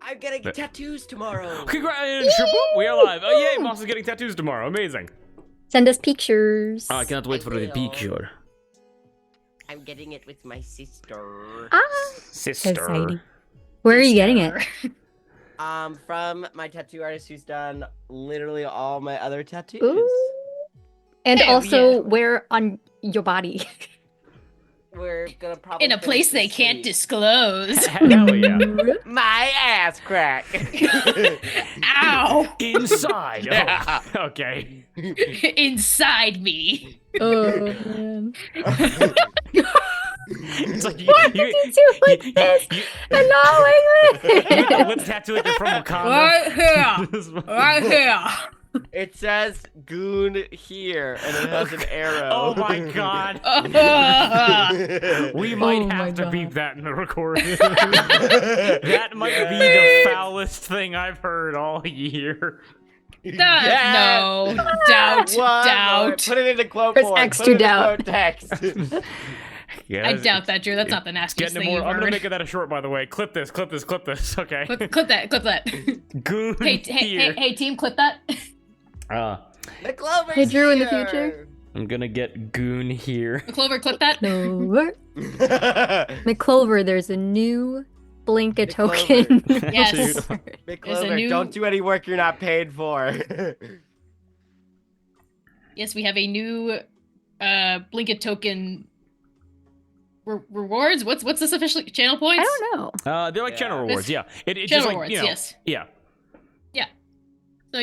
I'm getting tattoos tomorrow. Congrats! We are live. Oh, yay, Moss is getting tattoos tomorrow. Amazing. Send us pictures. I cannot wait for the will. picture. I'm getting it with my sister. Sister. Exciting. Where are you getting it? From my tattoo artist who's done literally all my other tattoos. Ooh. And Hell also, yeah. where on your body? We're gonna probably In a place they finish can't this disclose. Hell yeah. week. My ass crack. Ow! Inside. Oh, okay. Inside me. Oh, man. It's like Why did you do like this? And not like this? let's tattoo like you're from Wakanda. Right here. Right here. It says goon here, and it has an arrow. Oh my god. We might Oh my have to God. beep that in the recording. That might be the foulest thing I've heard all year. No. Doubt. What? Doubt. Put it into quote There's form. extra Put it into doubt. quote text. Yeah, I doubt that, Drew. That's not the nastiest Getting thing more. you've I'm gonna heard. make that a short, by the way. Clip this. Okay. Clip that. Clip that. Goon here. Hey, team, clip that. The Clover's Hey, Drew, in the here. future? I'm gonna get goon here. Clover, clip that. Clover. McClover, there's a new Blinka McClover. token. Yes. Big There's a Clover, new- don't do any work you're not paid for. Yes, we have a new Blinket token rewards. What's this officially? Channel I points? don't know. They're like Yeah. channel rewards. Yeah. It's Channel just like rewards, you know. yes. Yeah. So,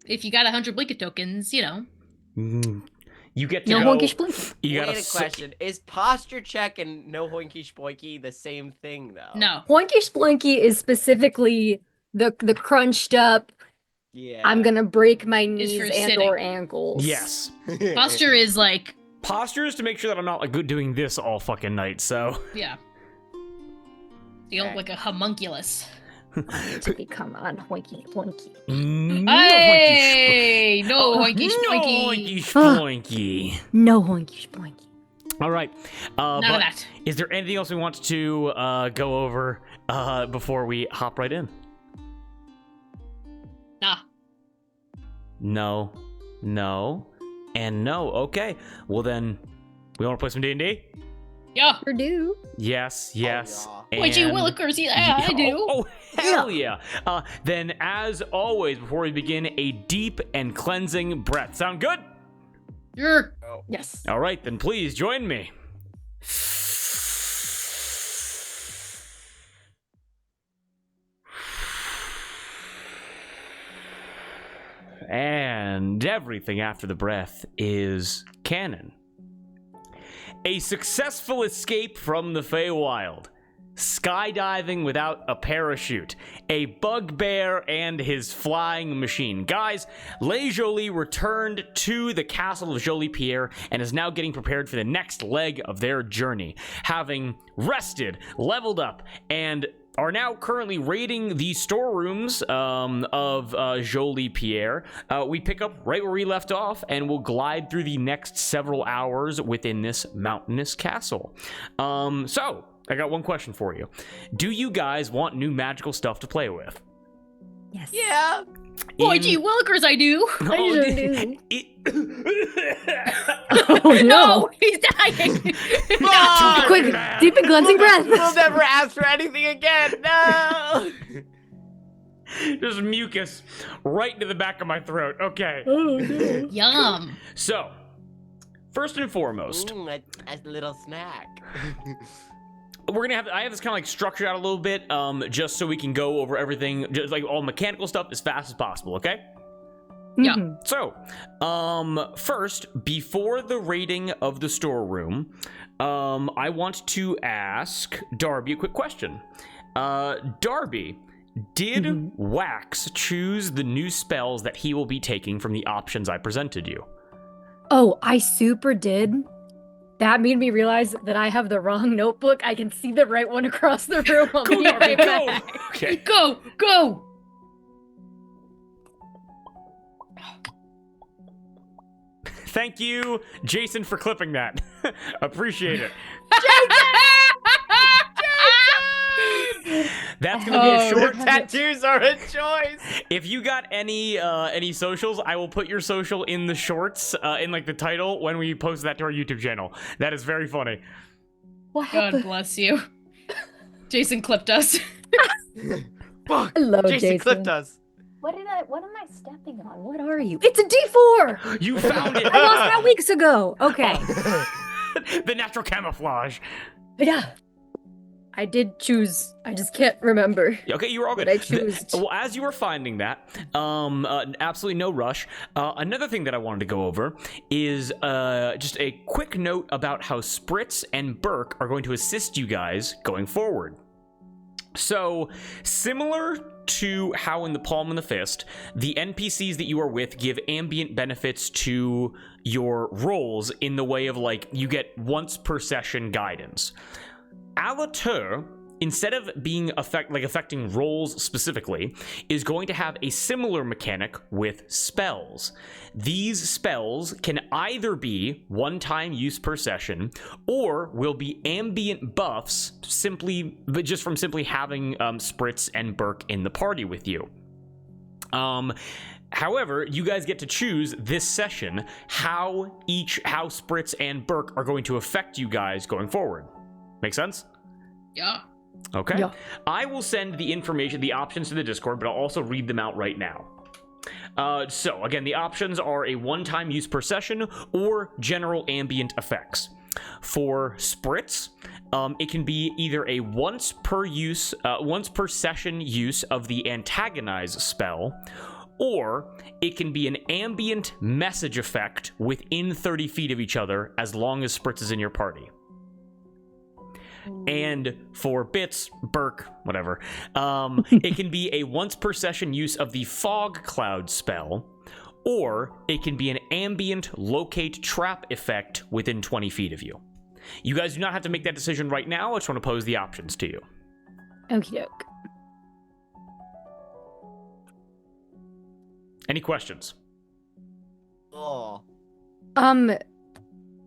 if you got 100 Blinket tokens, You get to No go. honky splinky. You gotta Wait a question. Is posture check and no hoinky spoinky the same thing, though? no. Hoinky Splinky is specifically the crunched up, Yeah. I'm gonna break my Is knees for and sitting. or ankles. Yes. Posture is like, Posture is to make sure that I'm not like doing this all fucking night. So. yeah. You look like a homunculus. To become unhoinky splinky. No Hey! No hoinky No spoinky. hoinky spoinky. No hoinky splinky. All right. None But of that. is there anything else we want to go over before we hop right in? Nah. No, and no. Okay. Well then, we want to play some D&D? Yeah. Purdue. Yes. yeah. Wait, you Willikers, yeah, I do. Oh, hell yeah. Then, as always, before we begin, a deep and cleansing breath. Sound good? You're Yes. All right, then please join me. And everything after the breath is canon. A successful escape from the Feywild. Skydiving without a parachute. A bugbear and his flying machine. Guys, Le Jolie returned to the castle of Jolie Pierre and is now getting prepared for the next leg of their journey. Having rested, leveled up, and are now currently raiding the storerooms of Jolie Pierre. We pick up right where we left off and we'll glide through the next several hours within this mountainous castle. So, I got one question for you. Do you guys want new magical stuff to play with? Yes. Yeah. Boy, In- gee Willikers, I do. I usually do. Oh, No, he's dying. Fuck! Quick, deep and cleansing breath. We'll never ask for anything again. No. Just mucus right into the back of my throat. Okay. Yum. So, first and foremost, A little snack. I have this kind of like structured out a little bit, just so we can go over everything, just like all mechanical stuff as fast as possible, okay? Yeah. Mhm. So, first, before the raiding of the storeroom, I want to ask Darby a quick question. Darby, did Wax choose the new spells that he will be taking from the options I presented you? Oh, I super did. That made me realize that I have the wrong notebook. I can see the right one across the room. I'll Go, be Darby, right go! back. Okay. Go. Thank you, Jason, for clipping that. Appreciate it. That's gonna be a Oh, short. Tattoos are a choice. If you got any socials, I will put your social in the shorts, in like the title when we post that to our YouTube channel. That is very funny. What God happened? bless you. Jason clipped us. Fuck. Hello, Jason clipped Jason. us. What am I stepping on? What are you? It's a D4! You found it. I lost that weeks ago. Okay. The natural camouflage. Yeah. I did choose. I just can't remember. Okay, you were all good. What I choose. Well, as you were finding that, absolutely no rush. Another thing that I wanted to go over is just a quick note about how Spritz and Burke are going to assist you guys going forward. So, similar to how in the Palm and the Fist, the NPCs that you are with give ambient benefits to your rolls in the way of, like, you get once per session guidance. Allatour, instead of being affecting rolls specifically, is going to have a similar mechanic with spells. These spells can either be one-time use per session, or will be ambient buffs just from simply having Spritz and Burke in the party with you. However, you guys get to choose this session how Spritz and Burke are going to affect you guys going forward. Make sense? Yeah. Okay. Yeah. I will send the information, the options to the Discord, but I'll also read them out right now. So, again, the options are a one-time use per session or general ambient effects. For Spritz, it can be either a once per session use of the Antagonize spell, or it can be an ambient message effect within 30 feet of each other as long as Spritz is in your party. And for Bits, Burke, whatever, it can be a once per session use of the Fog Cloud spell, or it can be an ambient locate trap effect within 20 feet of you. You guys do not have to make that decision right now. I just want to pose the options to you. Okie doke. Any questions? Oh.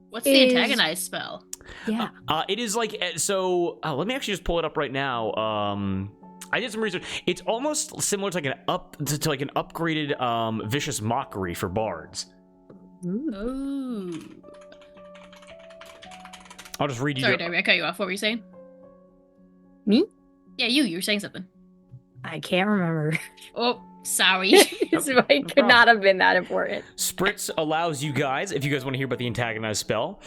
What's the antagonize spell? Yeah. It is like, so, let me actually just pull it up right now. I did some research. It's almost similar to like an upgraded Vicious Mockery for bards. Ooh. I'll just read you. Sorry, Darby, I cut you off. What were you saying? Me? Yeah, you were saying something. I can't remember. Oh, sorry. It could not have been that important. Spritz allows you guys, if you guys want to hear about the antagonize spell,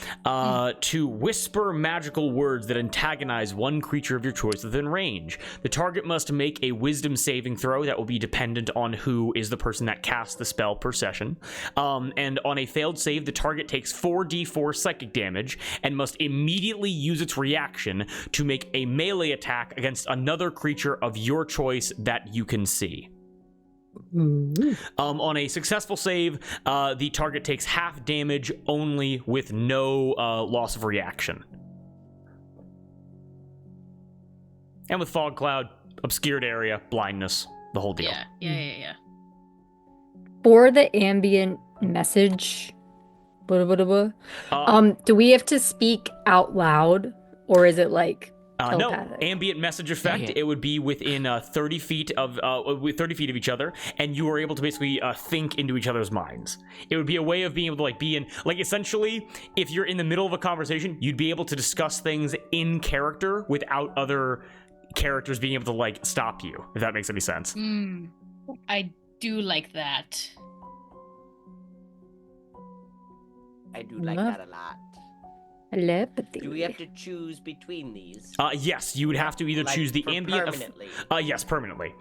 to whisper magical words that antagonize one creature of your choice within range. The target must make a wisdom saving throw that will be dependent on who is the person that casts the spell per session. And on a failed save, the target takes 4d4 psychic damage and must immediately use its reaction to make a melee attack against another creature of your choice that you can see. On a successful save, the target takes half damage only with no loss of reaction. And with Fog Cloud, obscured area, blindness, the whole deal. Yeah. For the ambient message, do we have to speak out loud, or is it like No, telepathic? ambient message effect. Yeah. It would be within 30 feet of each other, and you are able to basically think into each other's minds. It would be a way of being able to be in, essentially, if you're in the middle of a conversation, you'd be able to discuss things in character without other characters being able to stop you. If that makes any sense. I do like that. I do like that a lot. Telepathy. Do we have to choose between these? Yes, you would have to either choose the ambient. Permanently. Yes, permanently.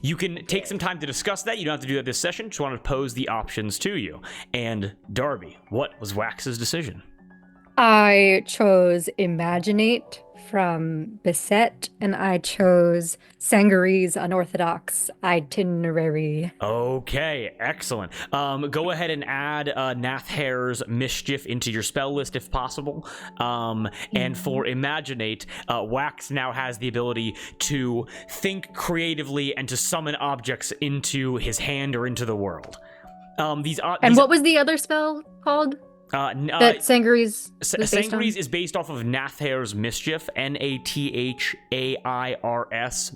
You can take some time to discuss that. You don't have to do that this session. Just wanted to pose the options to you. And Darby, what was Wax's decision? I chose Imaginate from Beset, and I chose Sangaree's Unorthodox Itinerary. Okay, excellent. Go ahead and add Nathhair's Mischief into your spell list if possible. And for Imaginate, Wax now has the ability to think creatively and to summon objects into his hand or into the world. And what was the other spell called? That Sangrees was based on? Sangrees is based off of Nathair's Mischief, Nathairs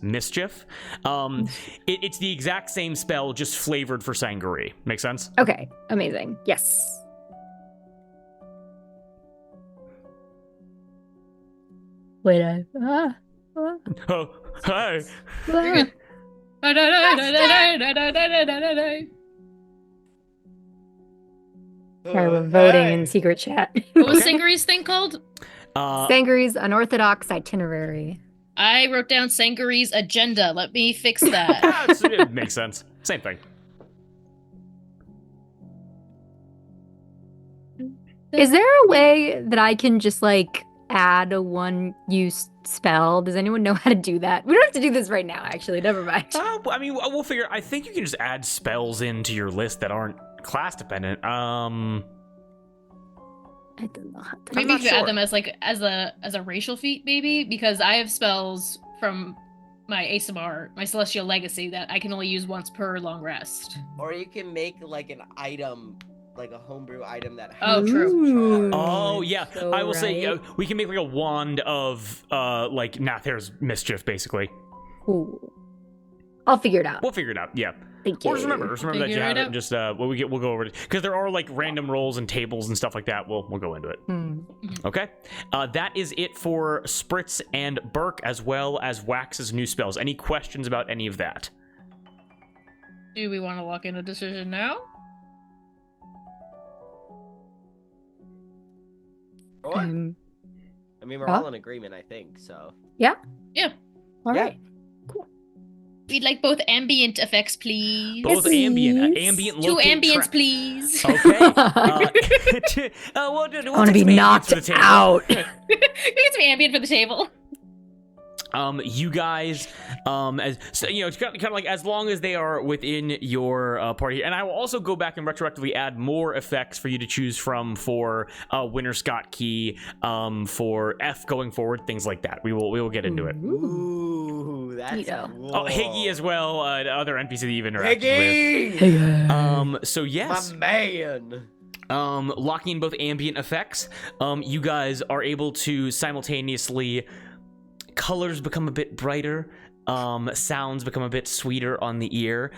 Mischief. It's the exact same spell, just flavored for Sangaree. Make sense? Okay, amazing. Yes. Wait, Oh, hi. You're good. Sorry, we're voting in secret chat. What was Sangaree's thing called? Sangrees Unorthodox Itinerary. I wrote down Sangaree's agenda. Let me fix that. It makes sense. Same thing. Is there a way that I can just like add a one-use spell? Does anyone know how to do that? We don't have to do this right now, actually. Never mind. I mean, we'll figure. I think you can just add spells into your list that aren't class dependent. I don't know how to. Maybe you could add them as like as a racial feat, maybe, because I have spells from my ASMR, my Celestial Legacy, that I can only use once per long rest. Or you can make like an item, like a homebrew item that Oh, has true. Oh yeah, So I will say right. we can make like a wand of like Nathair's Mischief, basically. Ooh. I'll figure it out. We'll figure it out. Yeah. Thank you. Or just remember that you Figure have it it. out. Just we'll go over it because there are like random rolls and tables and stuff like that. We'll go into it. Okay. That is it for Spritz and Burke, as well as Wax's new spells. Any questions about any of that? Do we want to lock in a decision now? Sure. I mean, we're Huh? all in agreement, I think. So. Yeah. All Yeah. right. We'd like both ambient effects, please. Both Yes, ambient, please. ambient. Two locate ambience, tra- please. Okay. I We'll want to take be some ambient knocked for the table. out. You get some ambient for the table. You guys, as so, you know, it's kind of like as long as they are within your party, and I will also go back and retroactively add more effects for you to choose from for Winter Scott Key, for F going forward, things like that. We will get into it. Ooh, that's Neato. cool. Oh, Higgy as well, other NPC that you've interacted Higgy! with. So yes. My man. Locking in both ambient effects, you guys are able to simultaneously. Colors become a bit brighter, sounds become a bit sweeter on the ear,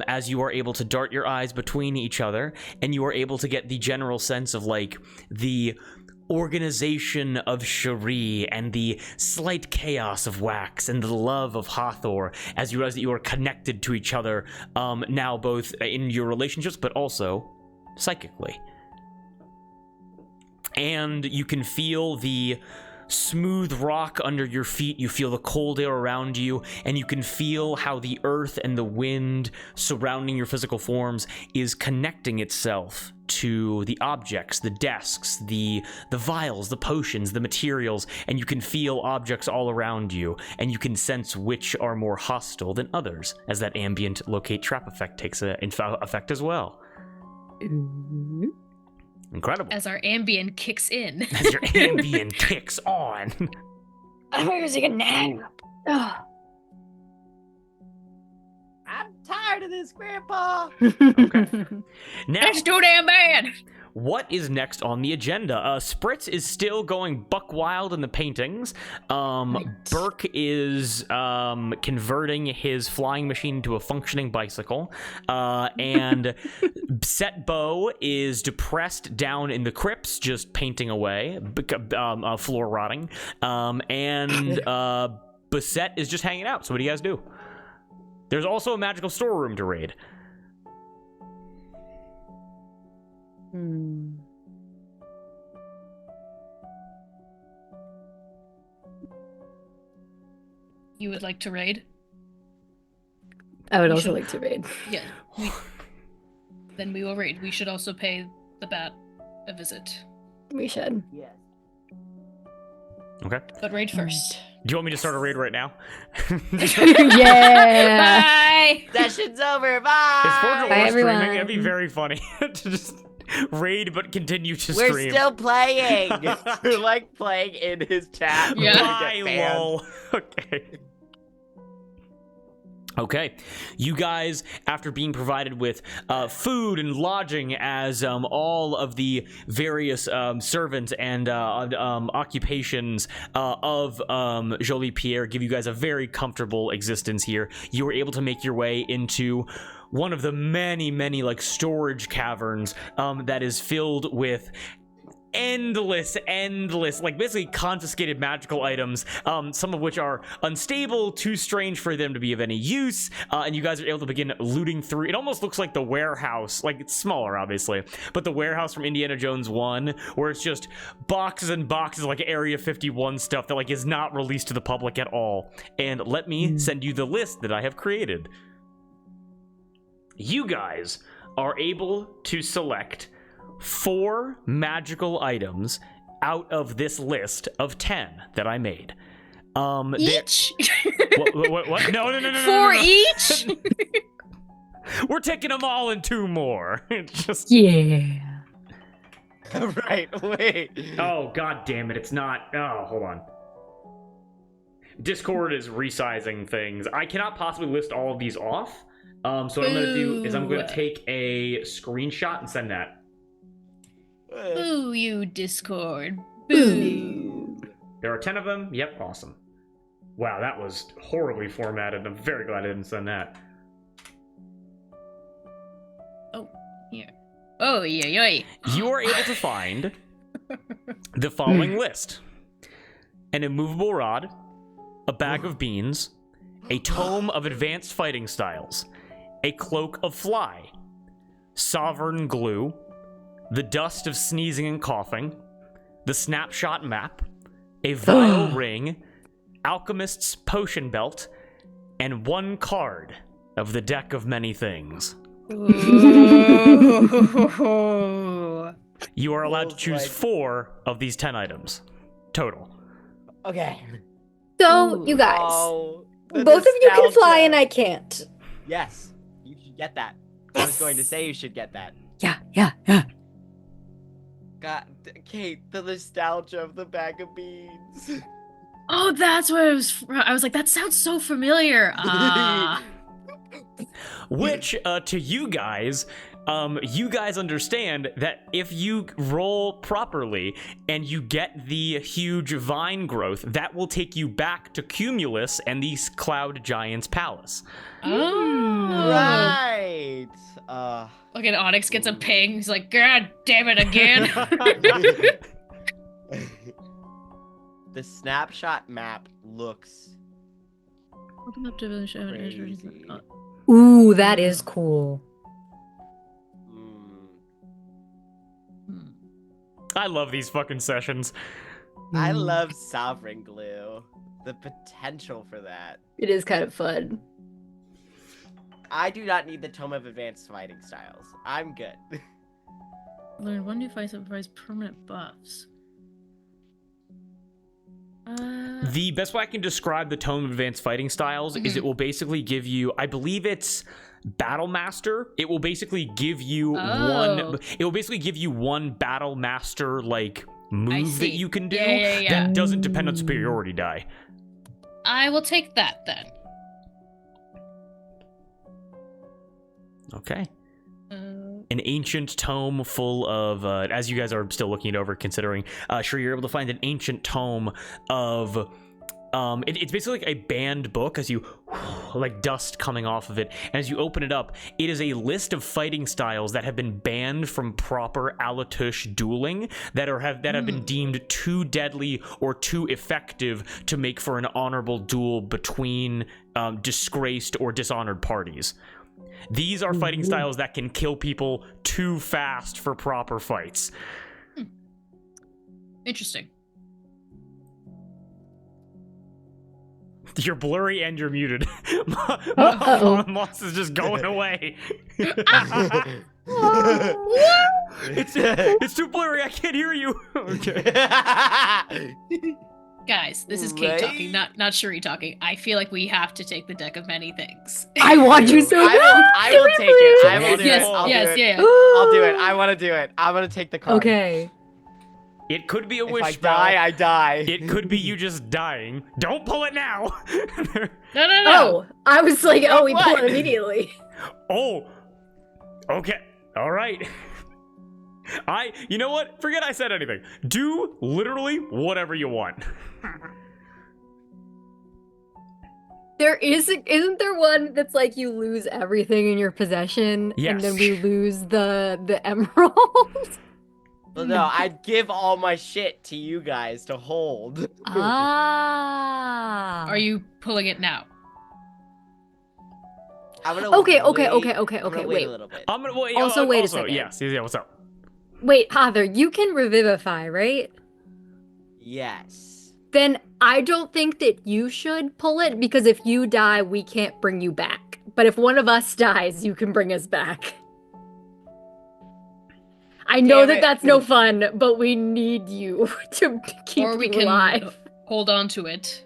as you are able to dart your eyes between each other, and you are able to get the general sense of like the organization of Cherie and the slight chaos of Wax and the love of Hathor, as you realize that you are connected to each other, now both in your relationships but also psychically. And you can feel the smooth rock under your feet, you feel the cold air around you, and you can feel how the earth and the wind surrounding your physical forms is connecting itself to the objects, the desks, the vials, the potions, the materials, and you can feel objects all around you, and you can sense which are more hostile than others, as that ambient locate trap effect takes effect as well. Incredible. As our ambient kicks in. As your ambient kicks on. I'm using a nap. Oh. I'm tired of this, Grandpa. Okay. Now, That's too damn bad. what is next on the agenda? Spritz is still going buck wild in the paintings. Burke is converting his flying machine into a functioning bicycle. And Set Bow is depressed down in the crypts, just painting away, floor rotting. And Basette is just hanging out. So what do you guys do? There's also a magical storeroom to raid. You would like to raid? I would You also should- like to raid. Yeah. Then we will raid. We should also pay the bat a visit. We should. Yes. Okay. But raid first. Do you want me to start a raid right now? Yeah. Bye! Session's over. It's Bye. Forge Bye, War streaming. everyone. It'd be very funny to just raid but continue to We're stream. still playing. We're like playing in his chat. Yeah. We're gonna Bye, get banned. lol. Okay. Okay, you guys, after being provided with food and lodging as all of the various servants and occupations of Jolie Pierre give you guys a very comfortable existence here, you were able to make your way into one of the many like storage caverns that is filled with endless, like basically confiscated magical items, some of which are unstable, too strange for them to be of any use, and you guys are able to begin looting through. It almost looks like the warehouse, like it's smaller obviously, but the warehouse from Indiana Jones 1, where it's just boxes and boxes like Area 51 stuff that like is not released to the public at all. And let me send you the list that I have created. You guys are able to select 4 magical items out of this list of 10 that I made. Each? What? No. 4 each? We're taking them all and 2 more. Just Yeah. Right, wait. Oh, god damn it, it's not. Oh, hold on. Discord is resizing things. I cannot possibly list all of these off. So what I'm going to do is I'm going to take a screenshot and send that. Boo, you Discord. Boo. There are 10 of them. Yep, awesome. Wow, that was horribly formatted. I'm very glad I didn't send that. Oh, here. Oh, yeah. You are able to find the following list: an immovable rod, a bag of beans, a tome of advanced fighting styles, a cloak of fly, sovereign glue, the dust of sneezing and coughing, the snapshot map, a vial ring, alchemist's potion belt, and 1 card of the deck of many things. You are allowed to choose 4 of these 10 items total. Okay. So, you guys, Oh, the both of you can fly nostalgia. and I can't. Yes, you should get that. I was going to say you should get that. Yeah. God, Kate, the nostalgia of the bag of beans. Oh, that's what it was from. I was like, that sounds so familiar. Which, to you guys understand that if you roll properly and you get the huge vine growth, that will take you back to Cumulus and the Cloud Giant's palace. Oh. Right. Look at Onyx gets a ping. He's like, God damn it again. The snapshot map looks Open up to crazy. Ooh, that is cool. I love these fucking sessions. I love sovereign glue. The potential for that. It is kind of fun. I do not need the Tome of Advanced Fighting Styles. I'm good. Learn 1 new fight that provides permanent buffs. The best way I can describe the Tome of Advanced Fighting Styles is it will basically give you, I believe it's Battle Master. It will basically give you one Battle Master like move that you can do that doesn't depend on superiority die. I will take that then. Okay. An ancient tome full of, as you guys are still looking it over, considering, sure, you're able to find an ancient tome of, it's basically like a banned book as you, like dust coming off of it. And as you open it up, it is a list of fighting styles that have been banned from proper Allatour dueling that have been deemed too deadly or too effective to make for an honorable duel between disgraced or dishonored parties. These are fighting styles that can kill people too fast for proper fights. Interesting. You're blurry and you're muted. Moss is just going away. It's too blurry. I can't hear you. Okay. Guys, this is Kate talking, not Shuri talking. I feel like we have to take the deck of many things. I want you so bad. I will take it. I will do Yes, it. I'll yes, do it. yeah. I'll do it. I want to do it. I want to take the card. Okay. It could be a If wish I spell. die, I die. It could be you just dying. Don't pull it now. No. Oh, I was like, oh, we pull What? it immediately. Oh. Okay. All right. You know what? Forget I said anything. Do literally whatever you want. Isn't there one that's like you lose everything in your possession, Yes. and then we lose the emerald? Well, no, I'd give all my shit to you guys to hold. Ah. Are you pulling it now? I'm gonna Okay, wait. okay. I'm gonna wait Wait. a little bit. I'm gonna wait. Also, wait a also, second. Yes. Yeah. What's up? Wait, Heather, you can revivify, right? Yes. Then I don't think that you should pull it, because if you die, we can't bring you back. But if one of us dies, you can bring us back. I know Damn that it. that's no fun, but we need you to keep Or we you can alive. hold on to it.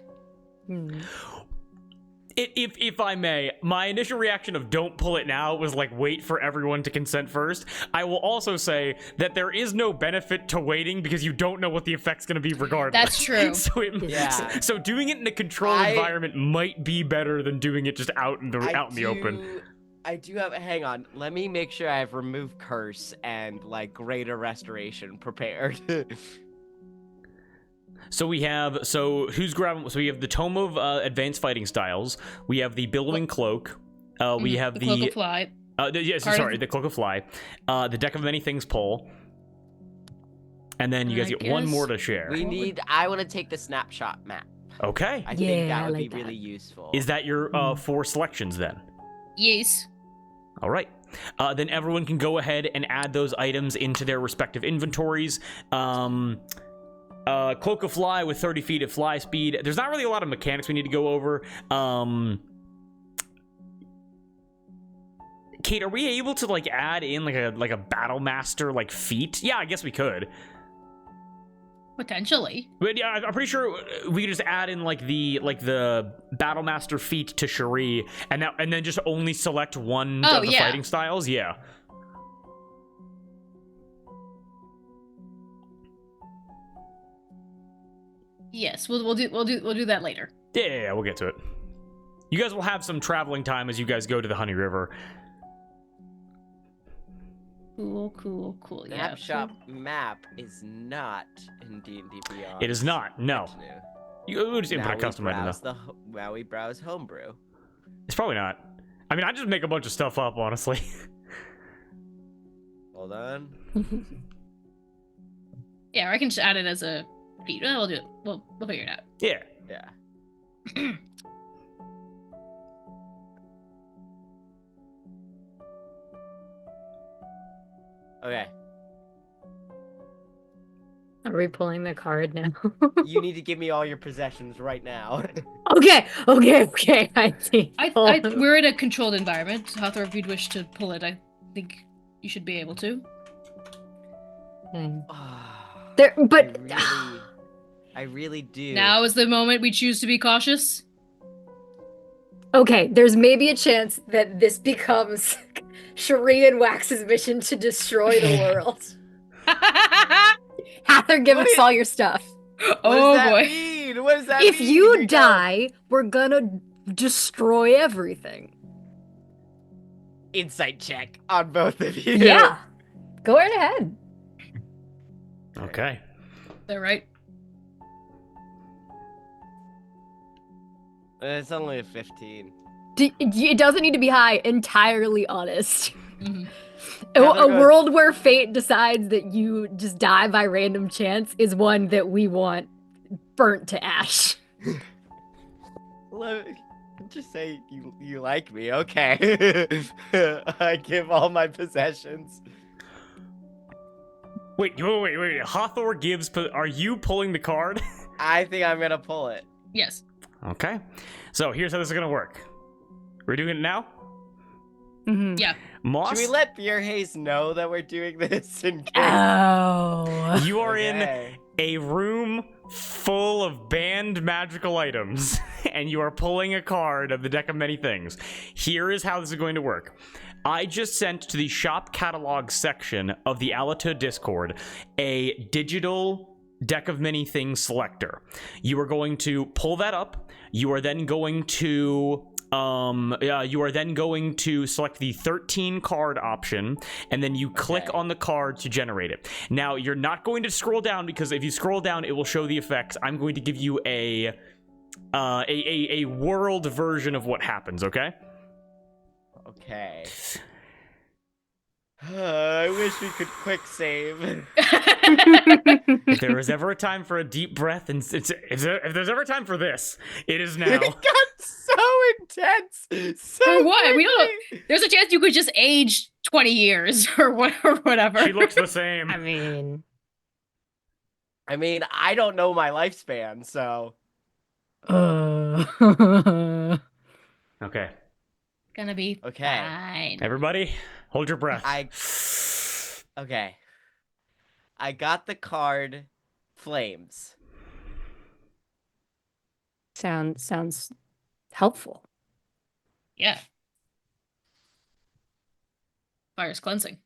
If I may, my initial reaction of don't pull it now was like wait for everyone to consent first. I will also say that there is no benefit to waiting because you don't know what the effect's going to be regardless. That's true. Yeah. So doing it in a controlled environment might be better than doing it just out in the open. I do have. Hang on. Let me make sure I have remove curse and like greater restoration prepared. So we have, who's grabbing, so we have the Tome of Advanced Fighting Styles, we have the Billowing Cloak, we have the Cloak of Fly. The Cloak of Fly, the Deck of Many Things Pole, and then you guys get one more to share. I want to take the snapshot map. Okay. I think that I would like be that. really useful. Is that your 4 selections then? Yes. All right. Then everyone can go ahead and add those items into their respective inventories. Cloak of Fly with 30 feet of fly speed. There's not really a lot of mechanics we need to go over. Kate, are we able to like add in like a Battle Master like feat? Yeah, I guess we could. Potentially. But yeah, I'm pretty sure we could just add in like the Battle Master feat to Cherie, and then just only select one of the fighting styles. Yeah. Yes, we'll do that later. Yeah, we'll get to it. You guys will have some traveling time as you guys go to the Honey River. Cool. Yeah. Snapshot map is not in D&D Beyond. It is not. No. You just input a custom item though. Now we browse homebrew. It's probably not. I mean, I just make a bunch of stuff up, honestly. Hold on. Yeah, or I can just add it as a feat. We'll do it. We'll figure it out. Yeah. Yeah. Okay. Are we pulling the card now? You need to give me all your possessions right now. Okay. I see. We're in a controlled environment. Hathor, if you'd wish to pull it, I think you should be able to. I really do. Now is the moment we choose to be cautious. Okay, there's maybe a chance that this becomes Cherie and Wax's mission to destroy the world. Hathor, give us all your stuff. What Oh does that boy. mean? What does that If mean? you die, we're gonna destroy everything. Insight check on both of you. Yeah. Go right ahead. Okay. Is that right? It's only a 15. It doesn't need to be high, entirely honest. Mm-hmm. A world where fate decides that you just die by random chance is one that we want burnt to ash. Just say you like me, okay? I give all my possessions. Wait. Hathor gives. Are you pulling the card? I think I'm gonna pull it. Yes. Okay. So here's how this is gonna work. We're doing it now. Mm-hmm. Yeah. Moss, Should we let Beer Haze know that we're doing this in case? Oh. you are Okay. in a room full of banned magical items, and you are pulling a card of the Deck of Many Things. Here is how this is going to work. I just sent to the shop catalog section of the Allatour Discord a digital deck of many things selector. You are going to pull that up. You are then going to select the 13 card option, and then you click on the card to generate it. Now, you're not going to scroll down, because if you scroll down, it will show the effects. I'm going to give you a world version of what happens, okay? Okay. I wish we could quick save. If there is ever a time for a deep breath, and if there's ever a time for this, it is now. It got so intense. So For what? We quickly. don't. There's a chance you could just age 20 years or whatever. She looks the same. I mean, I don't know my lifespan, so. Okay. Gonna be Okay. fine. Everybody, hold your breath. Okay. I got the card Flames. sounds helpful. Yeah. Fire's cleansing.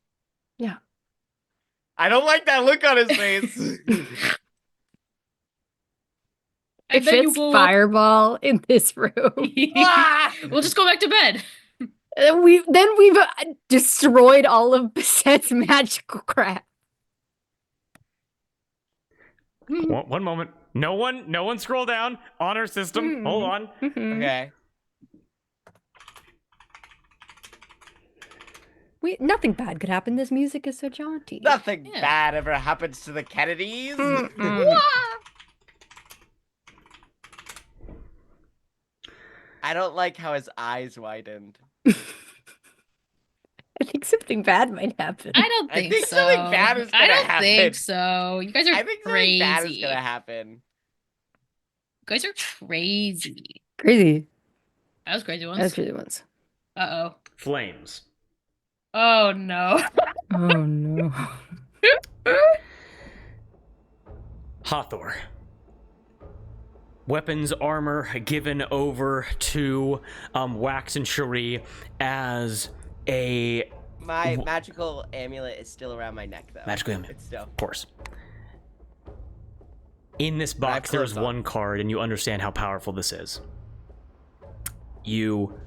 Yeah. I don't like that look on his face. If it's fireball in this room, We'll just go back to bed. we've destroyed all of Basette's magical crap. One moment. No one scroll down. Honor system. Hold on. Okay. Nothing bad could happen. This music is so jaunty. Nothing bad ever happens to the Kennedys. I don't like how his eyes widened. I think something bad might happen. I don't think, I think so. something bad is gonna happen. I don't think so. You guys are I think crazy. something bad is gonna happen. You guys are crazy. Crazy. That was crazy once. That's crazy ones. Uh-oh. Flames. Oh, no. Oh no. Hathor. Weapons, armor given over to Wax and Cherie as a... My magical amulet is still around my neck, though. Magical amulet. It's still. Of course. In this box, there's one card, and you understand how powerful this is. You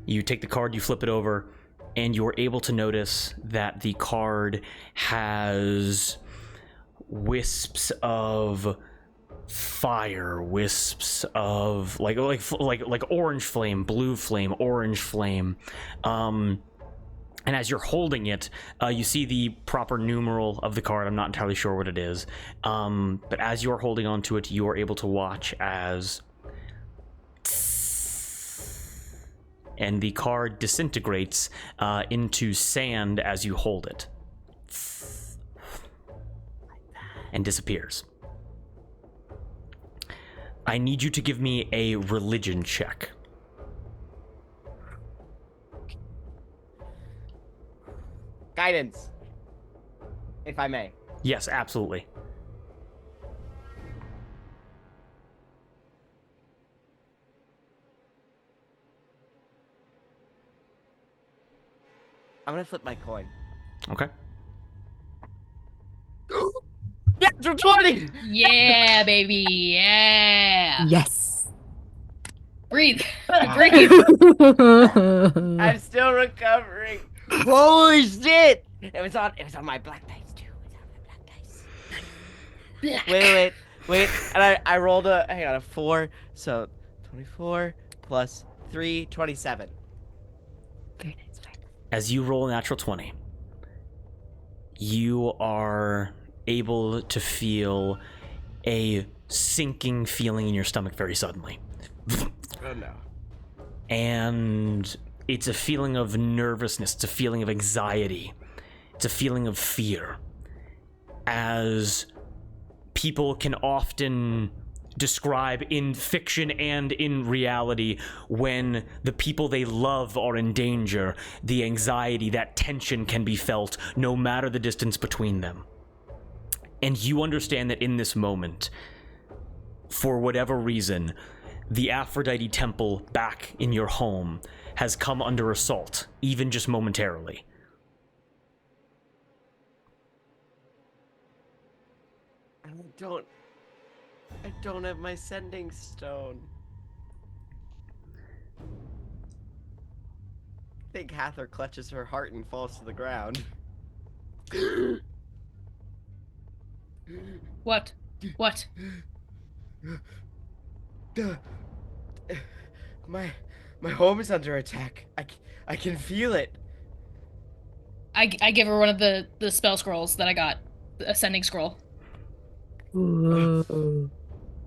take the card, you flip it over, and you're able to notice that the card has wisps of fire, wisps of like orange flame, blue flame, orange flame. And as you're holding it, you see the proper numeral of the card. I'm not entirely sure what it is. But as you're holding onto it, you are able to watch as... And the card disintegrates into sand as you hold it. And disappears. I need you to give me a religion check. Guidance. If I may. Yes, absolutely. I'm gonna flip my coin. Okay. Yeah, 20! Yeah, baby. Yeah. Yes. Breathe. Breathe. I'm still recovering. Holy shit! It was on my black dice too. It was on my black dice. Wait. And I rolled a 4, so 24 plus 3, 27. Very nice. As you roll a natural 20, you are able to feel a sinking feeling in your stomach very suddenly. Oh no. And it's a feeling of nervousness, it's a feeling of anxiety, it's a feeling of fear. As people can often describe in fiction and in reality, when the people they love are in danger, the anxiety, that tension can be felt no matter the distance between them. And you understand that in this moment, for whatever reason, the Aphrodite temple back in your home has come under assault, even just momentarily. I don't have my sending stone. I think Hathor clutches her heart and falls to the ground. What? What? My home is under attack. I can feel it. I give her one of the spell scrolls that I got, the ascending scroll.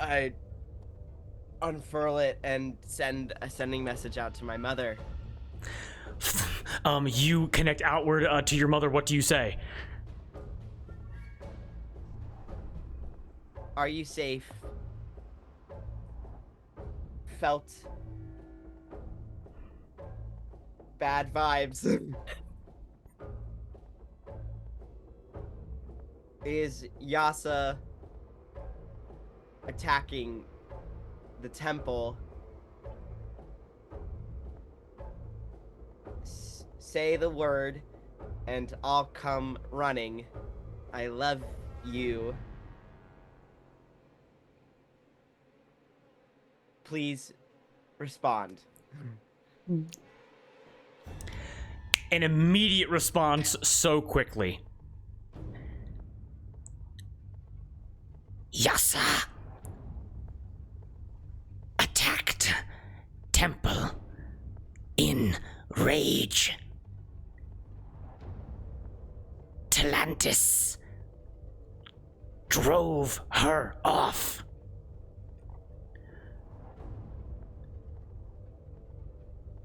I unfurl it and send a sending message out to my mother. You connect outward to your mother. What do you say? Are you safe? Felt bad vibes. Is Yasa attacking the temple? Say the word and I'll come running. I love you. Please respond. An immediate response so quickly. Yasa attacked temple in rage. Talantis drove her off.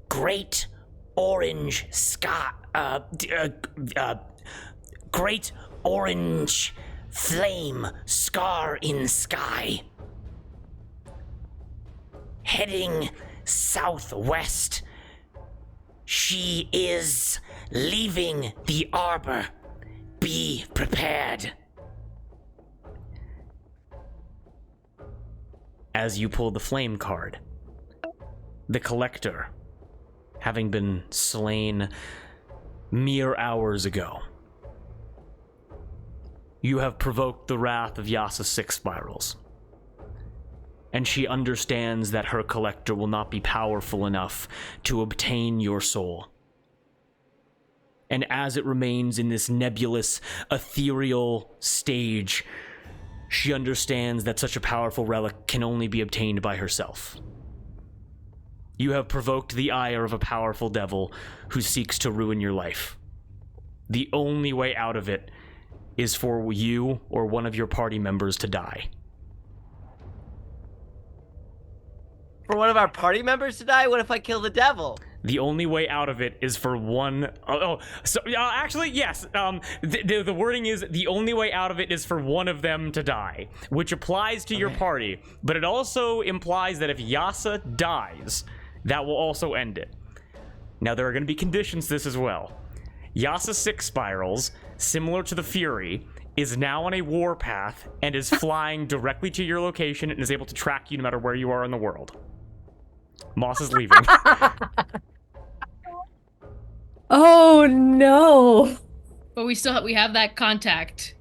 Great orange sky, great orange flame scar in sky. Heading southwest. She is leaving the arbor. Be prepared. As you pull the flame card, the collector, having been slain mere hours ago, you have provoked the wrath of Yasa Six Spirals. And she understands that her collector will not be powerful enough to obtain your soul. And as it remains in this nebulous, ethereal stage, she understands that such a powerful relic can only be obtained by herself. You have provoked the ire of a powerful devil who seeks to ruin your life. The only way out of it is for you or one of your party members to die. For one of our party members to die? What if I kill the devil? The only way out of it is for one... actually, yes. The wording is the only way out of it is for one of them to die, which applies to your party, but it also implies that if Yasa dies, that will also end it. Now, there are going to be conditions to this as well. Yasa Six Spirals, similar to the Fury, is now on a warpath and is flying directly to your location and is able to track you no matter where you are in the world. Moss is leaving. Oh no! But we have that contact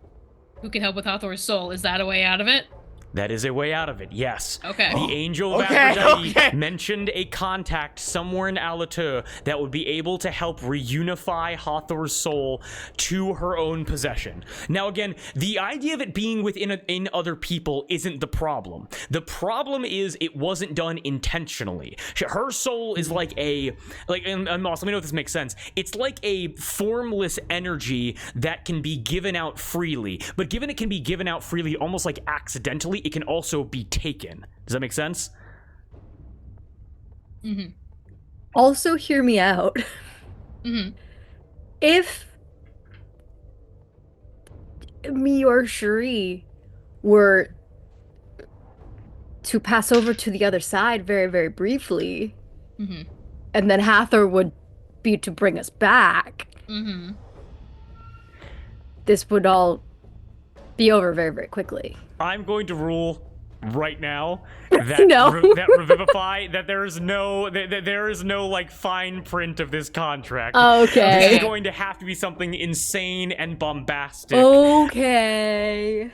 who can help with Hathor's soul. Is that a way out of it? That is a way out of it, yes. Okay. The Angel of Aphrodite mentioned a contact somewhere in Allatour that would be able to help reunify Hathor's soul to her own possession. Now again, the idea of it being in other people isn't the problem. The problem is it wasn't done intentionally. Her soul is like and Moss, let me know if this makes sense. It's like a formless energy that can be given out freely, but given it can be given out freely almost like accidentally, it can also be taken. Does that make sense? Mm-hmm. Also, hear me out. Mm-hmm. If me or Cherie were to pass over to the other side very, very briefly, Mm-hmm. and then Hathor would be to bring us back, Mm-hmm. this would all be over very, very quickly. I'm going to rule right now that No. that Revivify, that there is no like fine print of this contract. Okay. This is going to have to be something insane and bombastic. Okay.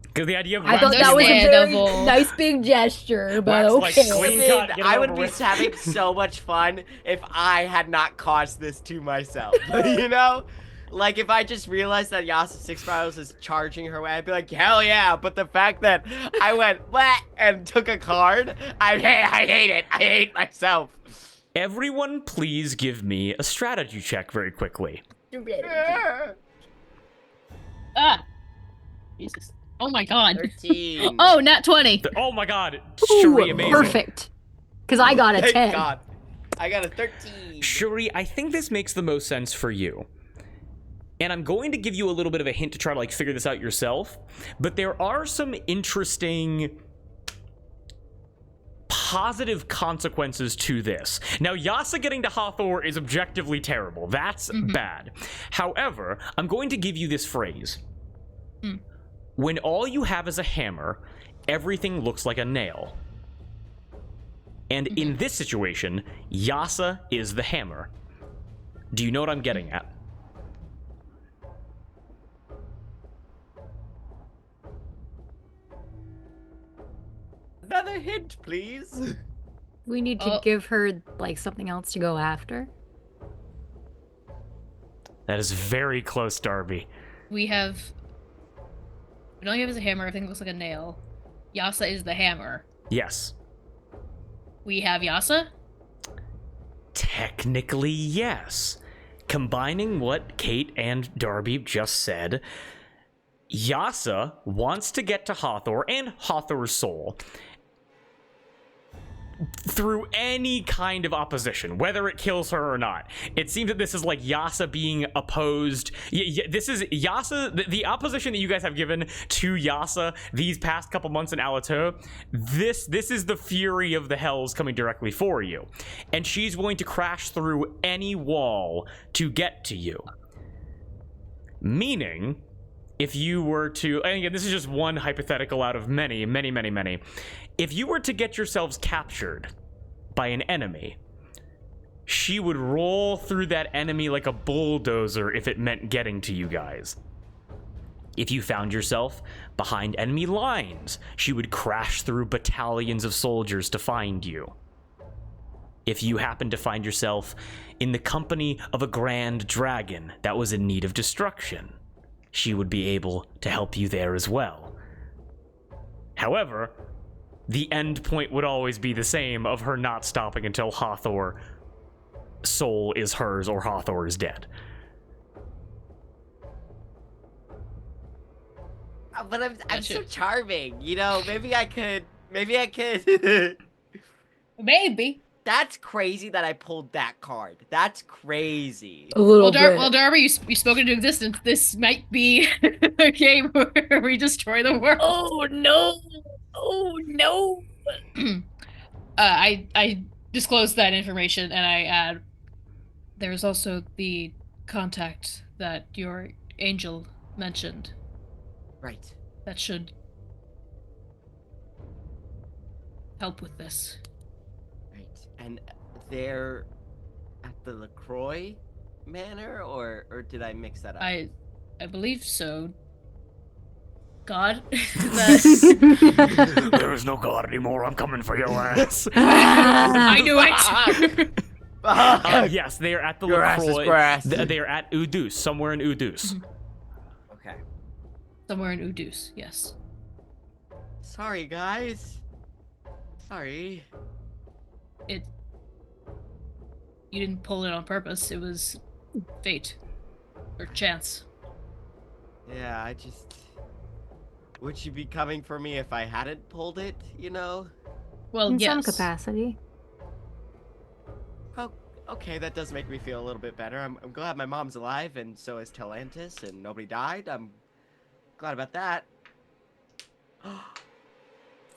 Because the idea of I thought that was a very Understandable. nice big gesture, but Wax, like, okay. clean Listen, cut, get it I over would be with. having so much fun if I had not caused this to myself. You know? Like, if I just realized that Yasa Six Spirals is charging her way, I'd be like, hell yeah. But the fact that I went, "Bleh," and took a card, I hate it. I hate myself. Everyone, please give me a strategy check very quickly. Ah. Jesus. Oh my god. 13. Oh, nat 20. Oh my god, Ooh, Shuri, amazing. perfect. Because I got a Thank 10. God. I got a 13. Shuri, I think this makes the most sense for you. And I'm going to give you a little bit of a hint to try to like figure this out yourself, but there are some interesting positive consequences to this. Now, Yasa getting to Hathor is objectively terrible. That's bad. However, I'm going to give you this phrase. When all you have is a hammer, everything looks like a nail. And in this situation, Yasa is the hammer. Do you know what I'm getting at? Another hint, please. We need to give her, like, something else to go after. That is very close, Darby. We don't have a hammer, everything looks like a nail. Yasa is the hammer. Yes. We have Yasa? Technically, yes. Combining what Kate and Darby just said, Yasa wants to get to Hathor and Hathor's soul through any kind of opposition, whether it kills her or not. It seems that this is like Yasa being opposed. This is Yasa, the opposition that you guys have given to Yasa these past couple months in Allatour. This is the fury of the hells coming directly for you. And she's willing to crash through any wall to get to you. Meaning, if you were to, and again, this is just one hypothetical out of many. If you were to get yourselves captured by an enemy, she would roll through that enemy like a bulldozer if it meant getting to you guys. If you found yourself behind enemy lines, she would crash through battalions of soldiers to find you. If you happened to find yourself in the company of a grand dragon that was in need of destruction, she would be able to help you there as well. However, the end point would always be the same of her not stopping until Hathor soul is hers or Hathor is dead. But I'm so charming, you know. Maybe I could. Maybe. That's crazy that I pulled that card. That's crazy. A little bit. Well, Darby, you spoke into existence. This might be a game where we destroy the world. Oh no! Oh no! I disclose that information and I add, there's also the contact that your angel mentioned. Right. That should help with this. Right. And they're at the LaCroix manor, or did I mix that up? I believe so. God? There is no god anymore. I'm coming for your ass. I knew it! Yes, they are at the Your ass is LaCroix. grass. They are at Udus, somewhere in Udus. Okay. Somewhere in Udus, yes. Sorry, guys. Sorry. You didn't pull it on purpose. It was fate. Or chance. Yeah, I just... Would she be coming for me if I hadn't pulled it, you know? Well, In yes. some capacity. Oh, okay, that does make me feel a little bit better. I'm glad my mom's alive, and so is Telantis, and nobody died. I'm glad about that.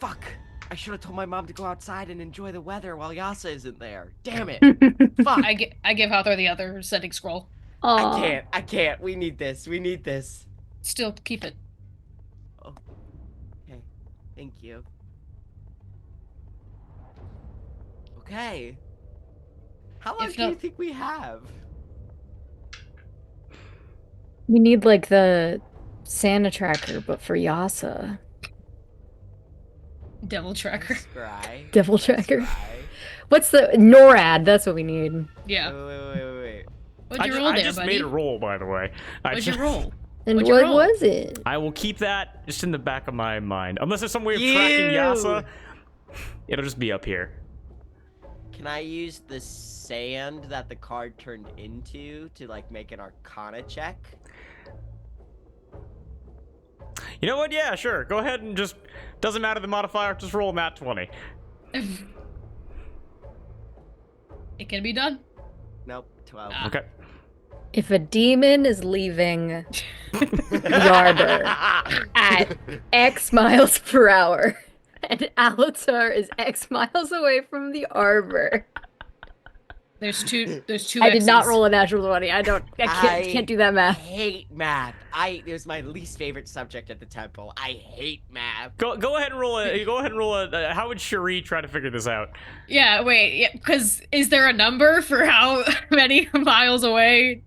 Fuck! I should have told my mom to go outside and enjoy the weather while Yasa isn't there. Damn it! Fuck! I give Hathor the other setting scroll. Aw. I can't. We need this. Still, keep it. Okay. Thank you. Okay. How long do you think we have? We need like the Santa tracker, but for Yasa. Devil tracker. Scry. Devil tracker. Scry. What's the NORAD? That's what we need. Yeah. Wait. What'd you roll there, I just buddy? made a roll, by the way. What'd you roll? And What'd you what roll? was it? I will keep that just in the back of my mind. Unless there's some way of tracking Yasa, it'll just be up here. Can I use the sand that the card turned into to like make an Arcana check? You know what? Yeah, sure. Go ahead and just... Doesn't matter the modifier, just roll nat 20. It can be done. Nope, 12. Okay. If a demon is leaving the arbor at X miles per hour, and Allatour is X miles away from the arbor. There's two I did not X's. roll a natural 20. I can't do that I math. hate math. It was my least favorite subject at the temple. I hate math. Go ahead and roll a... how would Cherie try to figure this out? Yeah, wait, because is there a number for how many miles away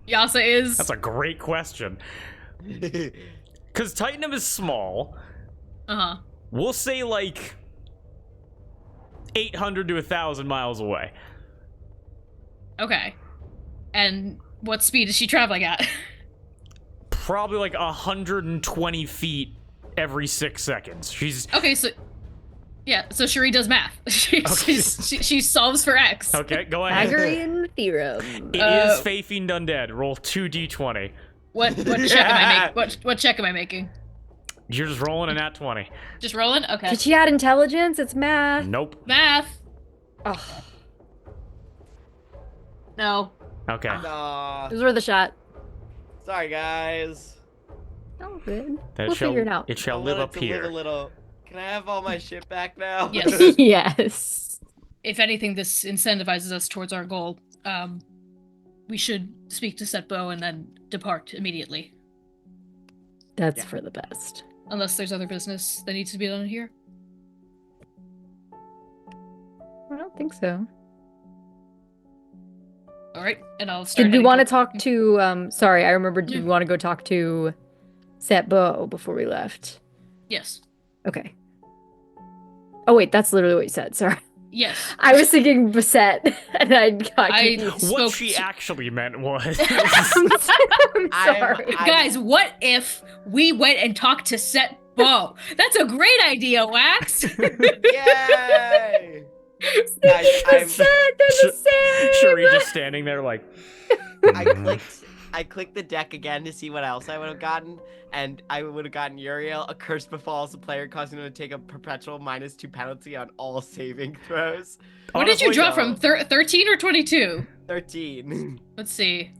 Yasa is? That's a great question. Because Titanum is small. Uh-huh. We'll say like 800 to 1,000 miles away. Okay. And what speed is she traveling at? Probably like 120 feet every 6 seconds. She's... Okay, so... Yeah, so Cherie does math. She solves for X. Okay, go ahead. Pythagorean theorem. It is Fae Fiend Undead. Roll 2d20. What check am I making? What check am I making? You're just rolling a nat 20. Just rolling? Okay. Did she add intelligence? It's math. Nope. Math. Oh, No. Okay. Aw, it was worth a shot. sorry guys. Oh, good. That We'll shall, figure it out. It shall I live wanted up to here. Live a little. Can I have all my shit back now? Yes. Yes. If anything, this incentivizes us towards our goal. We should speak to Setbo and then depart immediately. That's Yeah. for the best. Unless there's other business that needs to be done here. I don't think so. Alright, and I'll start. Did we heading want to toward- talk to, sorry, I remembered, did Yeah. we want to go talk to Setbo before we left? Yes. Okay. Oh, wait, that's literally what you said. Sorry. Yes. I was thinking Basette, and I got I- confused. What spoke she to- actually meant was... I'm sorry. Guys, what if we went and talked to Setbo? That's a great idea, Wax. Yay! Guys, They're the same. Cherie just standing there like... I clicked the deck again to see what else I would have gotten, and I would have gotten Uriel. A curse befalls the player, causing them to take a perpetual -2 penalty on all saving throws. What did you Honestly, draw from? 13 or 22? 13. Let's see.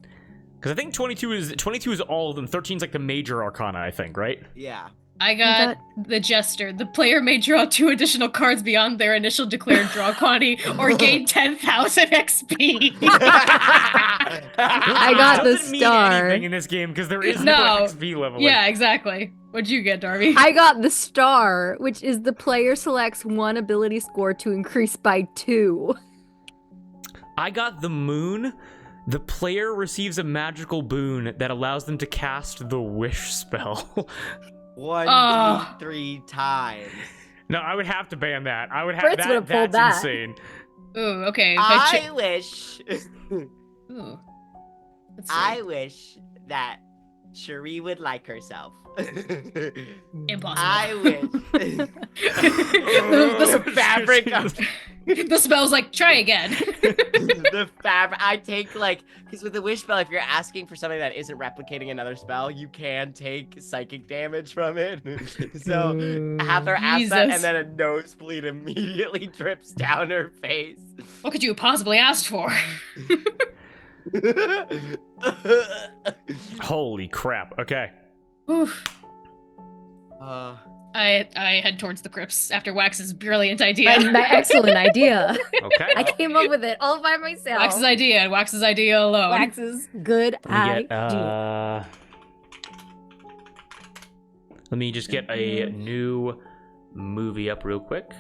Because I think 22 is all of them. 13 is like the major arcana, I think, right? Yeah. I got the Jester. The player may draw 2 additional cards beyond their initial declared draw quantity or gain 10,000 XP. I got the Doesn't mean star. anything in this game because there is No. no XP level. Yeah, exactly. What'd you get, Darby? I got the star, which is the player selects one ability score to increase by 2. I got the moon. The player receives a magical boon that allows them to cast the wish spell. 3 times. No, I would have to ban that. I would have Fritz would've pulled that's that. insane. Ooh, okay. I wish. Ooh. Let's see. I wish that Cherie would like herself. Impossible. I wish. the fabric of The spell's like, try again. the fabric. I take because with the wish spell, if you're asking for something that isn't replicating another spell, you can take psychic damage from it. So have her ask that, Jesus. and then a nosebleed immediately drips down her face. What could you have possibly asked for? Holy crap. Okay. Oof. Uh, I head towards the crypts after Wax's brilliant idea. My excellent idea. Okay. I came up with it all by myself. Wax's idea and Wax's idea alone. Wax's good Let me idea. let me just get a new movie up real quick.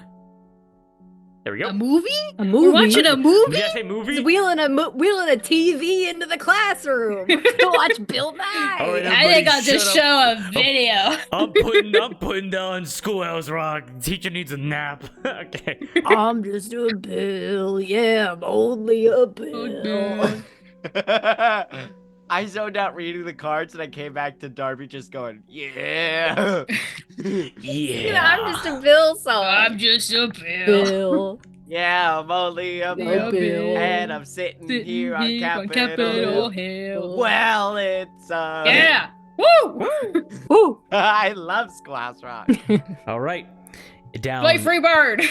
There we go. A movie? A movie? We're watching a movie? Did I say movie? He's wheeling a TV into the classroom to watch Bill Nye. All right, I think I'll everybody just shut show a video. I'm putting down Schoolhouse Rock. Teacher needs a nap. Okay. I'm just a Bill. Yeah, I'm only a Bill. I zoned out reading the cards and I came back to Darby just going, yeah. Yeah. I'm just a Bill song. I'm just a Bill. Bill. Yeah, I'm only a No Bill. Bill. And I'm sitting here on Capitol Capitol Hill. Hill. Well, it's Yeah. Woo! Woo. I love Schoolhouse Rock. All right. Down. Play Free Bird.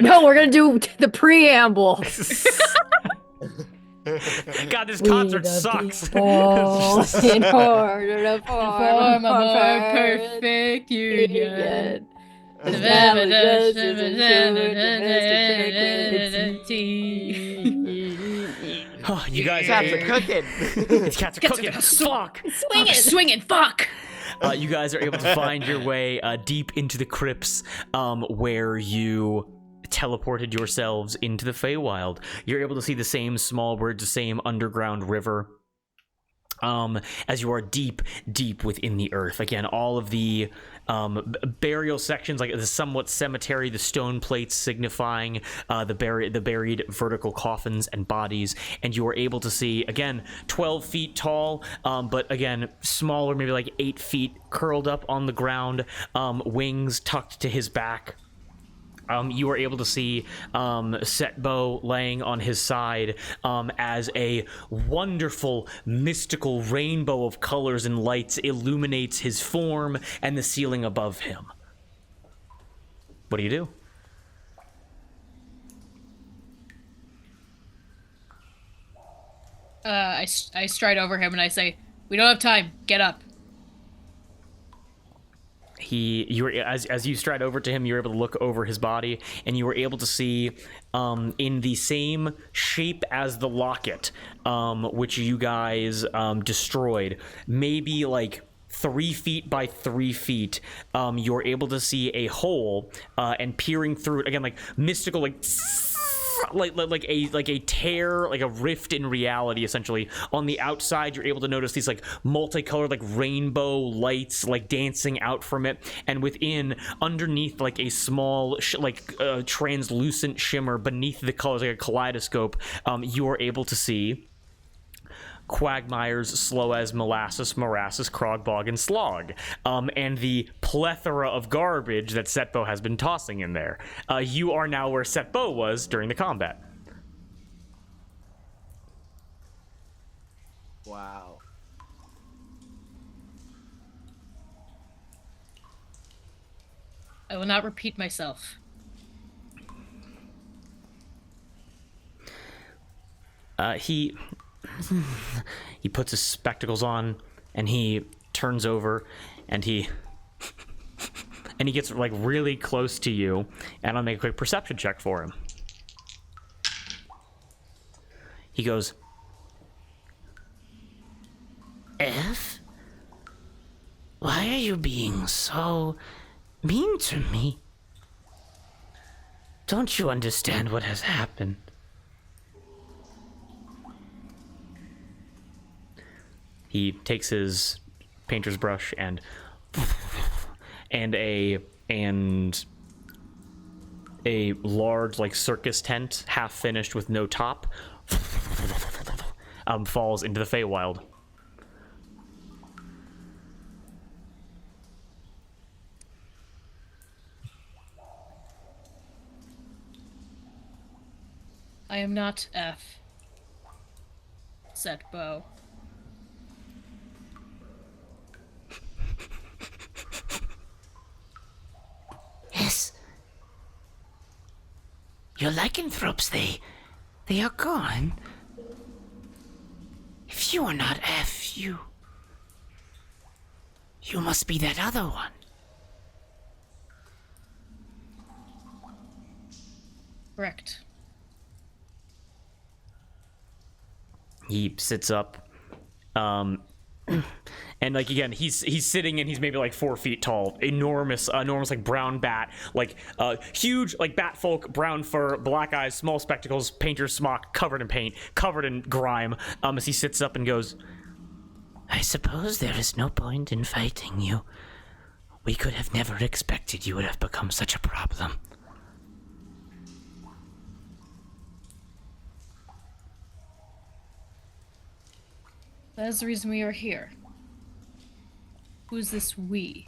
No, we're gonna do the preamble. God, this concert We the sucks. people in order to Form a more perfect perfect union. Oh, you guys Cats are cooking. These cats are cooking. Fuck. Swinging, fuck. You guys are able to find your way deep into the crypts where you teleported yourselves into the Feywild. You're able to see the same small birds, the same underground river. As you are deep within the earth. Again, all of the burial sections, like the somewhat cemetery, the stone plates signifying the buried vertical coffins and bodies, and you are able to see, again, 12 feet tall, but again, smaller, maybe like 8 feet, curled up on the ground, wings tucked to his back. You are able to see Setbo laying on his side as a wonderful, mystical rainbow of colors and lights illuminates his form and the ceiling above him. What do you do? I stride over him and I say, "We don't have time. Get up." As you stride over to him, you're able to look over his body, and you were able to see in the same shape as the locket, which you guys destroyed, maybe like 3 feet by 3 feet. You're able to see a hole, and peering through it again, like mystical, like a tear, like a rift in reality, essentially. On the outside, you're able to notice these like multicolored, like rainbow lights, like dancing out from it, and within, underneath, like a small translucent shimmer beneath the colors, like a kaleidoscope, you are able to see quagmires, slow as molasses, morasses, crogbog, and slog, and the plethora of garbage that Setbo has been tossing in there. You are now where Setbo was during the combat. Wow. I will not repeat myself. He puts his spectacles on, and he turns over, and he gets like really close to you, and I'll make a quick perception check for him. He goes, "F? Why are you being so mean to me? Don't you understand what has happened?" He takes his painter's brush and a large like circus tent, half finished with no top, falls into the Feywild. I am not F. Setbo. Yes. Your lycanthropes, they are gone. If you are not F, you must be that other one. Correct. He sits up, And like again, he's sitting and he's maybe like 4 feet tall, enormous like brown bat, like huge like bat folk, brown fur, black eyes, small spectacles, painter's smock, covered in paint, covered in grime. As he sits up and goes, "I suppose there is no point in fighting you. We could have never expected you would have become such a problem." That is the reason we are here. Who's this we?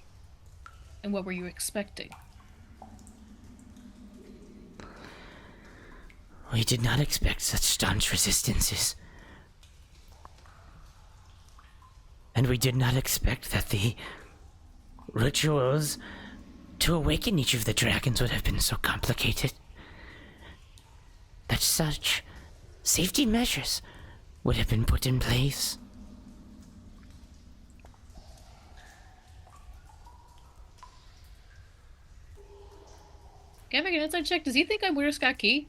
And what were you expecting? We did not expect such staunch resistances. And we did not expect that the rituals to awaken each of the dragons would have been so complicated. That such safety measures would have been put in place. Can I make an insight check? Does he think I'm Weird Scott Key?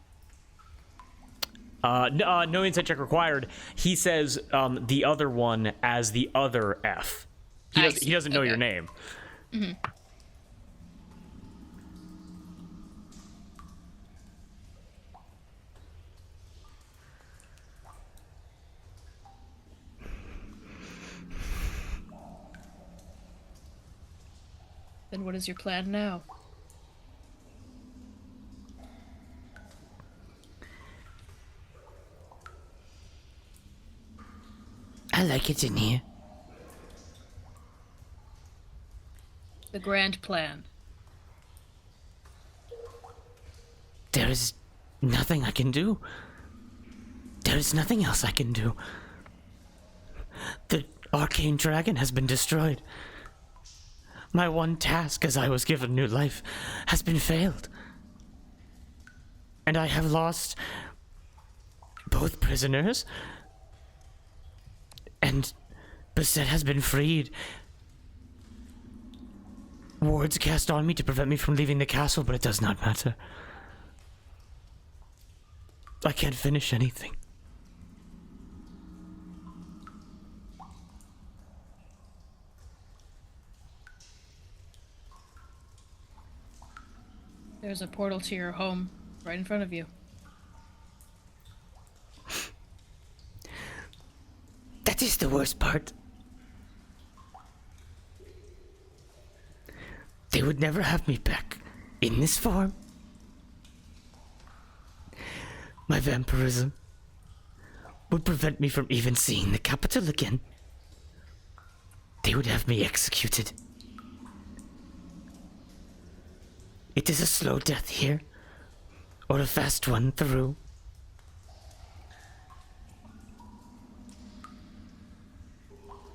No insight check required. He says the other one as the other F. He doesn't know your name. Mm-hmm. Then what is your plan now? I like it in here. The grand plan. There is nothing I can do. There is nothing else I can do. The arcane dragon has been destroyed. My one task as I was given new life has been failed. And I have lost both prisoners, and Basset has been freed. Wards cast on me to prevent me from leaving the castle, but it does not matter. I can't finish anything. There's a portal to your home right in front of you. That is the worst part. They would never have me back in this form. My vampirism would prevent me from even seeing the capital again. They would have me executed. It is a slow death here, or a fast one through.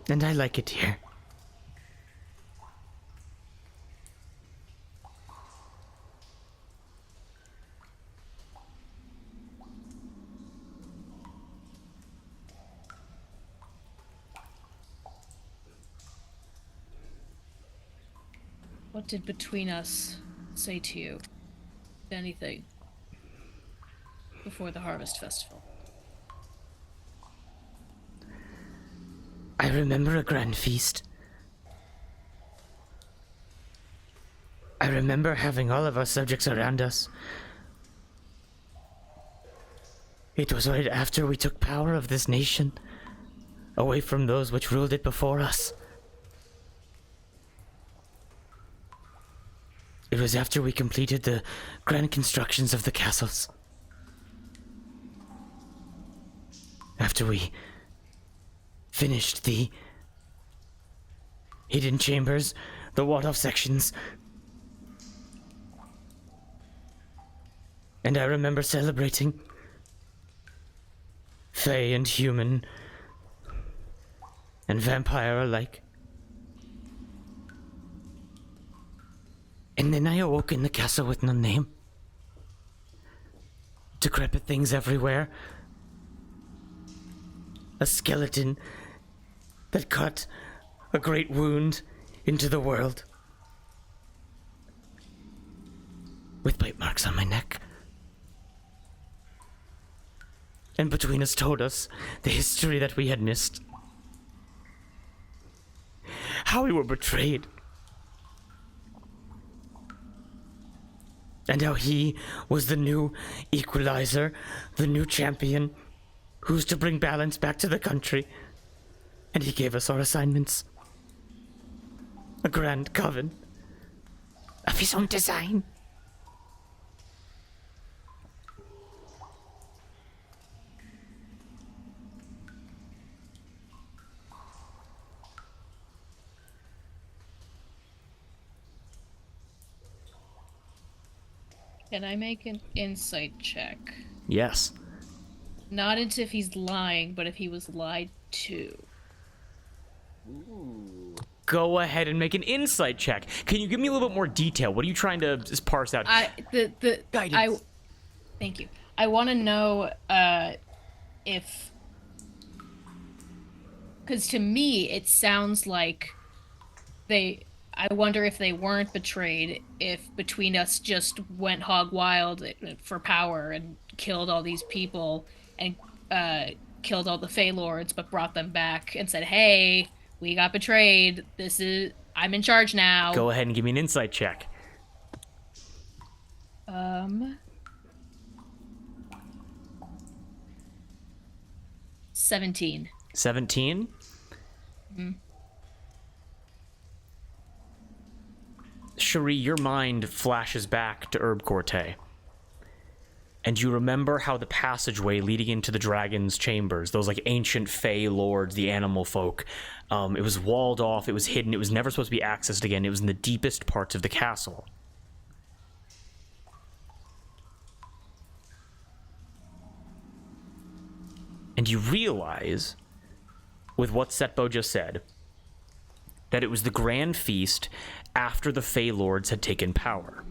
And I like it here. What did between us say to you, if anything, before the Harvest Festival? I remember a grand feast. I remember having all of our subjects around us. It was right after we took power of this nation, away from those which ruled it before us. It was after we completed the grand constructions of the castles. After we finished the hidden chambers, the walled-off sections. And I remember celebrating, Fae and human and vampire alike. And then I awoke in the castle with no name. Decrepit things everywhere. A skeleton that cut a great wound into the world. With bite marks on my neck. And between us told us the history that we had missed. how we were betrayed. And how he was the new equalizer, the new champion, who's to bring balance back to the country. And he gave us our assignments. A grand coven of his own design. Can I make an insight check? Yes. Not into if he's lying, but if he was lied to. Go ahead and make an insight check. Can you give me a little bit more detail? What are you trying to just parse out? Guidance. Thank you. I want to know if, because to me it sounds like I wonder if they weren't betrayed, if Between Us just went hog wild for power and killed all these people and killed all the Fey Lords, but brought them back and said, "Hey, we got betrayed. I'm in charge now." Go ahead and give me an insight check. 17. 17? Mm-hmm. Cherie, your mind flashes back to Herb Corte. And you remember how the passageway leading into the dragon's chambers, those like ancient Fey lords, the animal folk, it was walled off, it was hidden, it was never supposed to be accessed again, it was in the deepest parts of the castle. And you realize, with what Setbo just said, that it was the grand feast after the Fey Lords had taken power.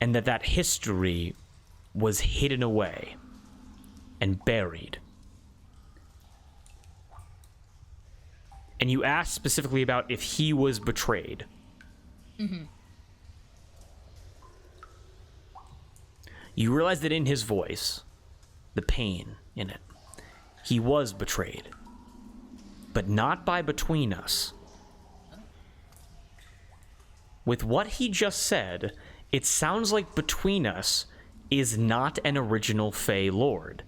And that history was hidden away and buried. And you asked specifically about if he was betrayed. Mm-hmm. You realize that in his voice, the pain in it, he was betrayed. But not by Between Us. With what he just said, it sounds like Between Us is not an original Fey Lord.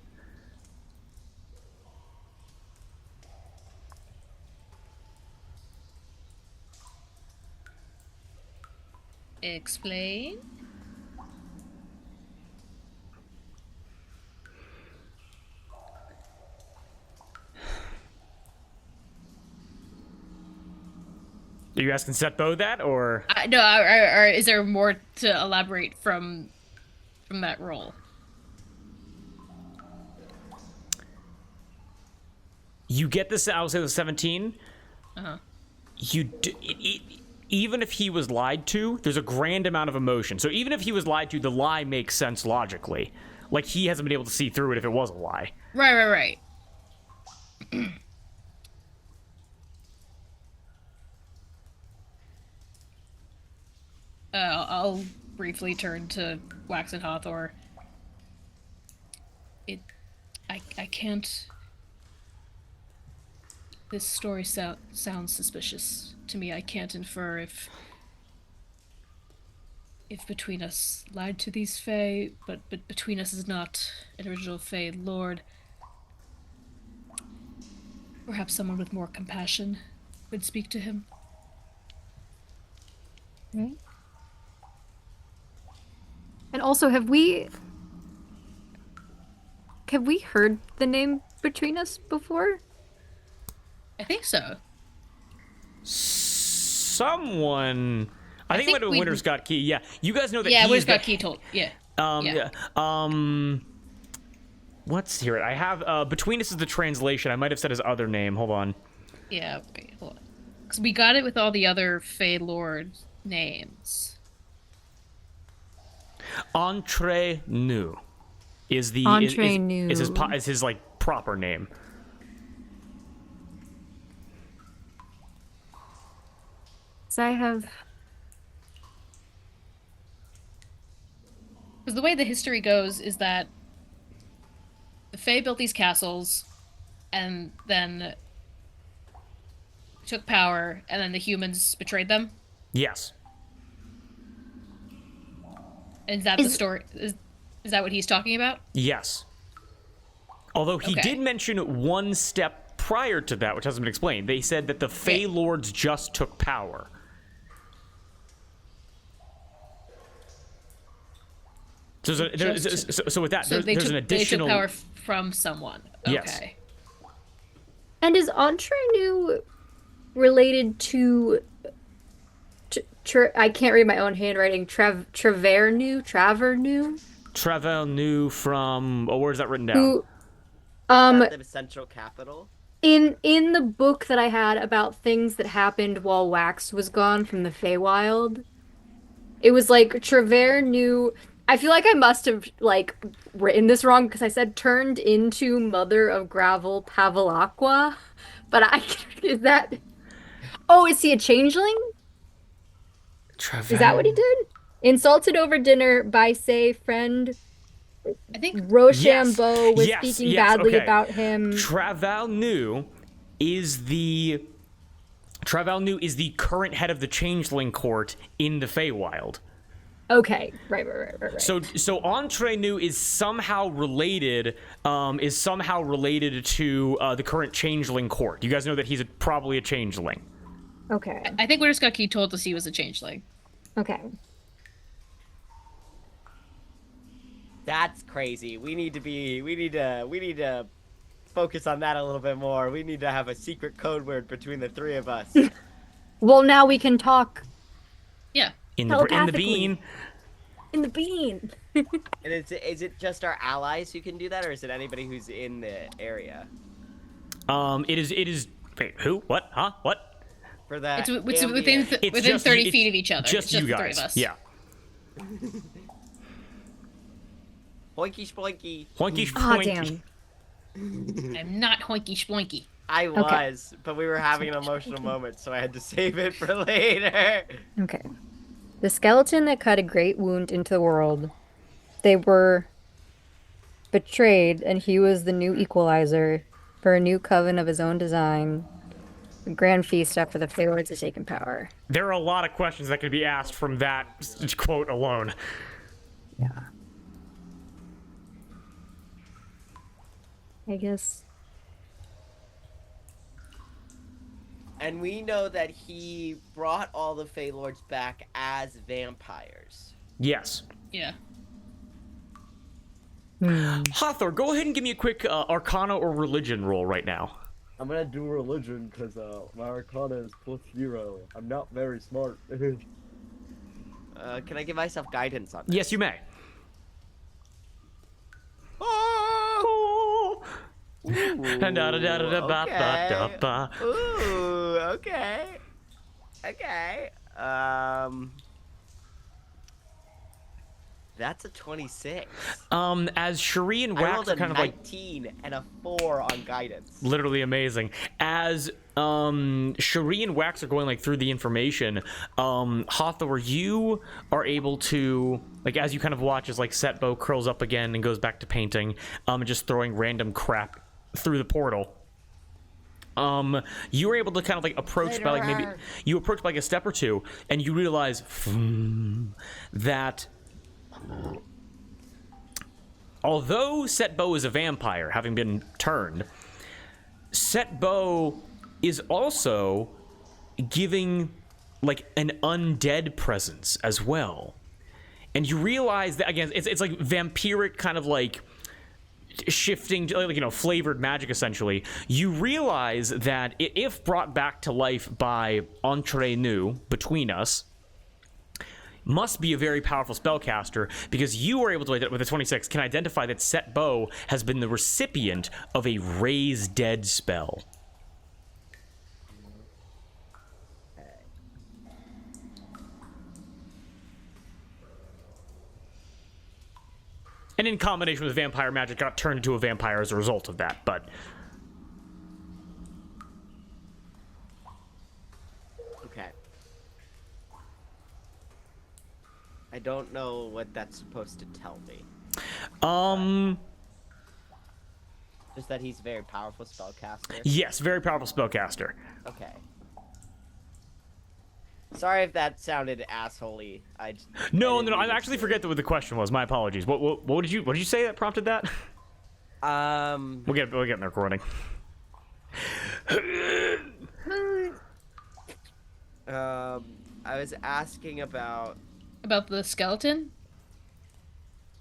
Explain? Are you asking Setbo that, or? No, or is there more to elaborate from that role? You get this, I was saying 17. Uh-huh. Even if he was lied to, there's a grand amount of emotion. So even if he was lied to, the lie makes sense logically. Like, he hasn't been able to see through it if it was a lie. Right. I'll briefly turn to Wax and Hathor. I can't. This story sounds suspicious to me. I can't infer if Between Us lied to these Fae, but Between Us is not an original Fae Lord. Perhaps someone with more compassion would speak to him. Right. And also, have we heard the name Between Us before? I think so. Someone, I think it might have been Winter's Got Key. Yeah, you guys know that. Yeah, Winter's Got Key told. Yeah. Let's hear it. I have Between Us is the translation. I might have said his other name. Hold on. Yeah. Wait, hold on. Because we got it with all the other Fey Lord names. Entre Nous is the Entre Nous is his like proper name. So I have. Because the way the history goes is that the Fae built these castles, and then took power, and then the humans betrayed them. Yes. Is that the story? Is that what he's talking about? Yes. Although he did mention one step prior to that, which hasn't been explained. They said that the Fey Lords just took power. So with that, there's an additional... They took power from someone. Okay. Yes. And is Entrenu related to... I can't read my own handwriting. Travernu? Travernu from... Oh, where's that written down? Who, the central capital? In the book that I had about things that happened while Wax was gone from the Feywild, it was like Travernu... I feel like I must have, like, written this wrong because I said turned into Mother of Gravel Pavalaqua, but is that... Oh, is he a changeling? Is that what he did? Insulted over dinner by, say, friend I think Rochambeau was speaking badly about him. Travernu is the current head of the Changeling Court in the Feywild. Okay, right. So Entrenu is somehow related to the current Changeling Court. You guys know that he's probably a changeling. Okay. I think Winterskaki told us he was a changeling. Okay. That's crazy. We need to focus on that a little bit more. We need to have a secret code word between the three of us. Well, now we can talk. Yeah. In the bean. In the bean. And is it just our allies who can do that, or is it anybody who's in the area? It is. Wait, who? What? Huh? What? For that. It's within 30 feet of each other. Just you guys. The three of us. Yeah. Hoinky sploinky. Hoinky Ah, sploinky. damn. I'm not hoinky sploinky. I was, but we were having an emotional moment, so I had to save it for later. Okay. The skeleton that cut a great wound into the world. They were betrayed, and he was the new equalizer for a new coven of his own design. A grand feast after the Feylords has taken power. There are a lot of questions that could be asked from that quote alone. Yeah. I guess. And we know that he brought all the Feylords back as vampires. Yes. Yeah. Hathor, go ahead and give me a quick Arcana or Religion roll right now. I'm gonna do religion because my Arcana is +0. I'm not very smart. Can I give myself guidance on that? Yes, you may. Oh! Ooh. Ooh, okay. Okay. That's a 26. As Cherie and I Wax rolled are a kind of like 19 and a 4 on guidance. literally amazing. As Cherie and Wax are going like through the information, Hathor, you are able to, like, as you kind of watch as like Setbo curls up again and goes back to painting, and just throwing random crap through the portal. You were able to kind of like approach by like maybe you approach by like a step or two, and you realize that although Setbo is a vampire, having been turned, Setbo is also giving like an undead presence as well. And you realize that, again, it's like vampiric kind of like shifting, like, you know, flavored magic essentially. You realize that if brought back to life by Entrenu between us, must be a very powerful spellcaster, because you were able to, with a 26, can identify that Setbo has been the recipient of a Raise Dead spell. And in combination with vampire magic, got turned into a vampire as a result of that, but... Okay. I don't know what that's supposed to tell me. Just that he's a very powerful spellcaster. Yes, very powerful spellcaster. Okay. Sorry if that sounded assholey. I No, didn't no, mean I it actually to. forget what the question was. My apologies. What did you say that prompted that? We'll get in the recording. I was asking about. About the skeleton?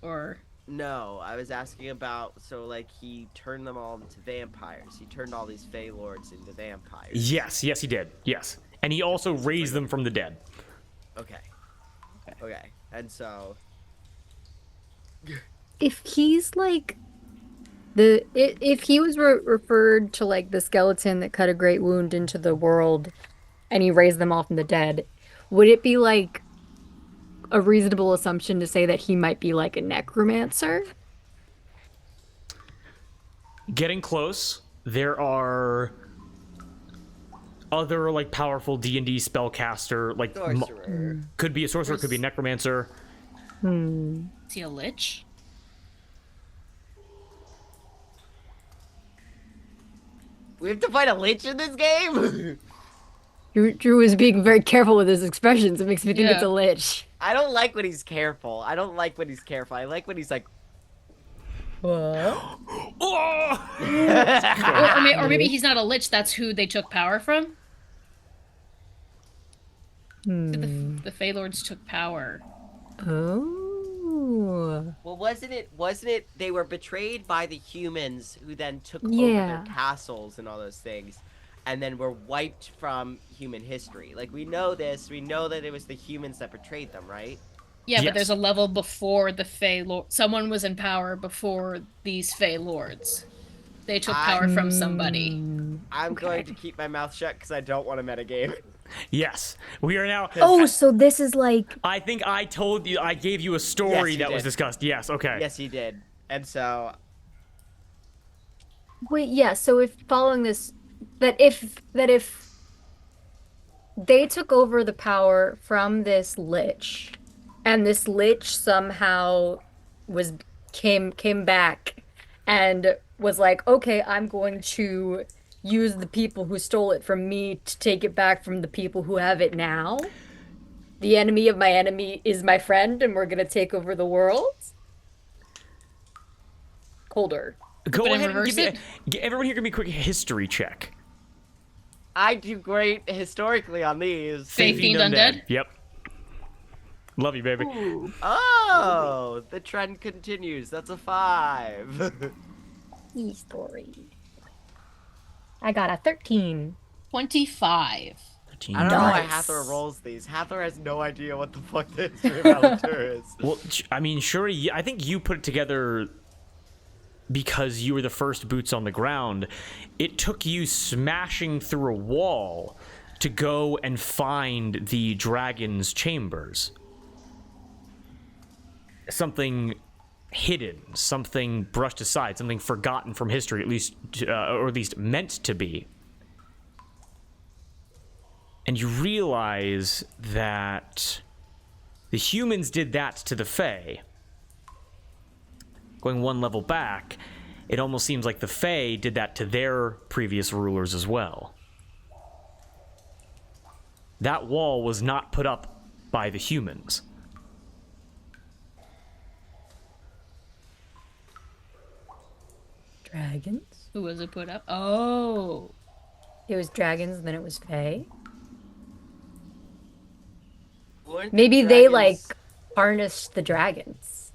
Or No, I was asking about. So, like, he turned them all into vampires. He turned all these Fey Lords into vampires. Yes, he did. Yes, and he also raised them from the dead. Okay. And so. If he's like if he was referred to like the skeleton that cut a great wound into the world and he raised them all from the dead, would it be like a reasonable assumption to say that he might be like a necromancer? Getting close. There are other like powerful D&D spellcaster, like Sorcerer. could be a sorcerer, could be a necromancer. Hmm. is he a lich? We have to fight a lich in this game? Drew is being very careful with his expressions. It makes me think it's a Yeah. lich. I don't like when he's careful. I like when he's like. What? Oh! Or maybe he's not a lich, that's who they took power from? The Fey Lords took power. Oh. Well, wasn't it they were betrayed by the humans who then took over Yeah. their castles and all those things, and then were wiped from human history. Like, we know this. We know that it was the humans that betrayed them, right? Yeah, Yes. but there's a level before the Fey Lord. Someone was in power before these Fey Lords. They took power from somebody. I'm going to keep my mouth shut because I don't want to metagame. Yes, we are now. Oh, so this is like I think I told you. I gave you a story Yes, you that was did. discussed. Yes. Okay. Yes, he did. And so, wait, yeah, so if following this that if they took over the power from this lich and this lich somehow was came back and was like, okay, I'm going to use the people who stole it from me to take it back from the people who have it now. The enemy of my enemy is my friend, and we're gonna take over the world. Colder. Go But in ahead and give reverse me. Everyone here, give me a quick history check. I do great historically on these. Faith Fiend Undead? Yep. Love you, baby. Oh, the trend continues. That's a 5. Story. I got a 13. 25. I don't know why Nice. Hathor rolls these. Hathor has no idea what the fuck the history of Allatour is. Well, I mean, sure. I think you put it together because you were the first boots on the ground. It took you smashing through a wall to go and find the dragon's chambers. Something hidden, something brushed aside, something forgotten from history, or at least meant to be. And you realize that the humans did that to the Fae. Going one level back, it almost seems like the Fae did that to their previous rulers as well. That wall was not put up by the humans. Dragons? Who was it put up? Oh. It was dragons, and then it was fae. Weren't Maybe the they dragons- like harnessed the dragons.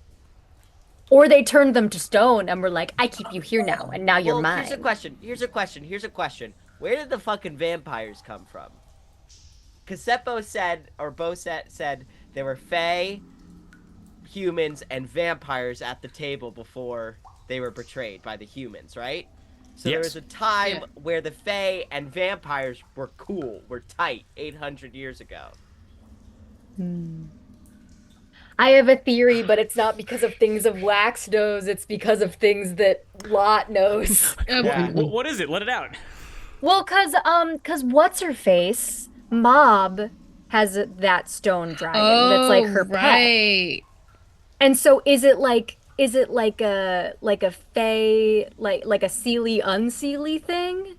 Or they turned them to stone and were like, I keep you here now, and now you're Well, mine. Here's a question. Where did the fucking vampires come from? Because Seppo said, or Boset said, there were Fae, humans, and vampires at the table before they were betrayed by the humans, right? So there Yes. was a time Yeah. where the Fae and vampires were cool, were tight, 800 years ago. I have a theory, but it's not because of things of Wax knows, it's because of things that Lot knows. Yeah. What is it? Let it out. Well, cause what's her face? Mob has that stone dragon that's like her pet. right. And so is it like a fae like a seelie unseelie thing?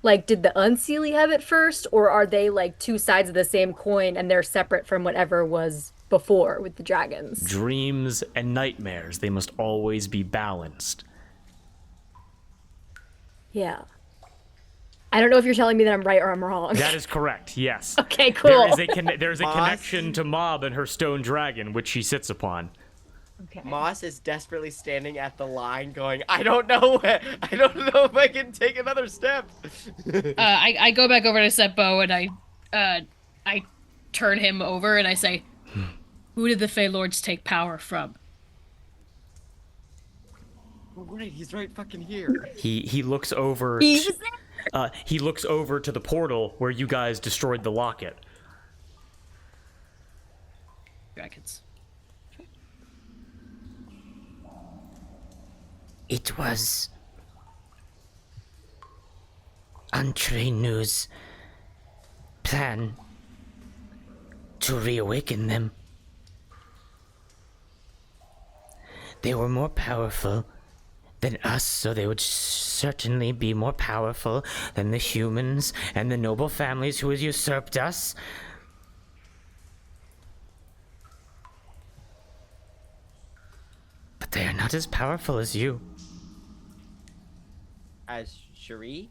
Like, did the Unseelie have it first, or are they like two sides of the same coin and they're separate from whatever was before with the dragons? Dreams and nightmares, they must always be balanced. Yeah. I don't know if you're telling me that I'm right or I'm wrong. That is correct, yes. Okay, cool. There's a connection to Mob and her stone dragon, which she sits upon. Okay. Moss is desperately standing at the line going, I don't know if I can take another step. I go back over to Seppo and I turn him over and I say, who did the Fey Lords take power from? Oh, right, he's right fucking here. He looks over. He looks over to the portal where you guys destroyed the locket. Dragons. It was Untreinu's plan to reawaken them. They were more powerful than us, so they would certainly be more powerful than the humans and the noble families who has usurped us. But they are not as powerful as you. As Cherie?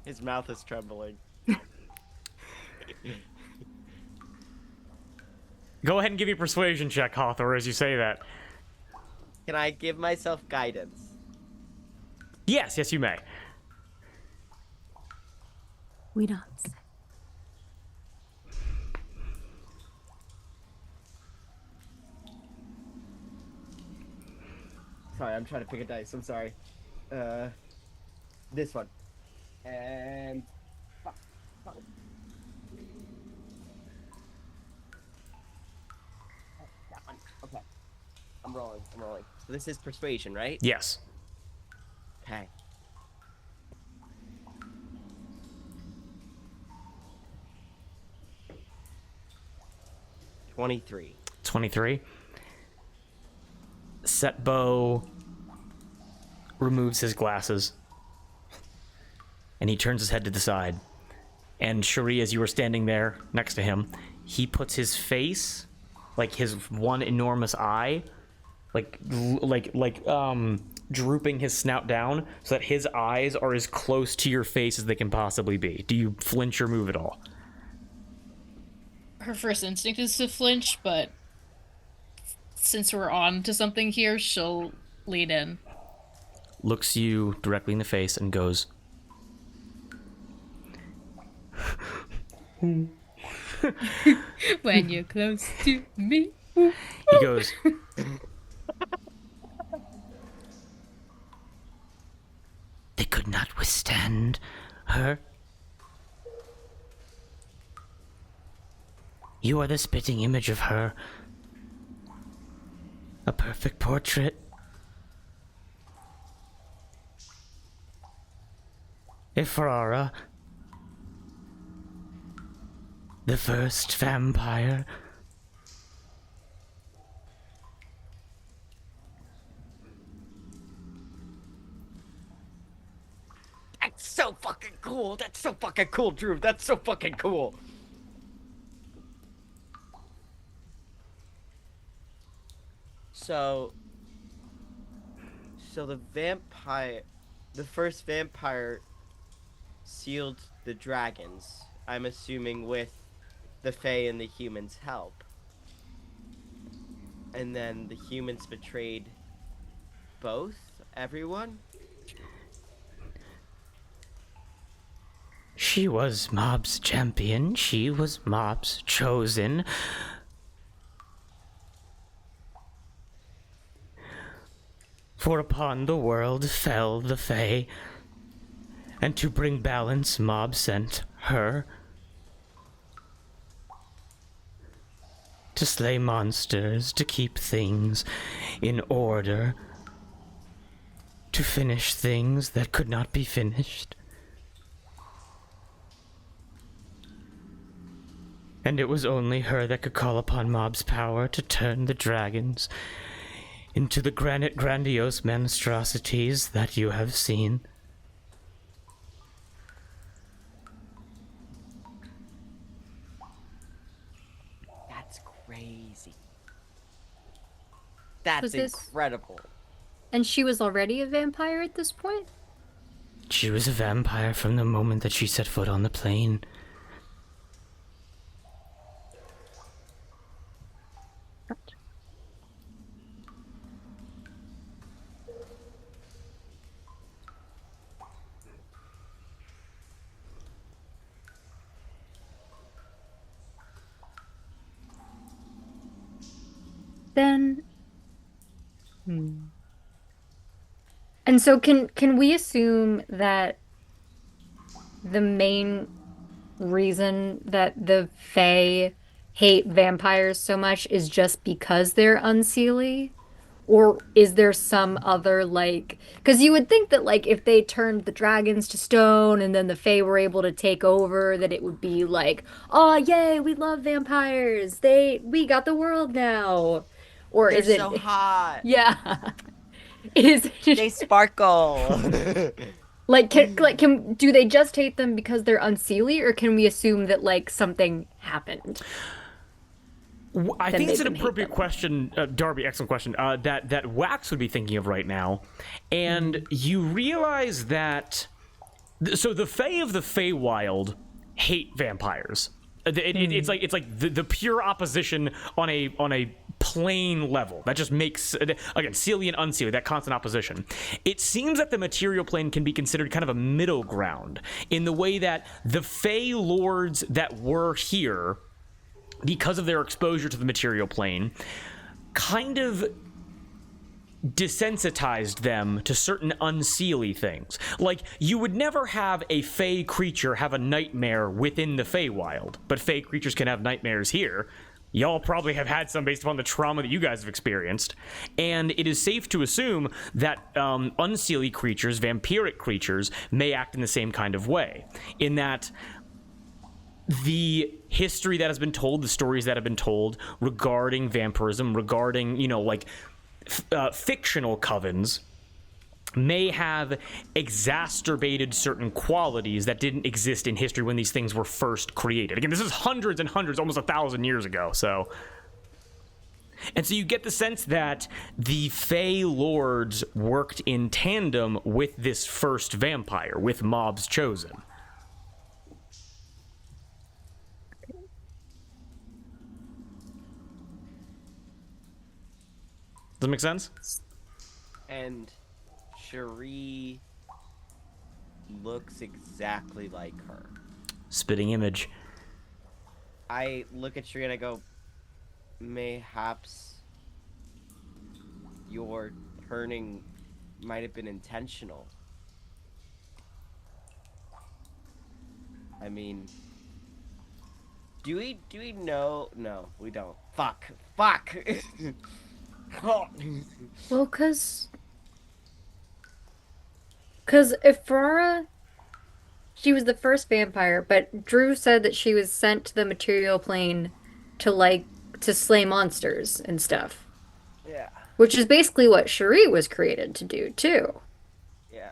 His mouth is trembling. Go ahead and give me a persuasion check, Hawthor, as you say that. Can I give myself guidance? Yes, you may. We don't. Sorry, I'm trying to pick a dice. I'm sorry. This one. And... fuck. That one. Okay. I'm rolling. So this is persuasion, right? Yes. Okay. $23. 23. Setbo removes his glasses and he turns his head to the side. And Cherie, as you were standing there next to him, he puts his face, like his one enormous eye, drooping his snout down so that his eyes are as close to your face as they can possibly be. Do you flinch or move at all? Her first instinct is to flinch, but since we're on to something here, she'll lean in. Looks you directly in the face and goes, when you're close to me. he goes, They could not withstand her. You are the spitting image of her. A perfect portrait. Ifrara, the first vampire. That's so fucking cool. That's so fucking cool, Drew. That's so fucking cool. So the first vampire sealed the dragons, I'm assuming with the Fae and the humans' help. And then the humans betrayed everyone? She was Mob's champion. She was Mob's chosen. For upon the world fell the Fae, and to bring balance Mob sent her. To slay monsters, to keep things in order, to finish things that could not be finished. And it was only her that could call upon mob's power to turn the dragons into the grandiose monstrosities that you have seen. That's crazy. That's Was this- incredible. And she was already a vampire at this point? She was a vampire from the moment that she set foot on the plane. Then And so can we assume that the main reason that the Fae hate vampires so much is just because they're unseelie? Or is there some other, like, because you would think that, like, if they turned the dragons to stone and then the Fae were able to take over, that it would be like, oh, yay, we love vampires. We got the world now. Or They're is it, so hot. yeah. Is They sparkle. can do they just hate them because they're unseelie, or can we assume that, like, something happened? I Then think it's they an can hate appropriate them. question, Darby, excellent question, that Wax would be thinking of right now. And you realize that... So the Fae of the Feywild hate vampires. It's like the pure opposition on a plane level. That just makes, again, Seelie and Unseelie, that constant opposition. It seems that the material plane can be considered kind of a middle ground in the way that the Fey lords that were here, because of their exposure to the material plane, kind of desensitized them to certain unseelie things. Like, you would never have a Fey creature have a nightmare within the Feywild, but Fey creatures can have nightmares here. Y'all probably have had some based upon the trauma that you guys have experienced. And it is safe to assume that unseelie creatures, vampiric creatures, may act in the same kind of way. In that the history that has been told, the stories that have been told regarding vampirism, regarding, fictional covens, may have exacerbated certain qualities that didn't exist in history when these things were first created. Again, this is hundreds and hundreds, almost 1,000 years ago, so... And so you get the sense that the Fey Lords worked in tandem with this first vampire, with Mob's Chosen. Does that make sense? And Cherie looks exactly like her. Spitting image. I look at Cherie and I go, mayhaps your turning might have been intentional. I mean, do we know? No, we don't. Fuck. Oh. Well, cause if Farah, she was the first vampire, but Drew said that she was sent to the material plane to slay monsters and stuff. Yeah. Which is basically what Cherie was created to do, too. Yeah.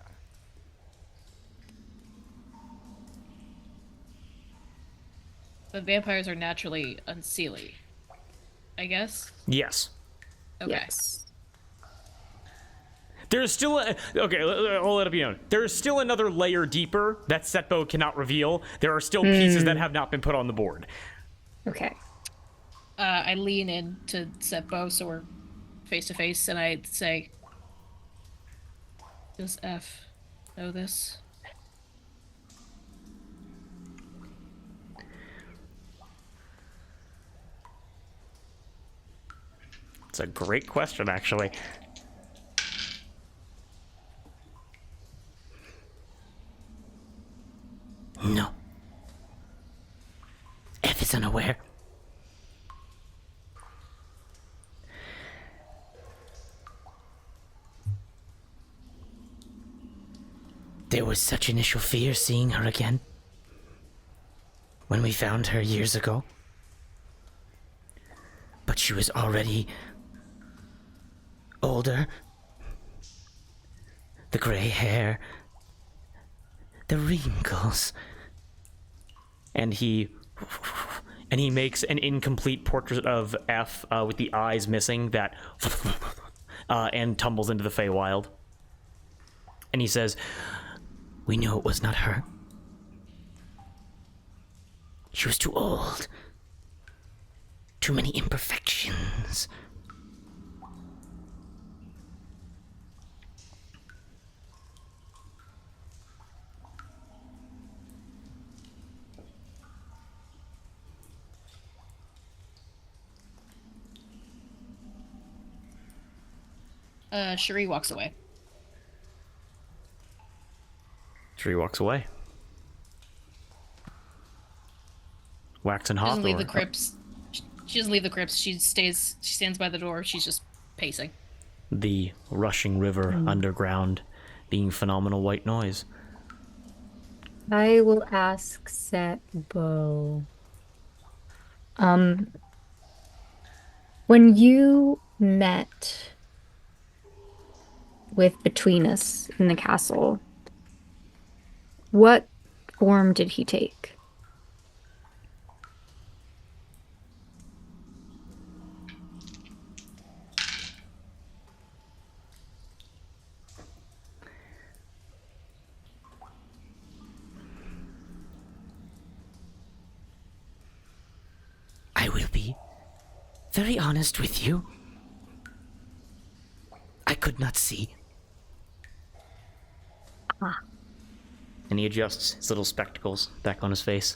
But vampires are naturally unseelie, I guess. Yes. Okay. Yes. There's still I'll let it be known. There is still another layer deeper that Setbo cannot reveal. There are still pieces that have not been put on the board. Okay. I lean in to Seppo, so we're face to face, and I say, "Does F know this?" It's a great question, actually. No. F is unaware. There was such initial fear seeing her again. When we found her years ago, but she was already older. The gray hair, the wrinkles. And he makes an incomplete portrait of F with the eyes missing that and tumbles into the Feywild. And he says, We knew it was not her. She was too old. Too many imperfections. Cherie walks away. Tree walks away. Wax and She doesn't Hawthorne. leave the crypts. She doesn't leave the crypts. She stands by the door. She's just pacing. The rushing river underground being phenomenal white noise. I will ask Setbo. When you met with Between Us in the castle, what form did he take? I will be very honest with you. I could not see. And he adjusts his little spectacles back on his face.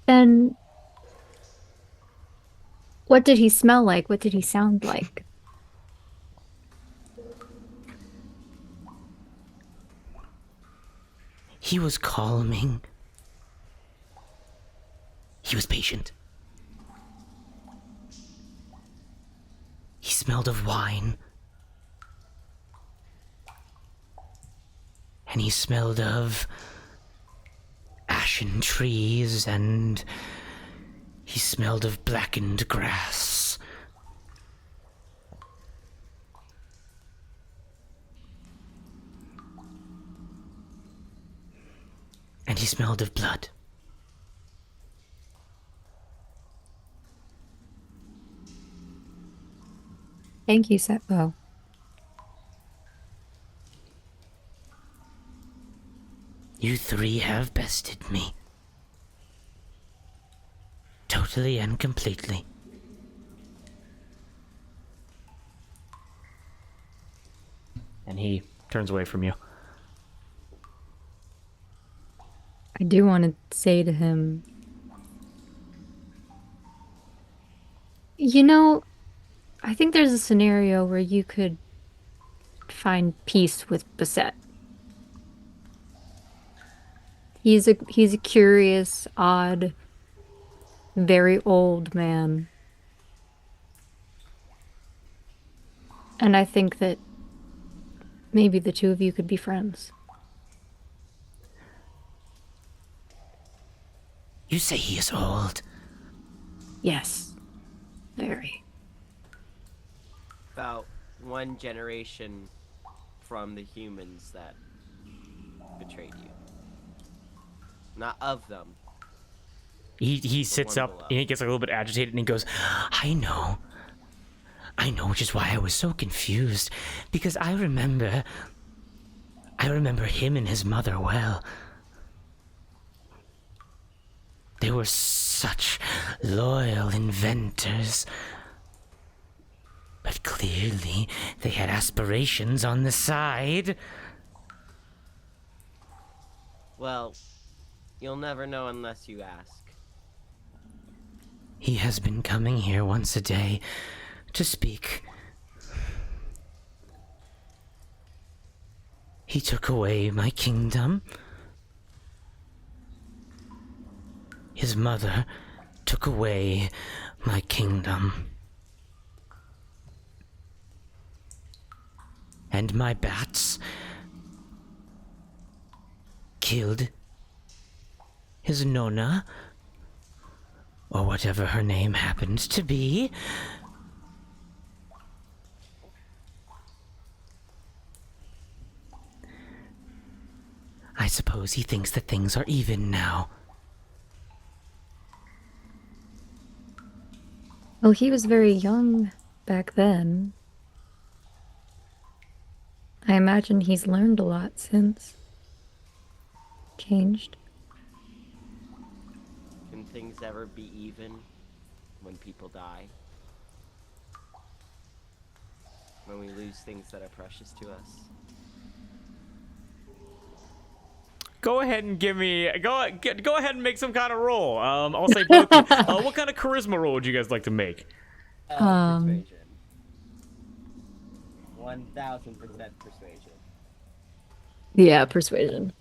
Then what did he smell like? What did he sound like? He was calming. He was patient. He smelled of wine. And he smelled of ashen trees, and he smelled of blackened grass. And he smelled of blood. Thank you, Setbo. You three have bested me. Totally and completely. And he turns away from you. I do want to say to him, you know, I think there's a scenario where you could find peace with Basset. He's a curious, odd, very old man. And I think that maybe the two of you could be friends. You say he is old. Yes. Very. About one generation from the humans that betrayed you. Not of them. He sits one up below. and he gets a little bit agitated and he goes, I know, which is why I was so confused. Because I remember him and his mother well. They were such loyal inventors. But clearly, they had aspirations on the side. Well, you'll never know unless you ask. He has been coming here once a day to speak. He took away my kingdom. His mother took away my kingdom. And my bats killed his nonna. or whatever her name happens to be. I suppose he thinks that things are even now. Well, he was very young back then. I imagine he's learned a lot since. Changed. Can things ever be even when people die? When we lose things that are precious to us? Go ahead and give me go ahead and make some kind of roll. I'll say both. What kind of charisma roll would you guys like to make? Persuasion. 1000% persuasion. Yeah, persuasion.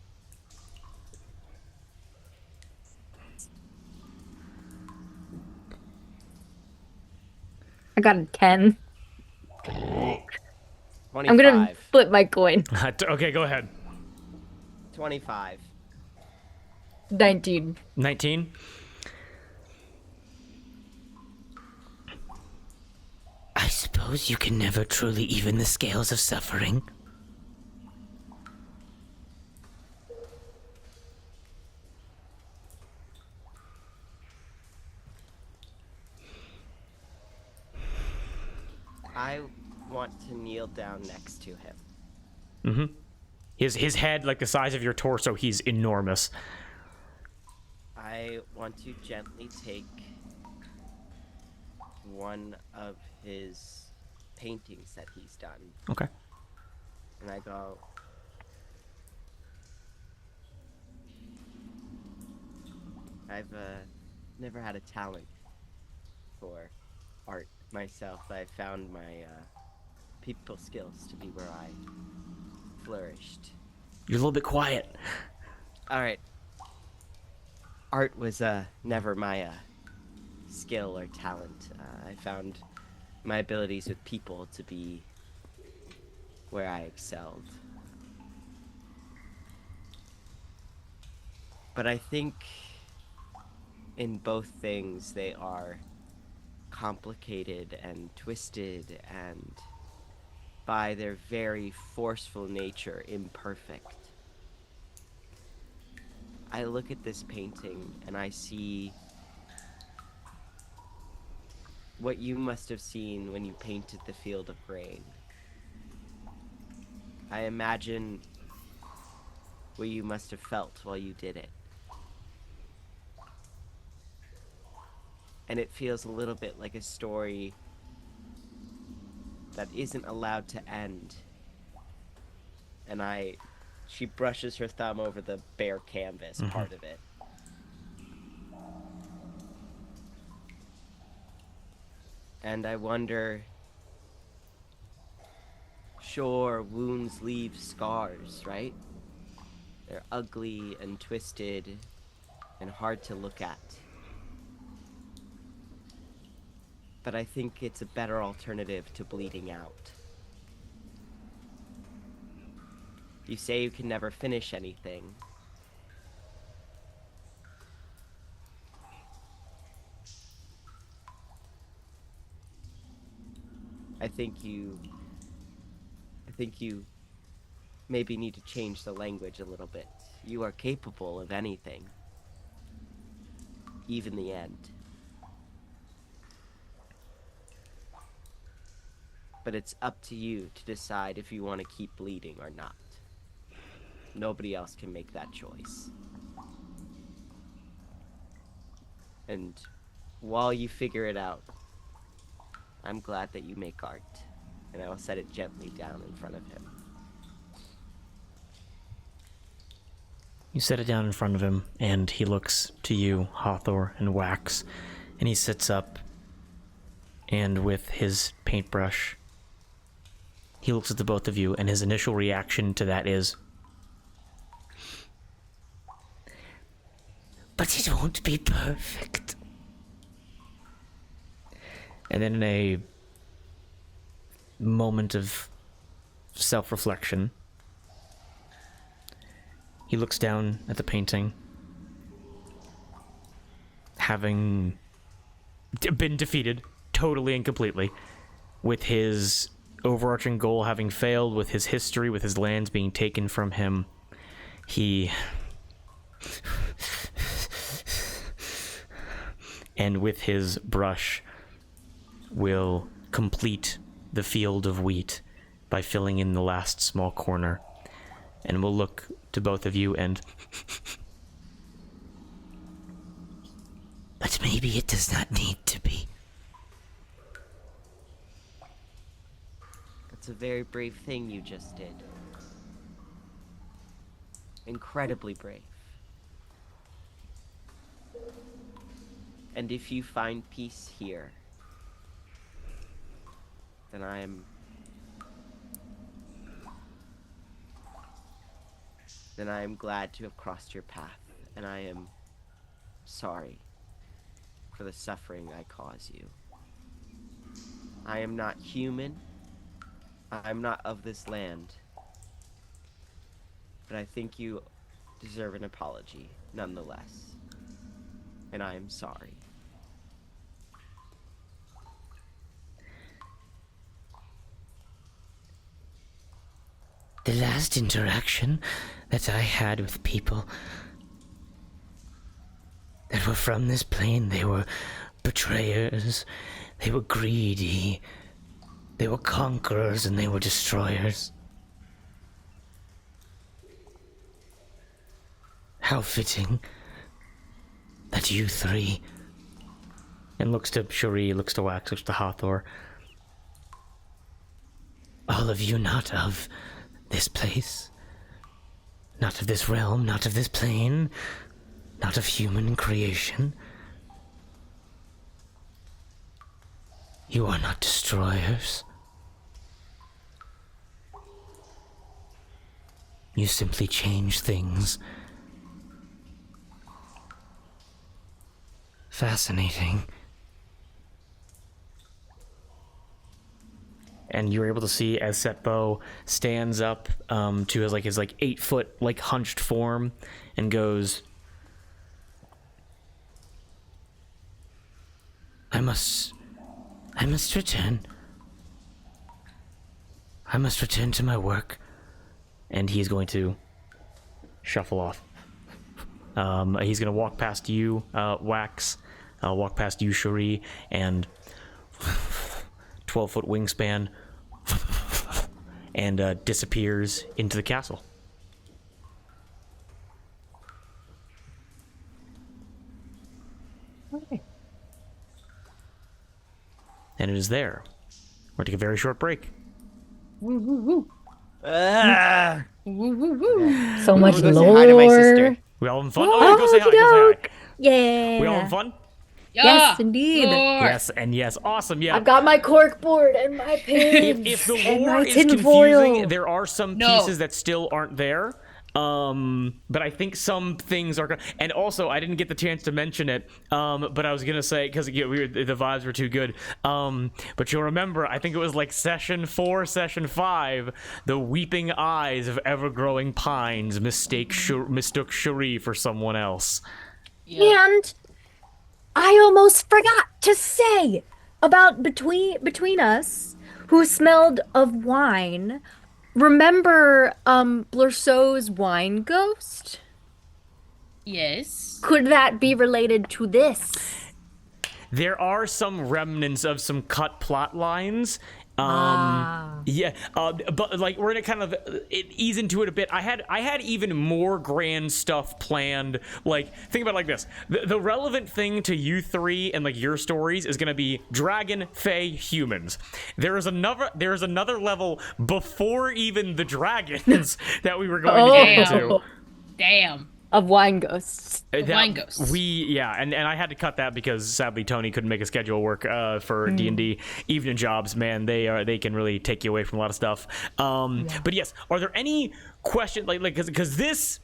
I got a 10. 25. I'm gonna flip my coin. Okay, go ahead. 25. 19. 19. I suppose you can never truly even the scales of suffering. I want to kneel down next to him. Mm-hmm. His head, like the size of your torso, he's enormous. I want to gently take one of his paintings that he's done. Okay. And I go, I've never had a talent for art myself. I found my people skills to be where I flourished. You're a little bit quiet. All right. Art was never my skill or talent. I found my abilities with people to be where I excelled. But I think in both things they are complicated and twisted and by their very forceful nature imperfect. I look at this painting and I see what you must have seen when you painted the field of grain. I imagine what you must have felt while you did it. And it feels a little bit like a story that isn't allowed to end. And she brushes her thumb over the bare canvas part of it. And I wonder, sure, wounds leave scars, right? They're ugly and twisted and hard to look at. But I think it's a better alternative to bleeding out. You say you can never finish anything. I think you maybe need to change the language a little bit. You are capable of anything. Even the end. But it's up to you to decide if you want to keep bleeding or not. Nobody else can make that choice. And while you figure it out, I'm glad that you make art. And I will set it gently down in front of him. You set it down in front of him, and he looks to you, Hawthor and Wax, and he sits up, and with his paintbrush, he looks at the both of you, and his initial reaction to that is, But it won't be perfect. and then in a moment of self-reflection, he looks down at the painting, having been defeated totally and completely, with his overarching goal having failed, with his history, with his lands being taken from him. He... and with his brush will complete the field of wheat by filling in the last small corner, and will look to both of you and... But maybe it does not need to be. That's a very brave thing you just did. Incredibly brave. And if you find peace here, then I am glad to have crossed your path, and I am sorry for the suffering I cause you. I am not human. I am not of this land. But I think you deserve an apology, nonetheless. And I am sorry. The last interaction that I had with people that were from this plane, they were betrayers, they were greedy, they were conquerors, and they were destroyers. How fitting that you three... And looks to Cherie, looks to Wax, looks to Hathor. all of you not of this place, not of this realm, not of this plane, not of human creation. You are not destroyers. You simply change things. Fascinating. And you're able to see as Setbo stands up to his 8-foot hunched form and goes, I must return. I must return to my work. and he's going to shuffle off. He's going to walk past you, Wax, walk past you, Cherie, and 12-foot wingspan, and disappears into the castle. Okay. And it is there. We're going to take a very short break. Woo, woo, woo. Ah! Woo, woo, woo. So much I'm gonna go lore. say hi to my sister. We all having fun? Oh, yeah, go say hi. Go say hi. Yeah. We all having fun? Yes, indeed. Lord. Yes, and yes. Awesome, yeah. I've got my cork board and my pins If the and lore my is tin confusing, foil. there are some No. pieces that still aren't there. But I think some things are. And also, I didn't get the chance to mention it. But I was gonna say because the vibes were too good. But you'll remember, I think it was like session 4, session 5. The weeping eyes of ever-growing pines mistook Cherie for someone else. Yeah. And I almost forgot to say about between us who smelled of wine. Remember Blurceau's wine ghost? Yes. Could that be related to this? There are some remnants of some cut plot lines. Yeah, but like we're gonna kind of ease into it a bit. I had even more grand stuff planned. Like, think about it like this: the relevant thing to you three and like your stories is gonna be dragon, fae, humans. There is another level before even the dragons that we were going to get into. Damn. Of wine ghosts. Wine ghosts. And I had to cut that because sadly Tony couldn't make a schedule work for D&D. Evening jobs, man, they can really take you away from a lot of stuff. But yes, are there any questions like because this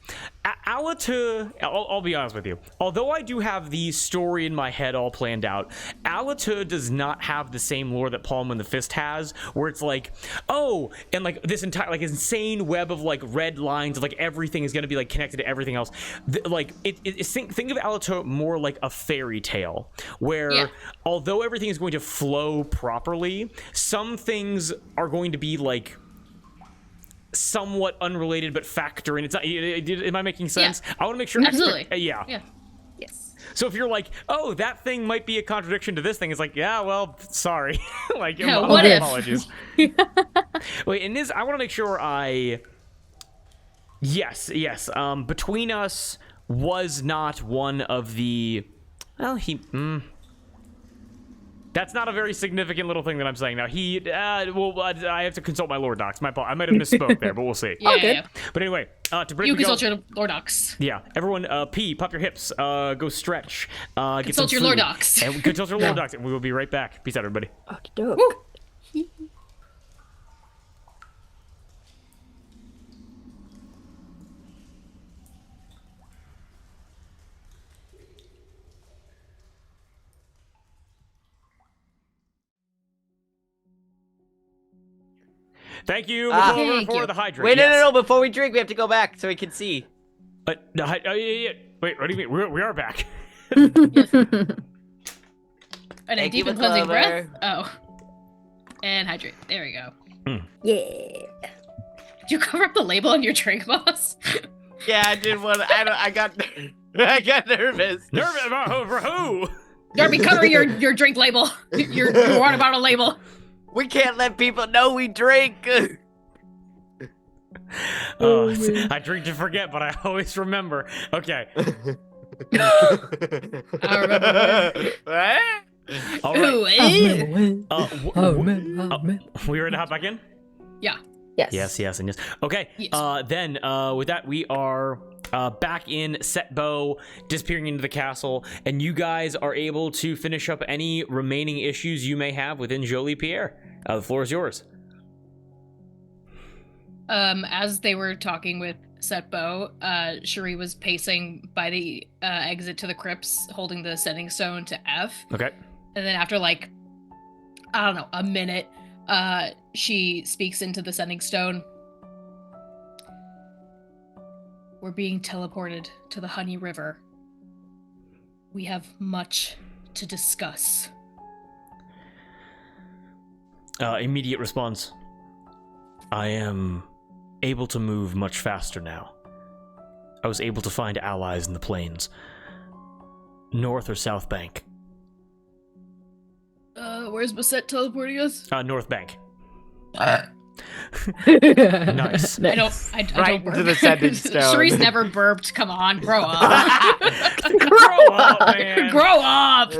Allatour, I'll be honest with you. Although I do have the story in my head all planned out, Allatour does not have the same lore that Palm and the Fist has, where it's like, oh, and like this entire like insane web of like red lines of like everything is going to be like connected to everything else. Think of Allatour more like a fairy tale, where although everything is going to flow properly, some things are going to be like somewhat unrelated but factor in. It's not, am I making sense? I want to make sure. Absolutely. Yeah. Yes. So if you're like, oh, that thing might be a contradiction to this thing, it's like, yeah, well, sorry. Like, Yeah, my what if? apologies. Wait, and this, I want to make sure Yes. Between us was not one of the. Well, That's not a very significant little thing that I'm saying now. I have to consult my lore docs. I might have misspoke there, but we'll see. Yeah. But anyway, to break You consult your lore docs. Yeah, everyone, pop your hips, go stretch, get Consult some your lore food, docs. and consult your lore docs, and we will be right back. Peace out, everybody. Okey-doke. Thank you, Thank for you. the hydrate. Wait, yes. no. Before we drink, we have to go back so we can see. Yeah. Wait, what do you mean? We are back. And a Thank you, deep and cleansing Clover. breath. Oh. And hydrate. There we go. Yeah. Did you cover up the label on your drink, boss? Yeah, I did one. I got nervous. Nervous for who? Darby, cover your drink label. Your water bottle label. We can't let people know we drink. I drink to forget, but I always remember. Okay. I remember. What? All right. Ooh, We ready to hop back in? Yeah. Yes. Yes, and yes. Okay. Yes. Then with that, we are back in Setbo, disappearing into the castle, and you guys are able to finish up any remaining issues you may have within Jolie Pierre. The floor is yours. As they were talking with Setbo, Cherie was pacing by the exit to the crypts, holding the sending stone to F. Okay. And then after like, I don't know, a minute, she speaks into the sending stone. We're being teleported to the Honey River. We have much to discuss. Immediate response. I am able to move much faster now. I was able to find allies in the plains. North or South Bank? Where's Basset teleporting us? North Bank. Nice. I don't Right burp. into the sending stone. Cherie's never burped. Come on, grow up. Grow up, man. Grow up.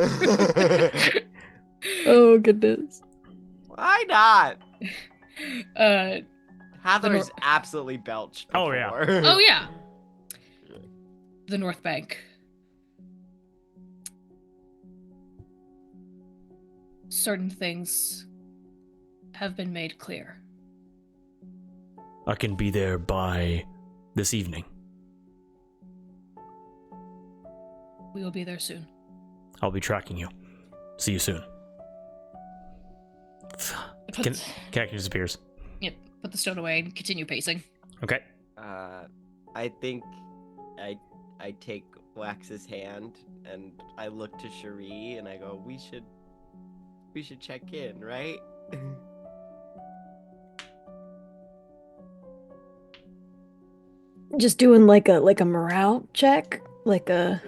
Oh, goodness. Why not? The Heather's absolutely belched. Oh, yeah. before. Oh yeah. The North Bank. Certain things have been made clear. I can be there by this evening. We will be there soon. I'll be tracking you. See you soon. Connect disappears. Yep. Put the stone away and continue pacing. Okay. I think I take Wax's hand and I look to Cherie and I go, we should check in, right? Just doing like a morale check, like a.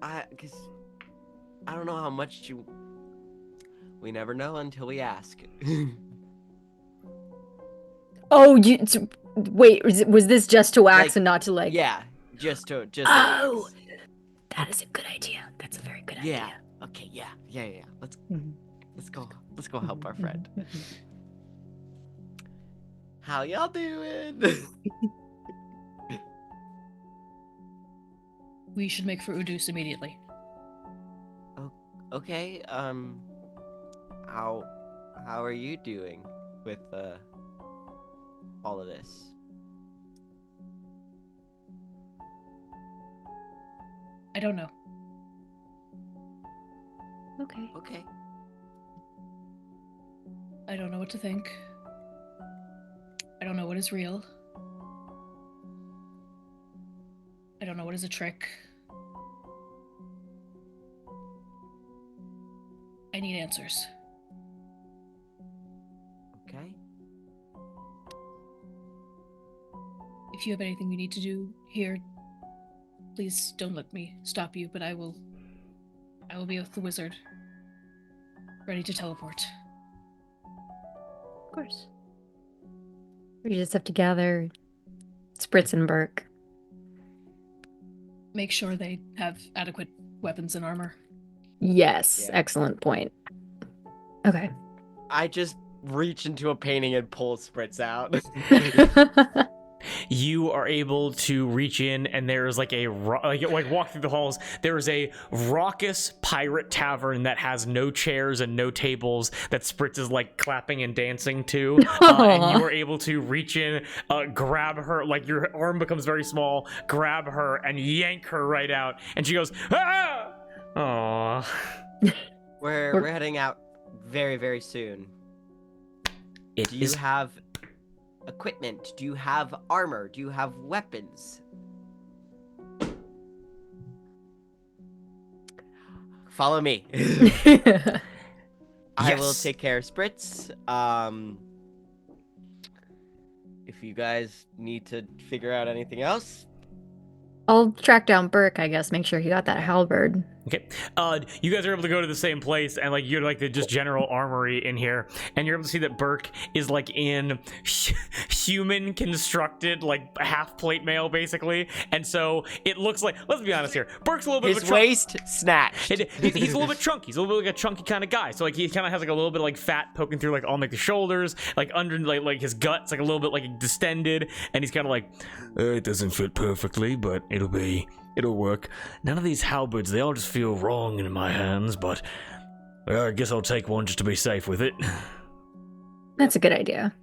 Cause I don't know how much you. We never know until we ask. Oh, wait. Was this just to wax Like, and not to like? Yeah, just. Oh, that is a good idea. That's a very good idea. Yeah. Okay. Yeah. Let's go. Let's go help our friend. How y'all doing? We should make for Udus immediately. Okay. How are you doing with all of this? I don't know. Okay. Okay. I don't know what to think. I don't know what is real. I don't know what is a trick. I need answers. Okay. If you have anything you need to do here, please don't let me stop you, but I will be with the wizard. Ready to teleport. Of course. We just have to gather Spritz and Burke. Make sure they have adequate weapons and armor. Yes, Yeah. excellent point. Okay. I just reach into a painting and pull Spritz out. You are able to reach in, and there's like walk through the halls. There is a raucous pirate tavern that has no chairs and no tables that Spritz is like clapping and dancing to. And you are able to reach in, grab her, like your arm becomes very small, grab her and yank her right out, and she goes, ah! Aww. We're heading out very, very soon. Do you have equipment? Do you have armor? Do you have weapons? Follow me. I will Yes. take care of Spritz. If you guys need to figure out anything else, I'll track down Burke, I guess, make sure he got that halberd. Okay. You guys are able to go to the same place, and like you're like the just general armory in here, and you're able to see that Burke is like in human constructed like half plate mail basically, and so it looks like, let's be honest here, Burke's a little bit his of a waist snatched. He's a little bit chunky. He's a little bit like a chunky kind of guy. So like he kind of has like a little bit of, like fat poking through like on like the shoulders, like under like his guts like a little bit like distended, and he's kind of like, it doesn't fit perfectly, but it'll work. None of these halberds, they all just feel wrong in my hands, but I guess I'll take one just to be safe with it. That's a good idea.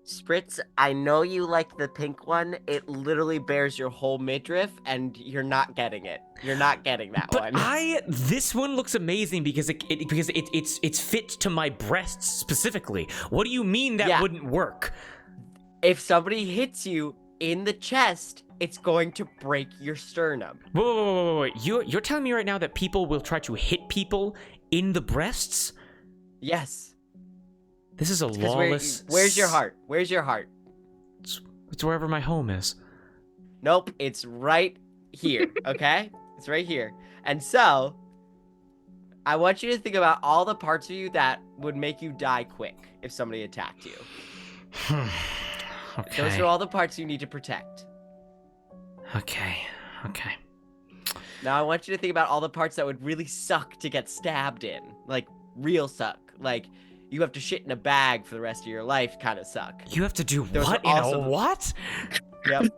Spritz, I know you like the pink one. It literally bears your whole midriff, and you're not getting it. You're not getting that But one. this one looks amazing because it's fit to my breasts specifically. What do you mean that wouldn't work? If somebody hits you in the chest, it's going to break your sternum. Wait. You're telling me right now that people will try to hit people in the breasts? Yes. This is a lawless... Where's your heart? Where's your heart? It's wherever my home is. Nope, it's right here, okay? It's right here. And so, I want you to think about all the parts of you that would make you die quick if somebody attacked you. Okay. Those are all the parts you need to protect. Okay. Now I want you to think about all the parts that would really suck to get stabbed in. Like, real suck. Like, you have to shit in a bag for the rest of your life kind of suck. You have to do Those what are in also a the- what? Yep.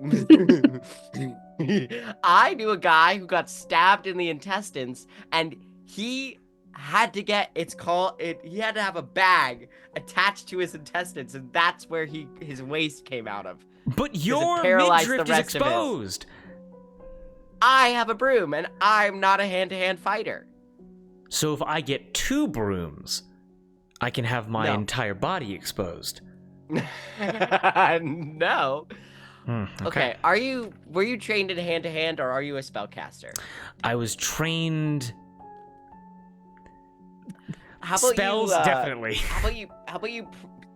I knew a guy who got stabbed in the intestines, and he had to get he had to have a bag attached to his intestines, and that's where his waste came out of. But it your paralyzed midriff the is rest of his. exposed. I have a broom, and I'm not a hand-to-hand fighter. So if I get 2 brooms, I can have my No. entire body exposed. No. Okay. Okay. Were you trained in hand-to-hand, or are you a spellcaster? I was trained... How about Spells, you, definitely. How about you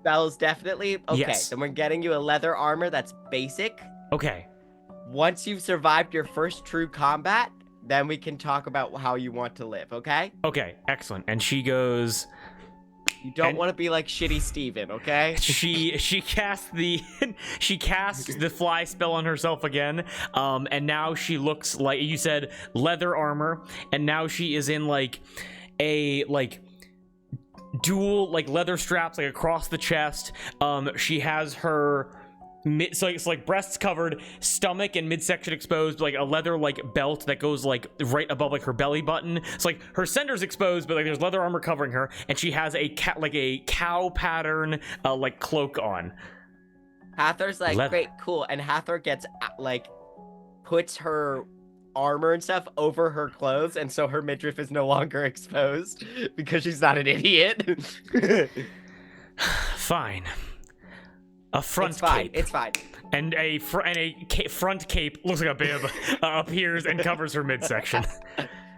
spells definitely? Okay, Yes. then we're getting you a leather armor that's basic. Okay. Once you've survived your first true combat, then we can talk about how you want to live, okay? Okay, excellent. And she goes... You don't And- want to be like shitty Steven, okay? She casts the fly spell on herself again, and now she looks like, you said, leather armor, and now she is in like a dual like leather straps like across the chest. She has her so it's like breasts covered, stomach and midsection exposed, like a leather like belt that goes like right above like her belly button. It's like her center's exposed, but like there's leather armor covering her, and she has a cow pattern like cloak on. Hathor's like, Leather. great, cool, and Hathor gets puts her armor and stuff over her clothes, and so her midriff is no longer exposed because she's not an idiot. Fine. A front It's fine. cape. It's fine. And a front cape looks like a bib appears and covers her midsection.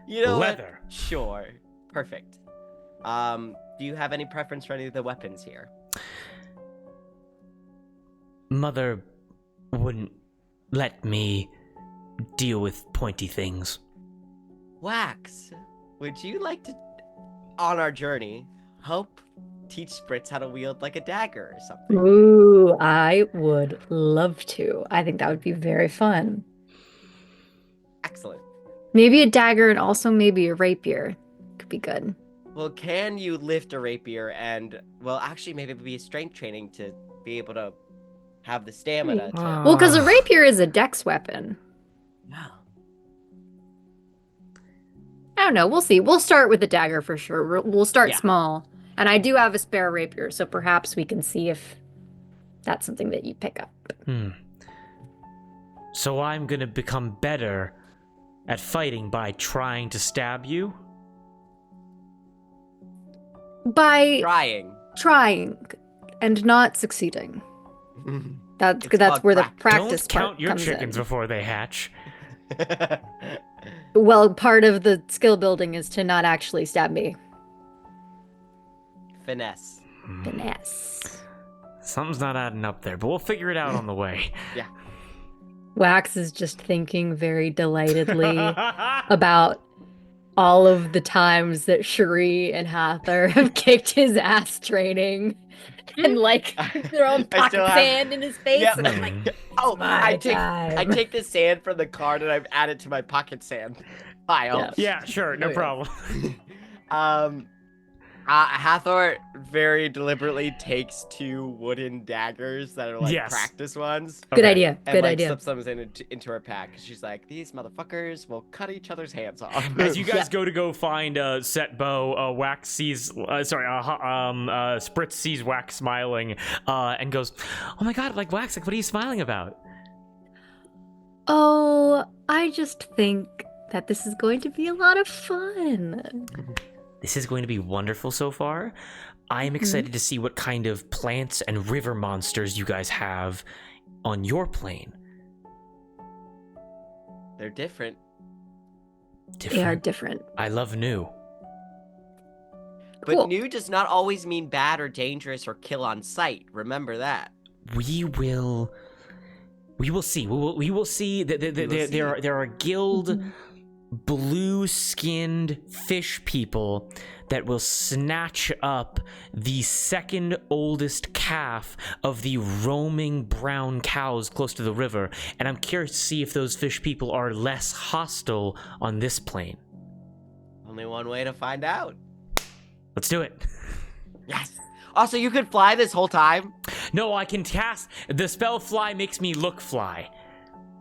You know Leather. what? Sure. Perfect. Do you have any preference for any of the weapons here? Mother wouldn't let me deal with pointy things. Wax, would you like to, on our journey, help teach Spritz how to wield like a dagger or something? Ooh, I would love to. I think that would be very fun. Excellent. Maybe a dagger and also maybe a rapier. Could be good. Well, can you lift a rapier and, well, actually maybe it would be strength training to be able to have the stamina to... Well, because a rapier is a dex weapon. No. I don't know. We'll see. We'll start with the dagger for sure. We'll start Yeah. small. And I do have a spare rapier, so perhaps we can see if that's something that you pick up. So I'm gonna become better at fighting by trying to stab you? By Trying. and not succeeding. That's It's that's called where the practice. practice Don't count part your comes chickens in. before they hatch. Well, part of the skill building is to not actually stab me. Finesse. Finesse. Something's not adding up there, but we'll figure it out on the way. Wax is just thinking very delightedly about all of the times that Cherie and Hathor have kicked his ass training and like thrown I pocket still have- sand in his face. Yep. And I'm like, Oh, my I time. take the sand from the card and I add it to my pocket sand pile. Yeah, sure, no Oh, yeah. problem. Hathor very deliberately takes 2 wooden daggers that are like Yes. practice ones. good Okay. idea. And Good like idea. slips them into her pack. She's like, these motherfuckers will cut each other's hands off. As you guys go find set bow, Wax sees, Spritz sees Wax smiling, and goes, "Oh my god, like Wax, like what are you smiling about?" Oh, I just think that this is going to be a lot of fun. This is going to be wonderful so far. I'm excited to see what kind of plants and river monsters you guys have on your plane. They're different. They are different. I love new. But Cool. new does not always mean bad or dangerous or kill on sight. Remember that. We will see. We will see that there are guild blue-skinned fish people that will snatch up the second oldest calf of the roaming brown cows close to the river, and I'm curious to see if those fish people are less hostile on this plane. Only one way to find out. Let's do it. Yes. Also, you could fly this whole time. No, I can cast the spell fly makes me look fly.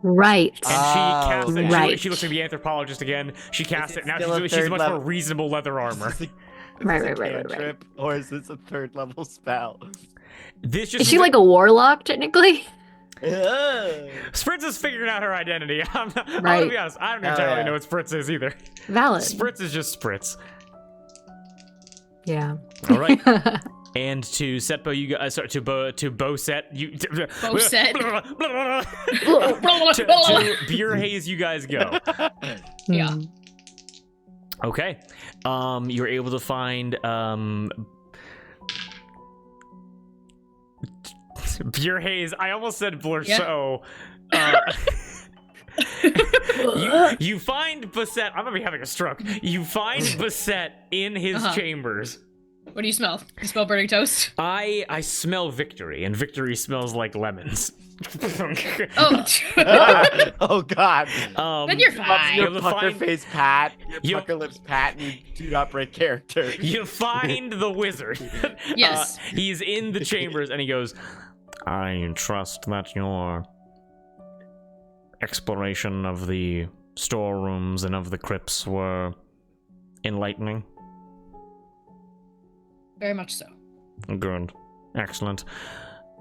Right. And she casts it. right. She looks like the anthropologist again. She casts it it. Now still a she's third much level? more reasonable leather armor. Is this Right. a cantrip, or is this a 3rd level spell? This just Is she like a warlock, technically? Ugh. Spritz is figuring out her identity. I'm gonna Right. be honest. I don't Oh, entirely yeah. know what Spritz is either. Valid. Spritz is just Spritz. Yeah. All right. And to Setbo, you guys, sorry, to Boset, you Boset. to Beer Haze, you guys go. Yeah. Mm. Okay. You're able to find Beer Haze. I almost said Blurso. You find Bassett. I'm gonna be having a stroke. You find Bassett in his chambers. What do you smell? You smell burning toast? I smell victory, and victory smells like lemons. Oh, Oh God. then you're fine. Your You'll pucker find- face pat, your You'll- pucker lips pat, and you do not break character. You find the wizard. Yes. He's in the chambers, and he goes, I trust that your exploration of the storerooms and of the crypts were enlightening. Very much so. Good. Excellent.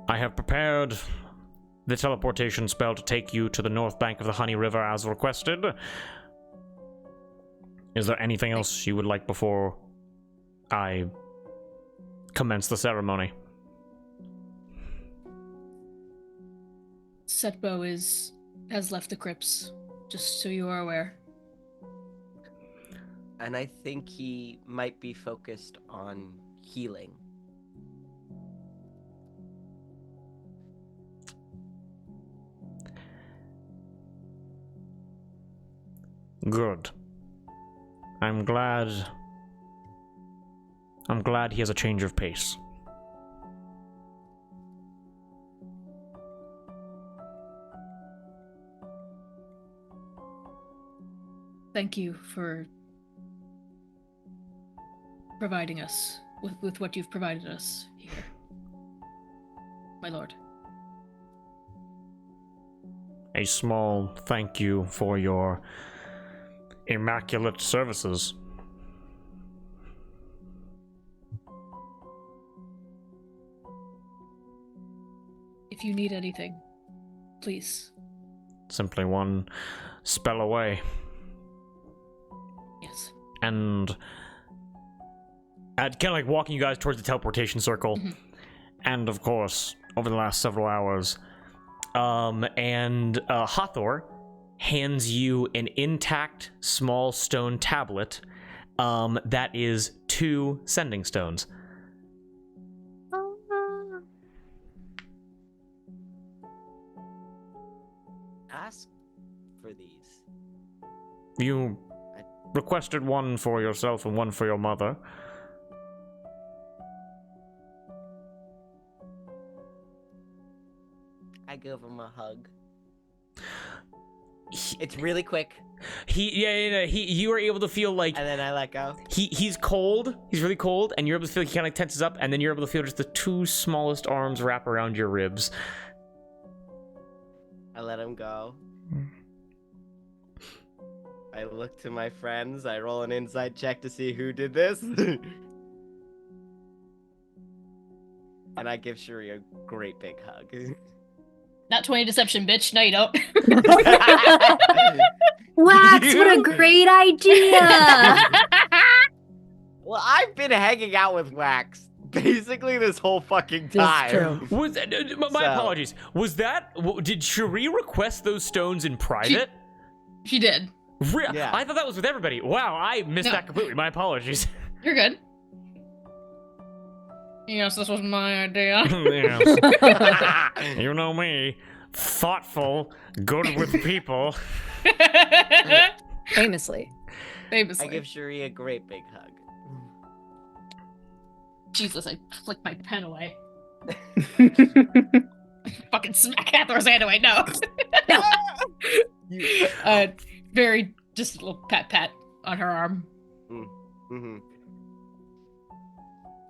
I have prepared the teleportation spell to take you to the north bank of the Honey River as requested. Is there anything else you would like before I commence the ceremony? Setbo has left the crypts, just so you are aware. And I think he might be focused on healing. Good. I'm glad he has a change of pace. Thank you for providing us with what you've provided us here, my lord. A small thank you for your immaculate services. If you need anything, please. Simply one spell away. Yes. And kind of like walking you guys towards the teleportation circle. Mm-hmm. And of course, over the last several hours, Allatour hands you an intact small stone tablet that is 2 sending stones. Ask for these. You requested one for yourself and one for your mother. I give him a hug. It's really quick, You are able to feel like and then I let go. he's cold. He's really cold, and you're able to feel he kind of tenses up, and then you're able to feel just the 2 smallest arms wrap around your ribs. I let him go. I look to my friends. I roll an insight check to see who did this. And I give Shuri a great big hug. Not 20 deception, bitch. No, you don't. Wax, what a great idea! Well, I've been hanging out with Wax basically this whole fucking time. This is true. My apologies. Was that... Did Cherie request those stones in private? She did. Yeah. I thought that was with everybody. Wow, I missed No. that completely. My apologies. You're good. Yes, this was my idea. Yes. You know me. Thoughtful, good with people. Famously. Famously. I give Shuri a great big hug. Jesus, I flicked my pen away. Fucking smack Hathor's hand away. No. Very just a little pat on her arm. Mm-hmm.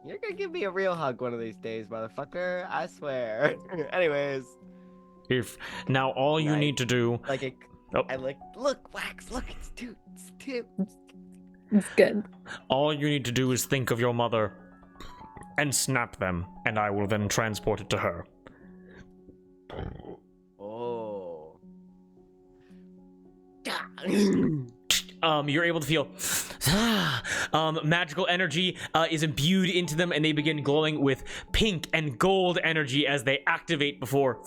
You're gonna give me a real hug one of these days, motherfucker. I swear. Anyways. Now all you Nice. need to do... Like it, Oh. I look, Wax, look, it's 2. It's 2. It's good. All you need to do is think of your mother and snap them, and I will then transport it to her. Oh. You're able to feel magical energy is imbued into them, and they begin glowing with pink and gold energy as they activate before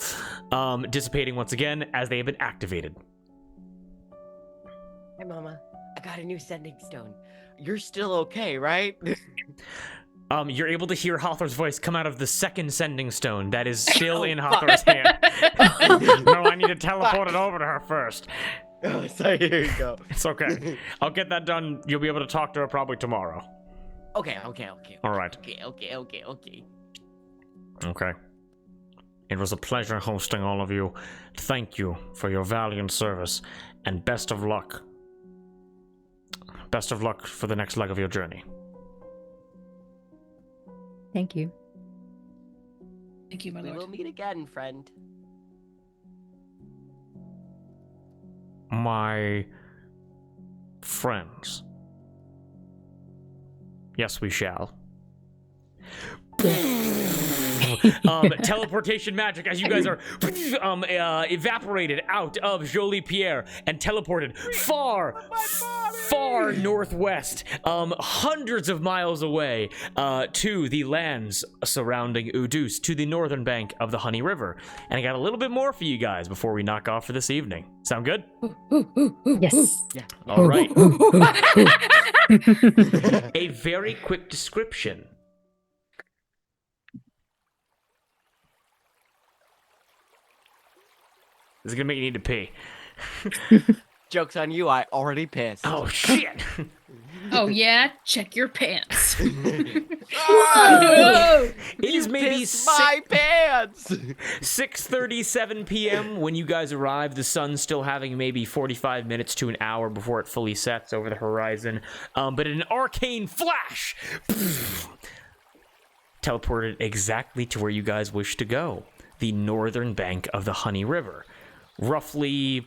dissipating once again as they have been activated. Hey, Mama, I got a new sending stone. You're still okay, right? You're able to hear Hawthorne's voice come out of the second sending stone that is still in Hawthorne's hand. No, I need to teleport it over to her first. Oh, so here you go. It's okay. I'll get that done. You'll be able to talk to her probably tomorrow. Okay. All right. Okay. Okay. It was a pleasure hosting all of you. Thank you for your valiant service, and best of luck. Best of luck for the next leg of your journey. Thank you. Thank you, my We lord. will meet again, friend. My friends. Yes, we shall. teleportation magic as you guys are evaporated out of Jolie Pierre and teleported far northwest, hundreds of miles away, to the lands surrounding Udus, to the northern bank of the Honey River. And I got a little bit more for you guys before we knock off for this evening. Sound good? Yes. Yeah. All right. A very quick description. This is gonna make you need to pee. Joke's on you, I already pissed. Oh shit! Oh yeah, check your pants. It is maybe Pissed my pants! 6:37 p.m. when you guys arrive. The sun's still having maybe 45 minutes to an hour before it fully sets over the horizon. But in an arcane flash, teleported exactly to where you guys wish to go, the northern bank of the Honey River. Roughly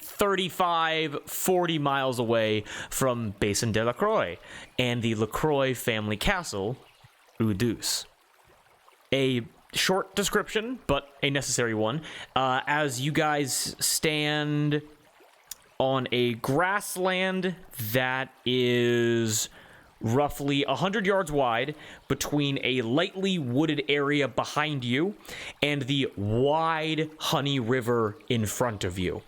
35-40 miles away from Basin de LaCroix and the LaCroix family castle, Udus. A short description, but a necessary one, as you guys stand on a grassland that is roughly 100 yards wide between a lightly wooded area behind you and the wide Honey River in front of you.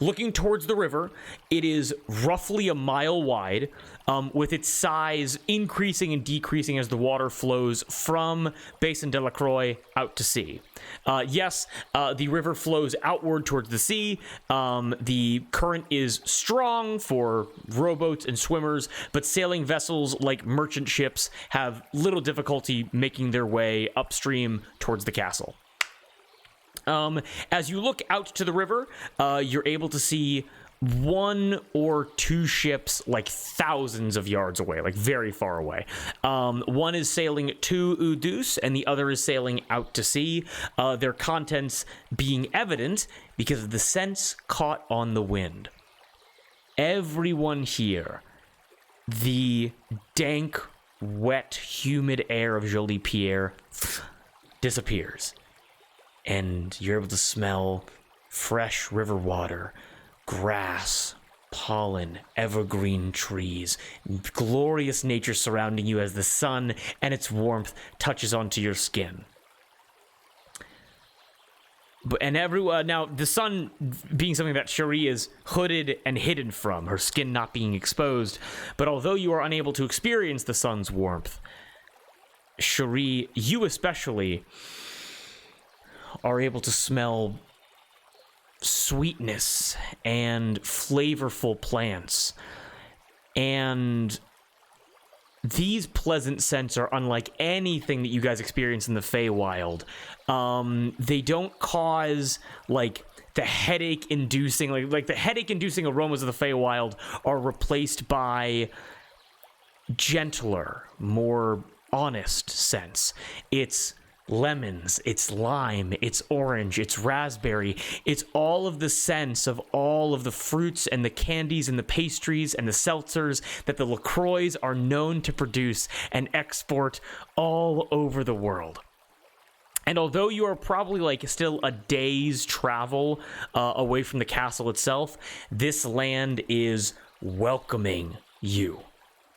Looking towards the river, it is roughly a mile wide, with its size increasing and decreasing as the water flows from Basin de LaCroix out to sea. Yes, the river flows outward towards the sea. The current is strong for rowboats and swimmers, but sailing vessels like merchant ships have little difficulty making their way upstream towards the castle. As you look out to the river, you're able to see one or two ships like thousands of yards away, like very far away. One is sailing to Udus and the other is sailing out to sea, their contents being evident because of the scents caught on the wind. Everyone here, the dank, wet, humid air of Jolie Pierre disappears. And you're able to smell fresh river water, grass, pollen, evergreen trees, glorious nature surrounding you as the sun and its warmth touches onto your skin. Now, the sun being something that Cherie is hooded and hidden from, her skin not being exposed, but although you are unable to experience the sun's warmth, Cherie, you especially, are able to smell sweetness and flavorful plants. And these pleasant scents are unlike anything that you guys experience in the Feywild. They don't cause, like, the headache-inducing, like the headache-inducing aromas of the Feywild are replaced by gentler, more honest scents. It's lemons, it's lime, it's orange, it's raspberry. It's all of the scents of all of the fruits and the candies and the pastries and the seltzers that the LaCroix are known to produce and export all over the world. And although you are probably like still a day's travel away from the castle itself, this land is welcoming you.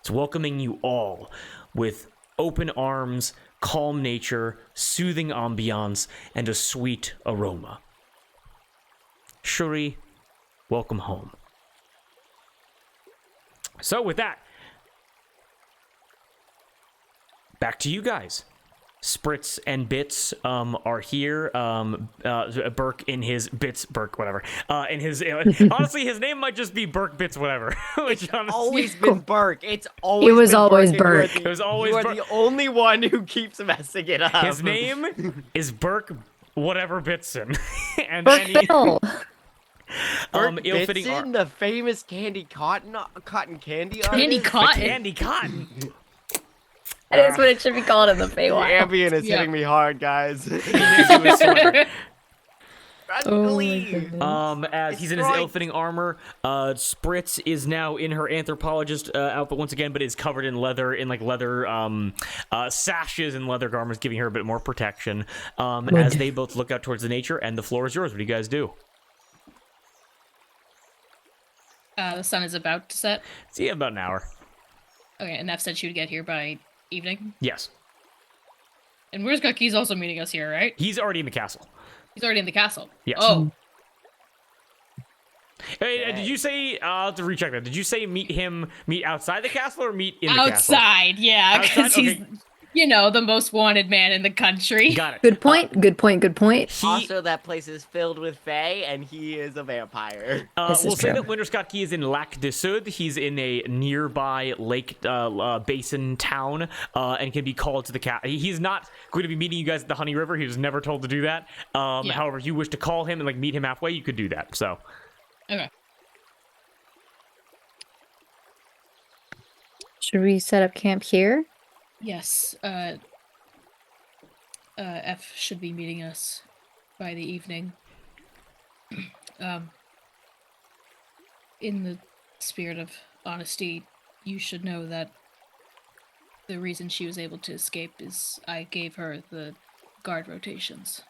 It's welcoming you all with open arms, calm nature, soothing ambiance, and a sweet aroma. Cherie, welcome home. So with that, back to you guys. Spritz and Bits are here. Burke in his Bits, Burke, whatever. In his honestly, his name might just be Burke Bits, whatever. Which It's always been Burke. It was always Burke. It was always You are Burke. the only one who keeps messing it up. His name is Burke whatever Bitson. And Burke Bill. Burke ill-fitting Bitson, the famous cotton candy Candy artist. cotton. Candy Cotton. That is what it should be called in the Feywild. Ambient is Yeah. hitting me hard, guys. Run, Oh my leave. goodness. As he's in his Destroyed. ill-fitting armor, Spritz is now in her anthropologist outfit once again, but is covered in leather, sashes and leather garments, giving her a bit more protection. As they both look out towards the nature, and the floor is yours. What do you guys do? The sun is about to set. See, about an hour. Okay, and Neff said she would get here by evening. Yes, And where's He's also meeting us here, right? he's already in the castle. He's already in the castle. Yes. Oh, Hey, did you say? I'll have to recheck that. Did you say meet outside the castle or meet in the castle? outside, yeah, because Outside? he's, Okay. the most wanted man in the country. Got it. Good point. Good point. Good point. Also, that place is filled with fae, and he is a vampire. This is We'll say true. that Winterscott is in Lac de Sud. He's in a nearby lake basin town, and can be called to the cat. He's not going to be meeting you guys at the Honey River. He was never told to do that. However, if you wish to call him and meet him halfway, you could do that. So, Okay. Should we set up camp here? Yes. F should be meeting us by the evening. In the spirit of honesty, you should know that the reason she was able to escape is I gave her the guard rotations.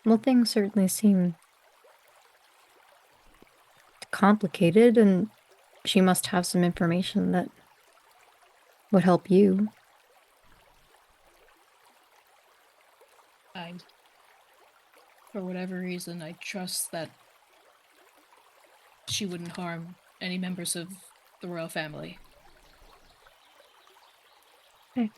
Well, things certainly seem complicated, and she must have some information that would help you. For whatever reason, I trust that she wouldn't harm any members of the royal family. Okay.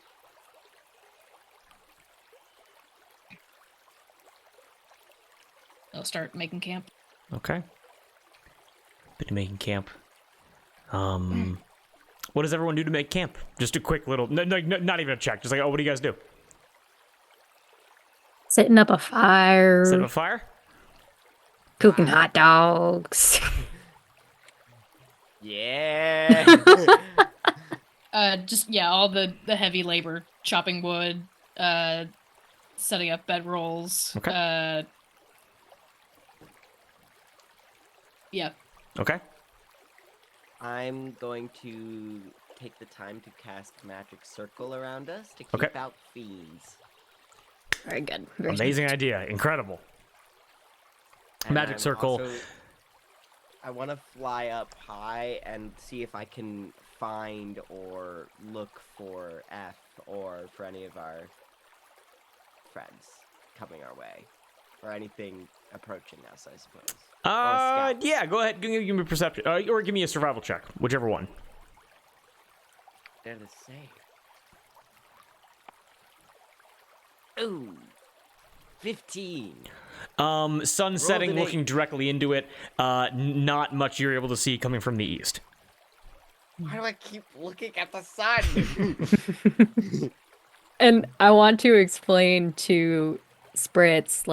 I'll start making camp. okay. Been making camp. What does everyone do to make camp? Just a quick little, not even a check. Just what do you guys do? Setting up a fire, Set up a fire? cooking hot dogs. Yeah. All the heavy labor, chopping wood, setting up bedrolls. Okay. Yeah. Okay. I'm going to take the time to cast Magic Circle around us to keep Okay. out fiends. Very good. Very Amazing idea. Incredible. And Magic I'm Circle. also- I want to fly up high and see if I can find or look for F or for any of our friends coming our way. Or anything approaching us, I suppose. Or scouts. Yeah, go ahead. Give me a perception. Or give me a survival check. Whichever one. They're the same. Ooh. 15. Sun setting, an 8. looking directly into it. Not much you're able to see coming from the east. Why do I keep looking at the sun? And I want to explain to Spritz,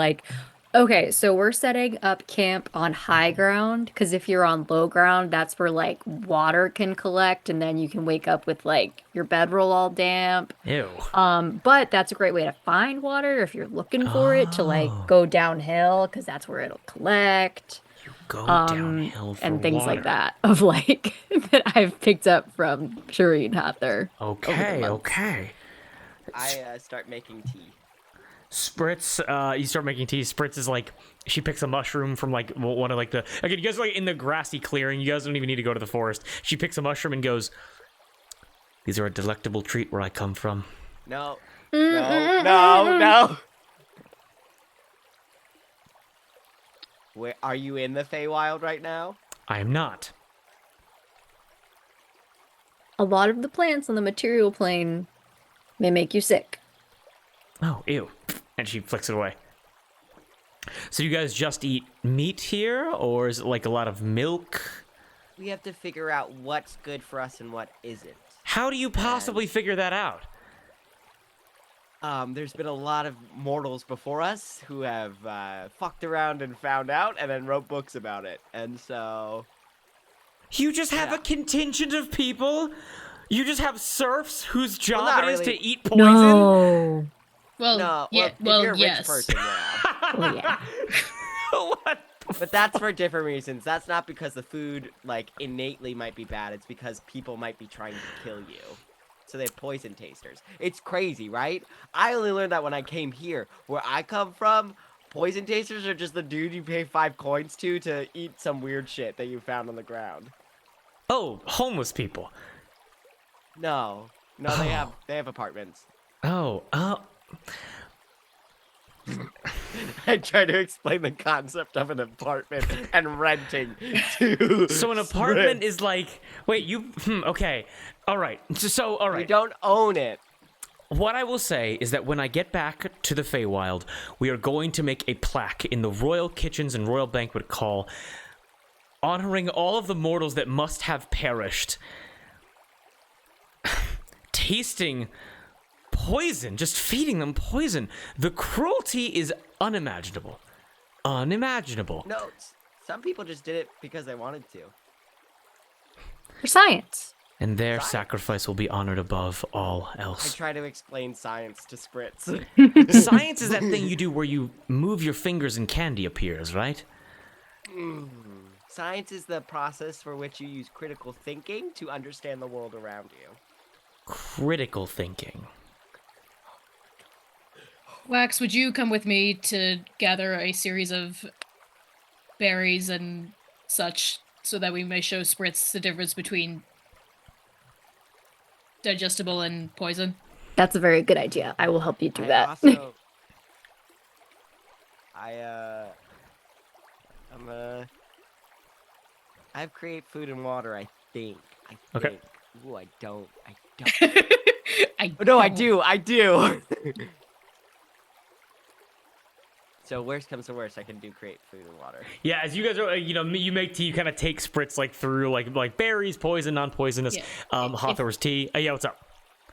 okay, so we're setting up camp on high ground, because if you're on low ground, that's where, water can collect, and then you can wake up with, your bedroll all damp. Ew. But that's a great way to find water if you're looking for it, to, go downhill, because that's where it'll collect. Go downhill for And things water. like that, of, that I've picked up from Shireen Hathor. Okay, months. okay. I start making tea. Spritz, you start making tea. Spritz is she picks a mushroom from one of the. Okay, you guys are in the grassy clearing. You guys don't even need to go to the forest. She picks a mushroom and goes, "These are a delectable treat where I come from." No. No. Where are you in the Feywild right now? I am not. A lot of the plants on the material plane may make you sick. Oh, ew. And she flicks it away. So you guys just eat meat here, or is it a lot of milk? We have to figure out what's good for us and what isn't. How do you possibly figure that out? There's been a lot of mortals before us who have fucked around and found out and then wrote books about it. And so... You just have Yeah. a contingent of people? You just have serfs whose job not it is really. to eat poison? No. Well, No, yeah, if you're a rich yes. person, yeah. Well, yeah. What? But that's for different reasons. That's not because the food, like, innately might be bad. It's because people might be trying to kill you. So they have poison tasters. It's crazy, right? I only learned that when I came here. Where I come from, poison tasters are just the dude you pay 5 coins to eat some weird shit that you found on the ground. Oh, homeless people. No. No, they have apartments. Oh, I try to explain the concept of an apartment and renting to so an apartment is like, wait, okay. All right. So, all right. You don't own it. What I will say is that when I get back to the Feywild, we are going to make a plaque in the Royal Kitchens and Royal Banquet Hall honoring all of the mortals that must have perished. Tasting poison, just feeding them poison. The cruelty is unimaginable. Unimaginable. No, some people just did it because they wanted to. For science. And their Science. sacrifice will be honored above all I else. try to explain science to Spritz. Science is that thing you do where you move your fingers and candy appears, right? Science is the process for which you use critical thinking to understand the world around you. Critical thinking. Wax, would you come with me to gather a series of berries and such so that we may show Spritz the difference between digestible and poison? That's a very good idea. I will help you do that. Also, I have create food and water, I think. Okay. Ooh, I don't. I Oh, no, I don't. do. So worst comes to worst, I can do create food and water. Yeah, as you guys are, you make tea, you kind of take Spritz like through like berries, poison, non-poisonous, Yeah. Hawthorne's tea. Yeah, what's up?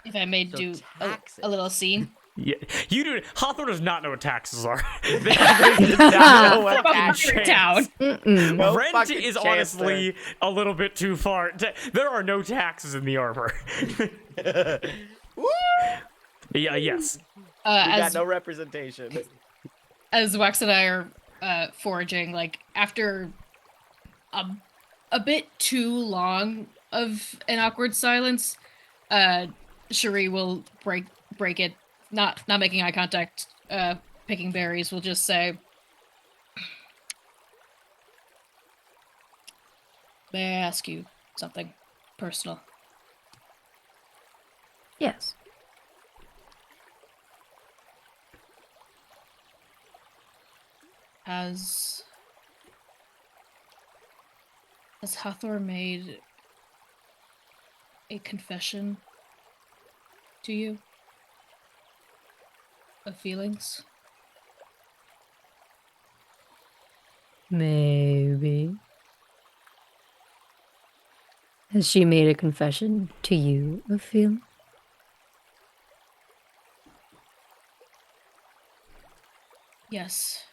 If I may So do taxes. a little scene. Yeah, you do. Hawthorne does not know what taxes are. No one Fucking actually- town. Mm-mm. No Rent fucking is chance honestly a little bit too far. There are no taxes in the arbor. Woo! Yeah, yes. We got As no representation. as Wax and I are foraging, like after a bit too long of an awkward silence, Cherie will break it, not making eye contact, picking berries, will just say, "May I ask you something personal?" Yes. Has Hathor made a confession to you of feelings? Maybe. Has she made a confession to you of feeling? Yes.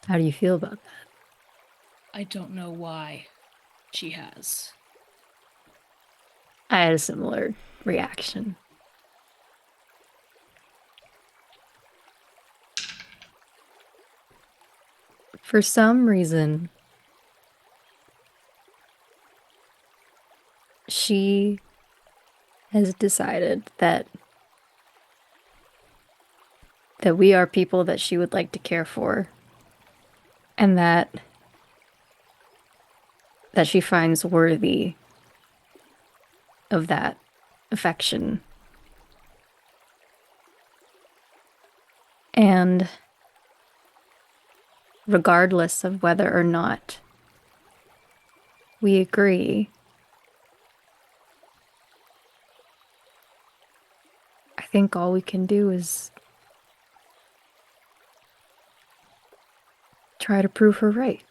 How do you feel about that? I don't know why she has. I had a similar reaction. For some reason, she has decided that we are people that she would like to care for, and that she finds worthy of that affection. And regardless of whether or not we agree, I think all we can do is try to prove her right.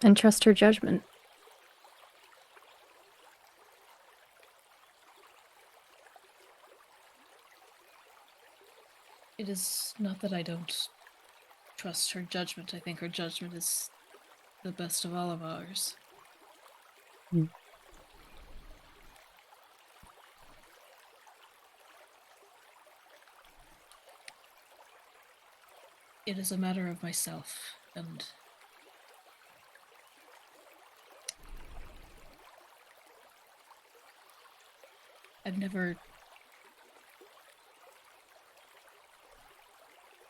And trust her judgment. It is not that I don't trust her judgment. I think her judgment is the best of all of ours. It is a matter of myself, and I've never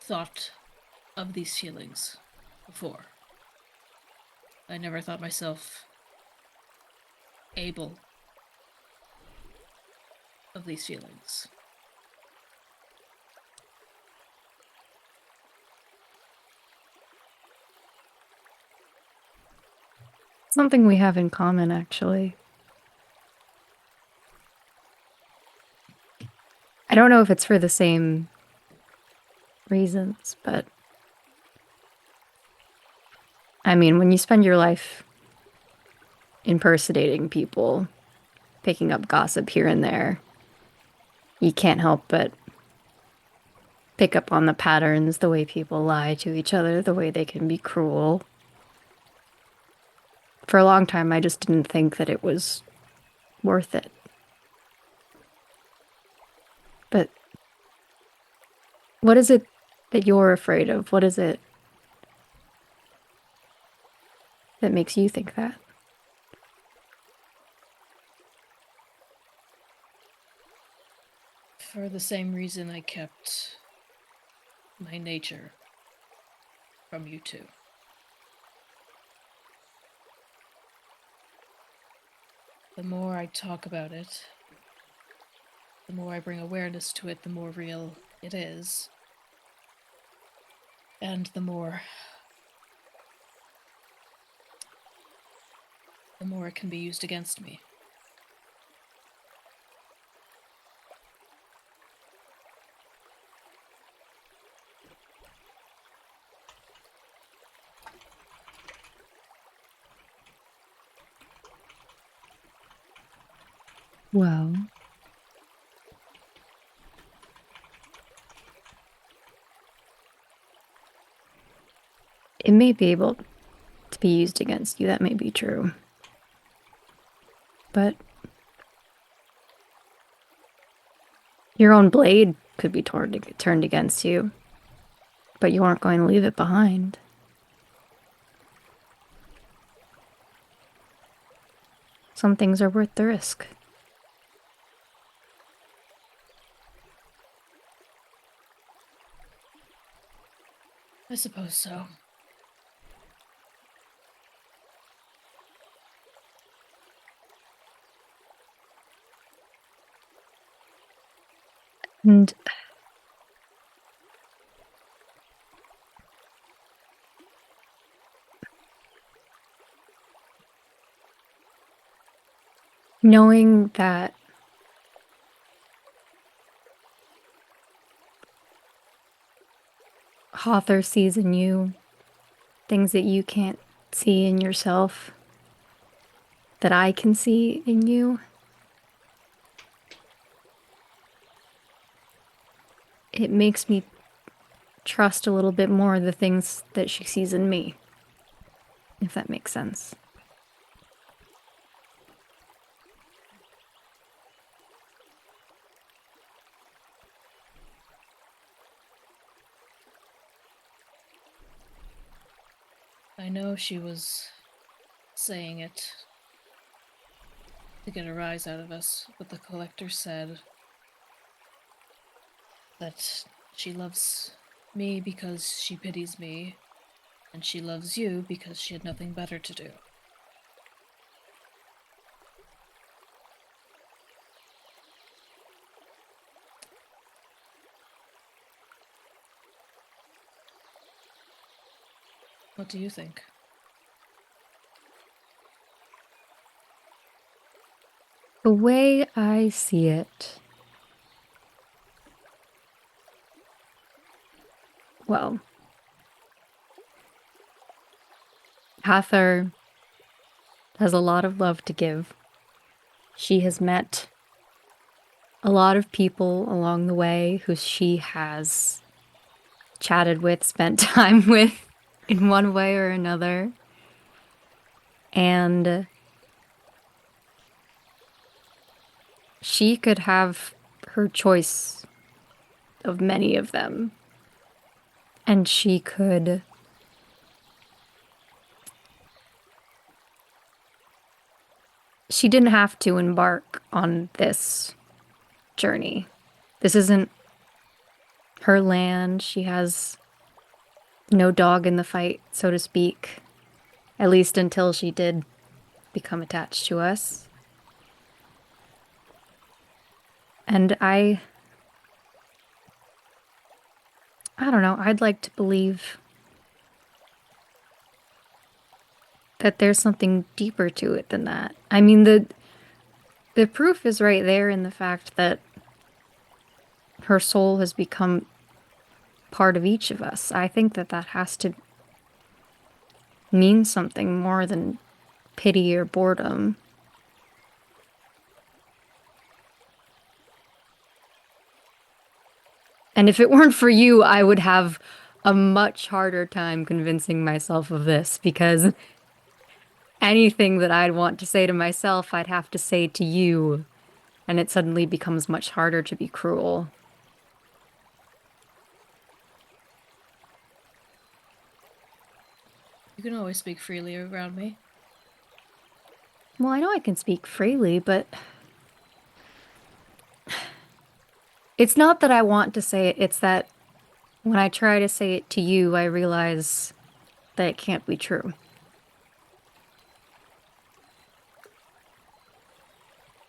thought of these feelings before. I never thought myself able of these feelings. Something we have in common, actually. I don't know if it's for the same reasons, but I mean, when you spend your life impersonating people, picking up gossip here and there, you can't help but pick up on the patterns, the way people lie to each other, the way they can be cruel. For a long time, I just didn't think that it was worth it. But what is it that you're afraid of? What is it that makes you think that? For the same reason I kept my nature from you two. The more I talk about it, the more I bring awareness to it, the more real it is. And the more it can be used against me. Well, it may be able to be used against you. That may be true. But your own blade could be turned against you, but you aren't going to leave it behind. Some things are worth the risk. I suppose so. And knowing that Hawthor sees in you things that you can't see in yourself, that I can see in you, it makes me trust a little bit more the things that she sees in me, if that makes sense. I know she was saying it to get a rise out of us, but the collector said that she loves me because she pities me, and she loves you because she had nothing better to do. What do you think? The way I see it, well, Hathor has a lot of love to give. She has met a lot of people along the way who she has chatted with, spent time with in one way or another. And she could have her choice of many of them. And she could she didn't have to embark on this journey. This isn't her land. She has no dog in the fight, so to speak. At least until she did become attached to us. And I don't know, I'd like to believe that there's something deeper to it than that. I mean, the proof is right there in the fact that her soul has become part of each of us. I think that has to mean something more than pity or boredom. And if it weren't for you, I would have a much harder time convincing myself of this, because anything that I'd want to say to myself, I'd have to say to you, and it suddenly becomes much harder to be cruel. You can always speak freely around me. Well, I know I can speak freely, but it's not that I want to say it, it's that when I try to say it to you, I realize that it can't be true.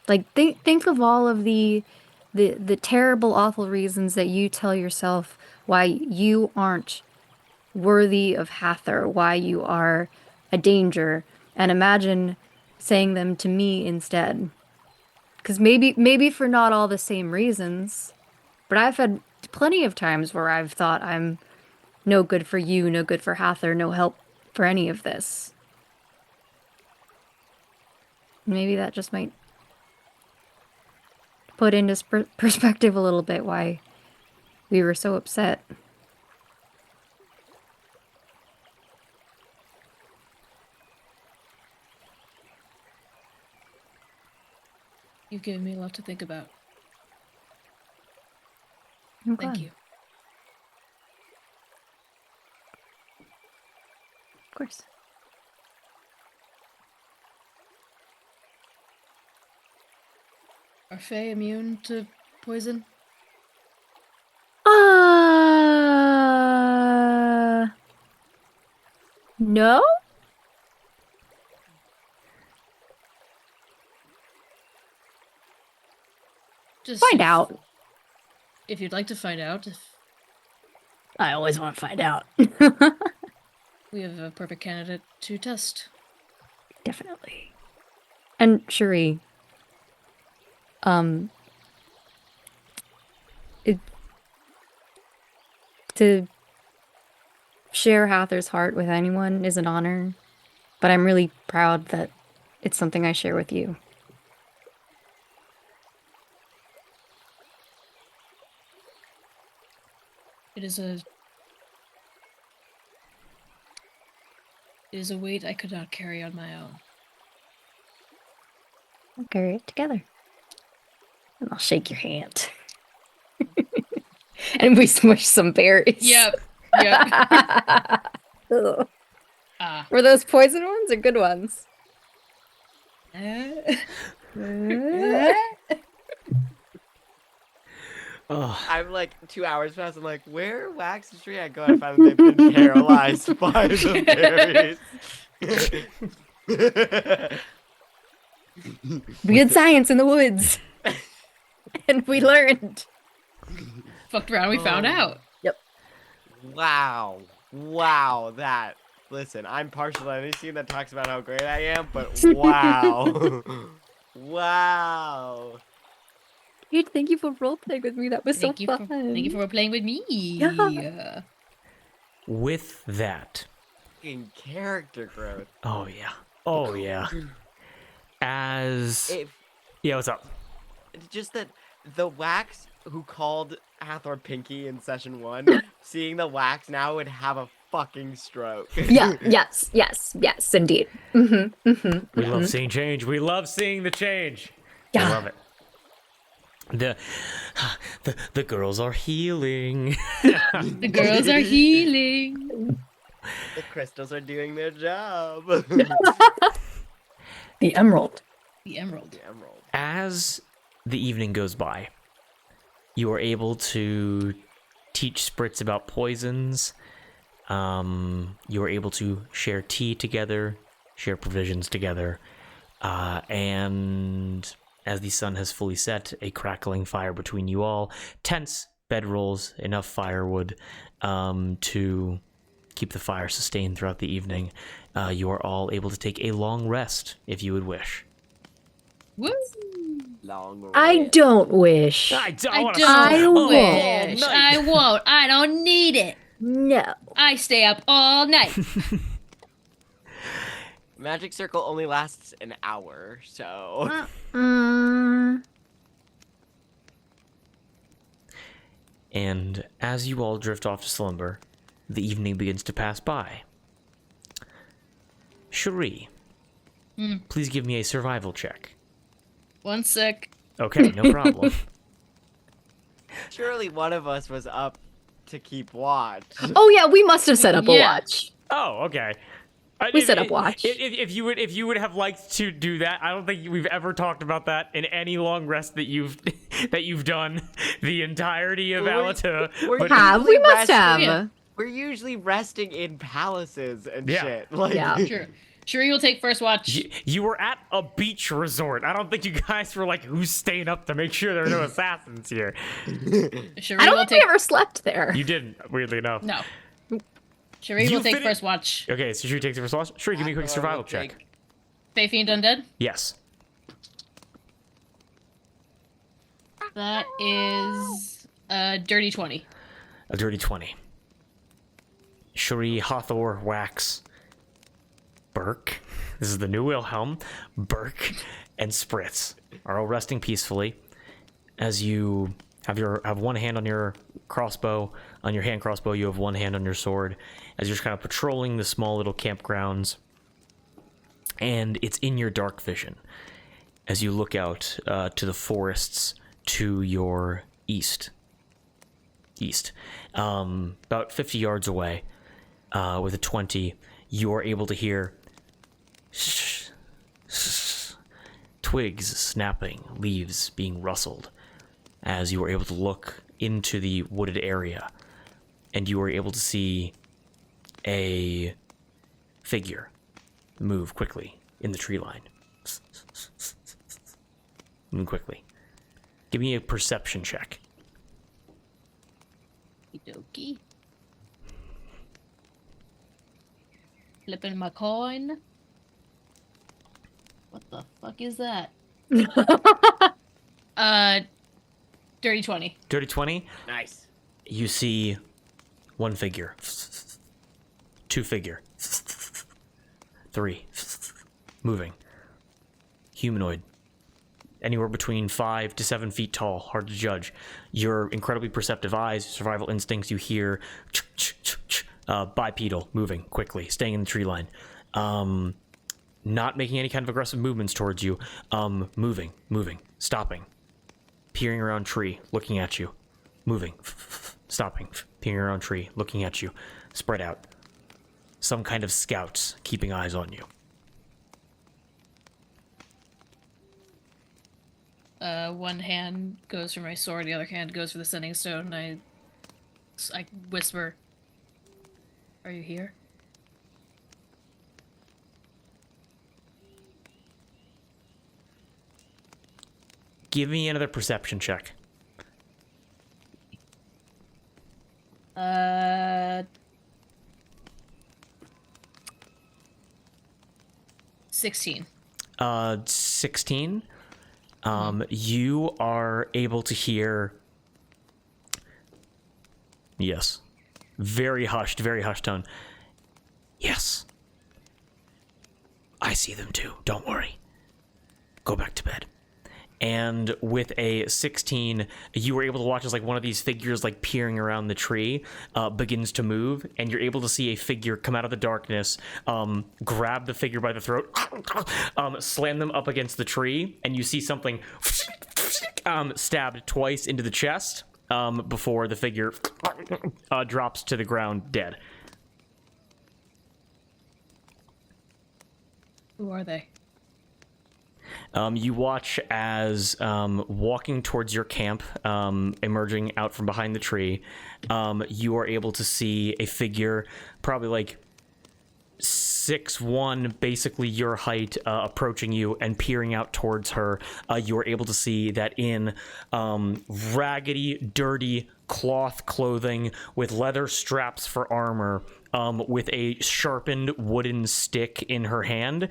Like, think of all of the terrible, awful reasons that you tell yourself why you aren't worthy of Hathor, why you are a danger, and imagine saying them to me instead. Because maybe for not all the same reasons, but I've had plenty of times where I've thought I'm no good for you, no good for Hathor, no help for any of this. Maybe that just might put into perspective a little bit why we were so upset. You've given me a lot to think about. I'm Thank glad. you. Of course. Are Fae immune to poison? No? Just Find out. If you'd like to find out, I always want to find out. we have a perfect candidate to test. Definitely. And Cherie, to share Hathor's heart with anyone is an honor, but I'm really proud that it's something I share with you. It is a weight I could not carry on my own. We'll carry it together. And I'll shake your hand. And we smush some berries. Yep. Ugh. Were those poison ones or good ones? Oh, I'm like 2 hours past. I'm like, where Wax and Tree? I go and find that they've been paralyzed by the berries. We did science in the woods. And we learned. Fucked around, we found out. Yep. Wow. That. Listen, I'm partial to anything that talks about how great I am, but wow. Wow. Dude, thank you for roleplaying with me. That was so fun. Thank you for playing with me. Yeah. with that. Fucking character growth. Oh, yeah. Oh, yeah. Yeah, what's up? Just that the Wax who called Hathor Pinky in session 1, seeing the Wax now would have a fucking stroke. Yeah, yes, indeed. We love seeing change. We love seeing the change. We Yeah. love it. The girls are healing. The girls are healing. The crystals are doing their job. The emerald. The emerald. The emerald. As the evening goes by, you are able to teach Spritz about poisons. You are able to share tea together, share provisions together, and as the sun has fully set, a crackling fire between you all, tense bedrolls, enough firewood to keep the fire sustained throughout the evening. You are all able to take a long rest if you would wish. Woo! Long I rest. don't wish. I don't I want don't I wish. I won't. I don't need it. No. I stay up all night. Magic Circle only lasts an hour, so. And as you all drift off to slumber, the evening begins to pass by. Cherie, please give me a survival check. 1 sec. Okay, no problem. Surely one of us was up to keep watch. Oh yeah, we must have set up a Yeah. watch. Oh, okay. We set up watch. If you would have liked to do that, I don't think we've ever talked about that in any long rest that you've done the entirety of Allatour. We're But- Have we usually must resting- have. We're usually resting in palaces and Yeah. shit. Like, Yeah. Sure. Cherie will take first watch. You were at a beach resort. I don't think you guys were like, who's staying up to make sure there are no assassins here. Cherie I don't will think we take. ever slept there. You didn't, weirdly enough. No. Cherie You will take fit it- first watch. Okay, so Cherie takes the first watch. Sure, give me a quick Allatour survival will check. take- Fae Fiend Undead. Yes. That is a dirty 20. A dirty 20. Cherie, Hathor, Wax, Burke. This is the new Wilhelm. Burke and Spritz are all resting peacefully as you have one hand on your crossbow, on your hand crossbow. You have one hand on your sword as you're just kind of patrolling the small little campgrounds, and it's in your dark vision as you look out to the forests to your east. About 50 yards away, with a 20, you are able to hear twigs snapping, leaves being rustled, as you are able to look into the wooded area, and you are able to see a figure move quickly in the tree line. Move quickly. Give me a perception check. Okey-dokey. Flipping my coin. What the fuck is that? Dirty 20. Dirty 20. Nice. You see one figure, two figure, three, moving, humanoid, anywhere between 5 to 7 feet tall, hard to judge. Your incredibly perceptive eyes, survival instincts, you hear bipedal, moving quickly, staying in the tree line, not making any kind of aggressive movements towards you, moving, stopping, peering around tree, looking at you, moving, stopping, peering around tree, looking at you, spread out. Some kind of scouts keeping eyes on you. One hand goes for my sword, the other hand goes for the sending stone, and I whisper, "Are you here?" Give me another perception check. 16. 16. You are able to hear. Yes. Very hushed tone. Yes. I see them too. Don't worry. Go back to bed. and with a 16, you were able to watch as like one of these figures like peering around the tree begins to move, and you're able to see a figure come out of the darkness, grab the figure by the throat, slam them up against the tree, and you see something stabbed twice into the chest before the figure drops to the ground dead. Who are they? You watch as walking towards your camp, emerging out from behind the tree, you are able to see a figure probably like 6'1", basically your height, approaching you and peering out towards her. You are able to see that in raggedy, dirty cloth clothing with leather straps for armor, with a sharpened wooden stick in her hand,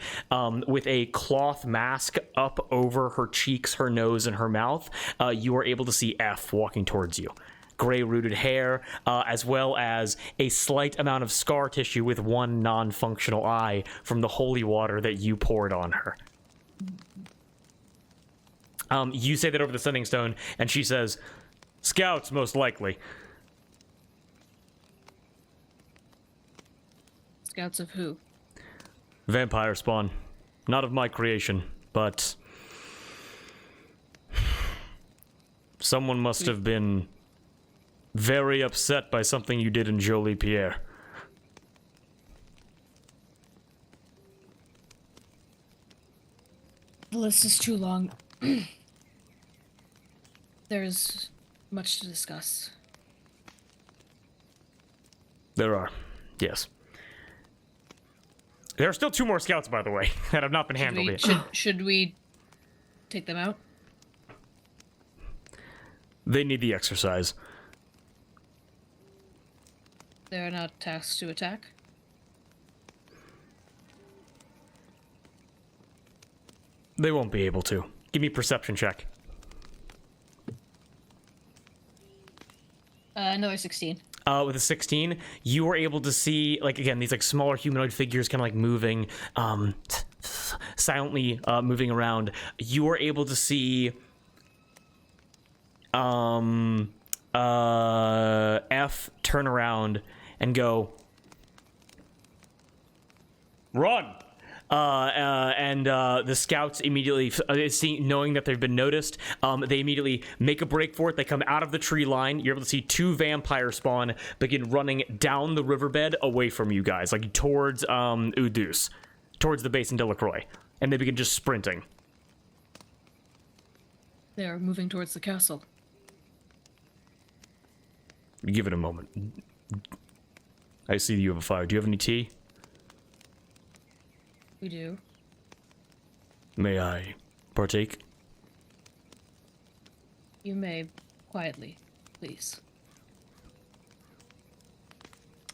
with a cloth mask up over her cheeks, her nose, and her mouth, you are able to see F walking towards you. Gray-rooted hair, as well as a slight amount of scar tissue with one non-functional eye from the holy water that you poured on her. You say that over the sending stone, and she says, "Scouts, most likely." Scouts of who? Vampire spawn. Not of my creation, but someone must have been very upset by something you did in Jolie Pierre. The list is too long. There's much to discuss. There are, yes. There are still 2 more scouts, by the way, that have not been handled yet. Should we take them out? They need the exercise. They're not tasked to attack? They won't be able to. Give me a perception check. Another 16. With a 16, you were able to see, like, again, these, like, smaller humanoid figures kind of, like, moving, silently moving around. You were able to see, F turn around and go, "Run!" And the scouts immediately, knowing that they've been noticed, they immediately make a break for it. They come out of the tree line. You're able to see 2 vampire spawn begin running down the riverbed away from you guys, like towards Udus, towards the base in LaCroix, and they begin just sprinting. They're moving towards the castle. Give it a moment. I see you have a fire. Do you have any tea? We do. May I partake? You may quietly, please.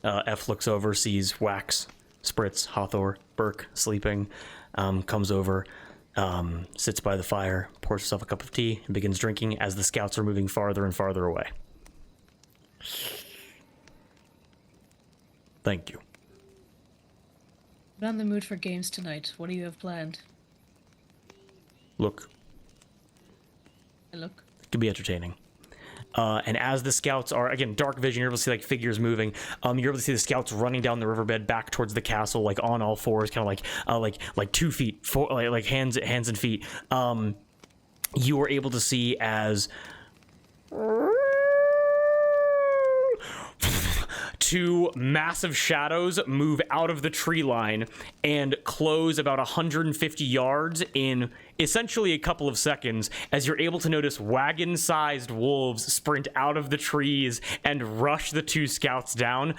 F looks over, sees Wax, Spritz, Hawthor, Burke sleeping, comes over, sits by the fire, pours herself a cup of tea, and begins drinking as the scouts are moving farther and farther away. Thank you. I'm not in the mood for games tonight. What do you have planned? Look. Look. It can be entertaining. And as the scouts are, again, dark vision, you're able to see like figures moving. You're able to see the scouts running down the riverbed back towards the castle, like on all fours, kind of like 2 feet, like hands and feet. You were able to see as 2 massive shadows move out of the tree line and close about 150 yards in essentially a couple of seconds, as you're able to notice wagon-sized wolves sprint out of the trees and rush the 2 scouts down.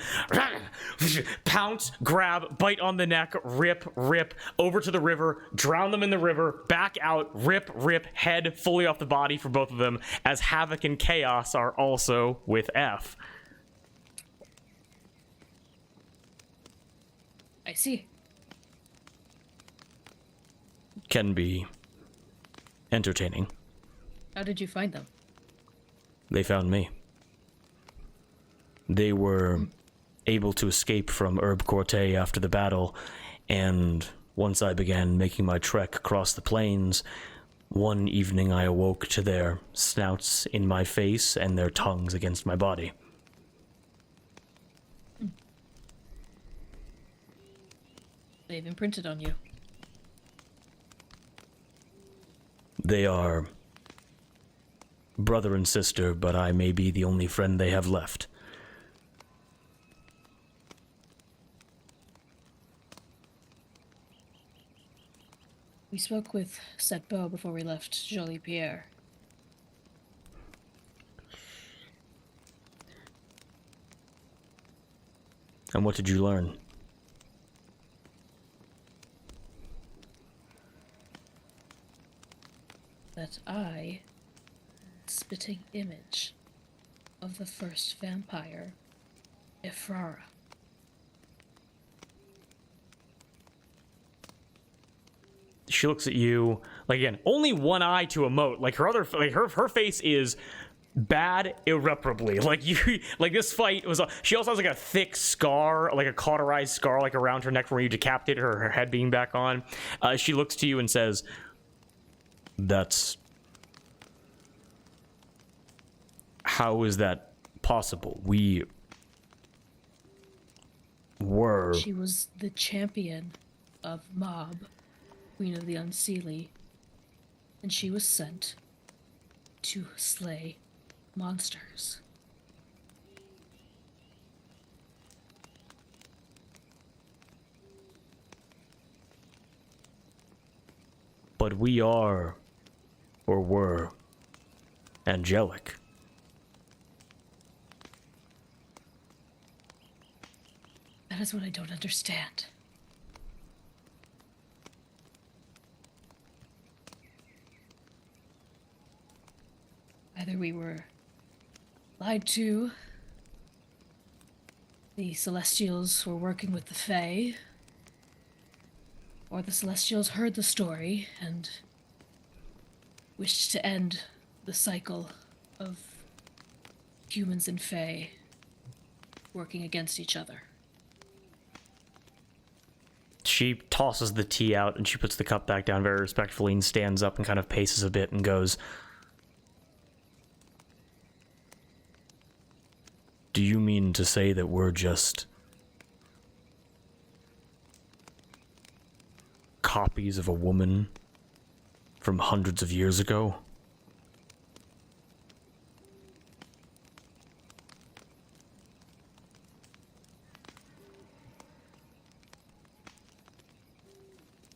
Pounce, grab, bite on the neck, rip, over to the river, drown them in the river, back out, rip, head fully off the body for both of them, as Havoc and Chaos are also with F. I see. Can be entertaining. How did you find them? They found me. They were able to escape from Herb Corte after the battle, and once I began making my trek across the plains, One evening I awoke to their snouts in my face and their tongues against my body. They've imprinted on you. They are brother and sister, but I may be the only friend they have left. We spoke with Setbo before we left Jolie Pierre. And what did you learn? That I, spitting image of the first vampire, Efrara. She looks at you, like, again, only one eye to emote. Like, her other, like, her face is bad irreparably. Like, you, like, this fight was, she also has, like, a thick scar, like a cauterized scar, like, around her neck from where you decapitated her head being back on. She looks to you and says, "That's... How is that possible? We were..." She was the champion of Mob, Queen of the Unseelie, and she was sent to slay monsters. But we are, or were, angelic. That is what I don't understand. Either we were lied to, the Celestials were working with the Fae, or the Celestials heard the story and wished to end the cycle of humans and Fae working against each other. She tosses the tea out and she puts the cup back down very respectfully and stands up and kind of paces a bit and goes, Do you mean to say that we're just copies of a woman from hundreds of years ago?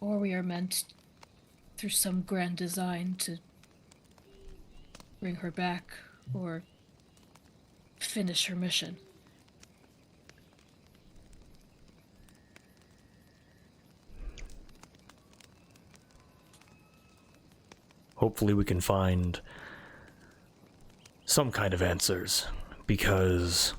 Or we are meant, through some grand design, to bring her back, or finish her mission. Hopefully we can find some kind of answers, because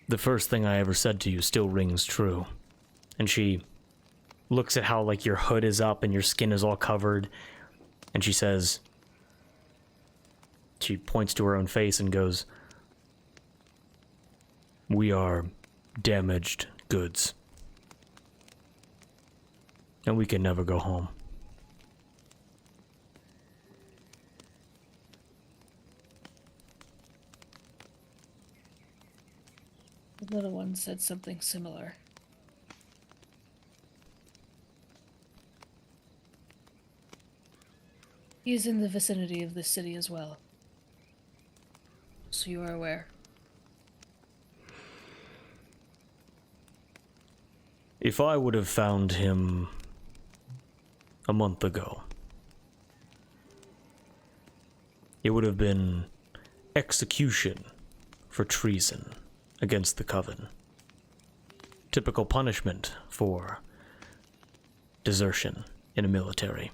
the first thing I ever said to you still rings true. and she looks at how, like, your hood is up and your skin is all covered, and she says, she points to her own face and goes, We are damaged goods, and we can never go home. The little one said something similar. He is in the vicinity of this city as well. So you are aware. If I would have found him a month ago, it would have been execution for treason against the Coven. Typical punishment for desertion in a military.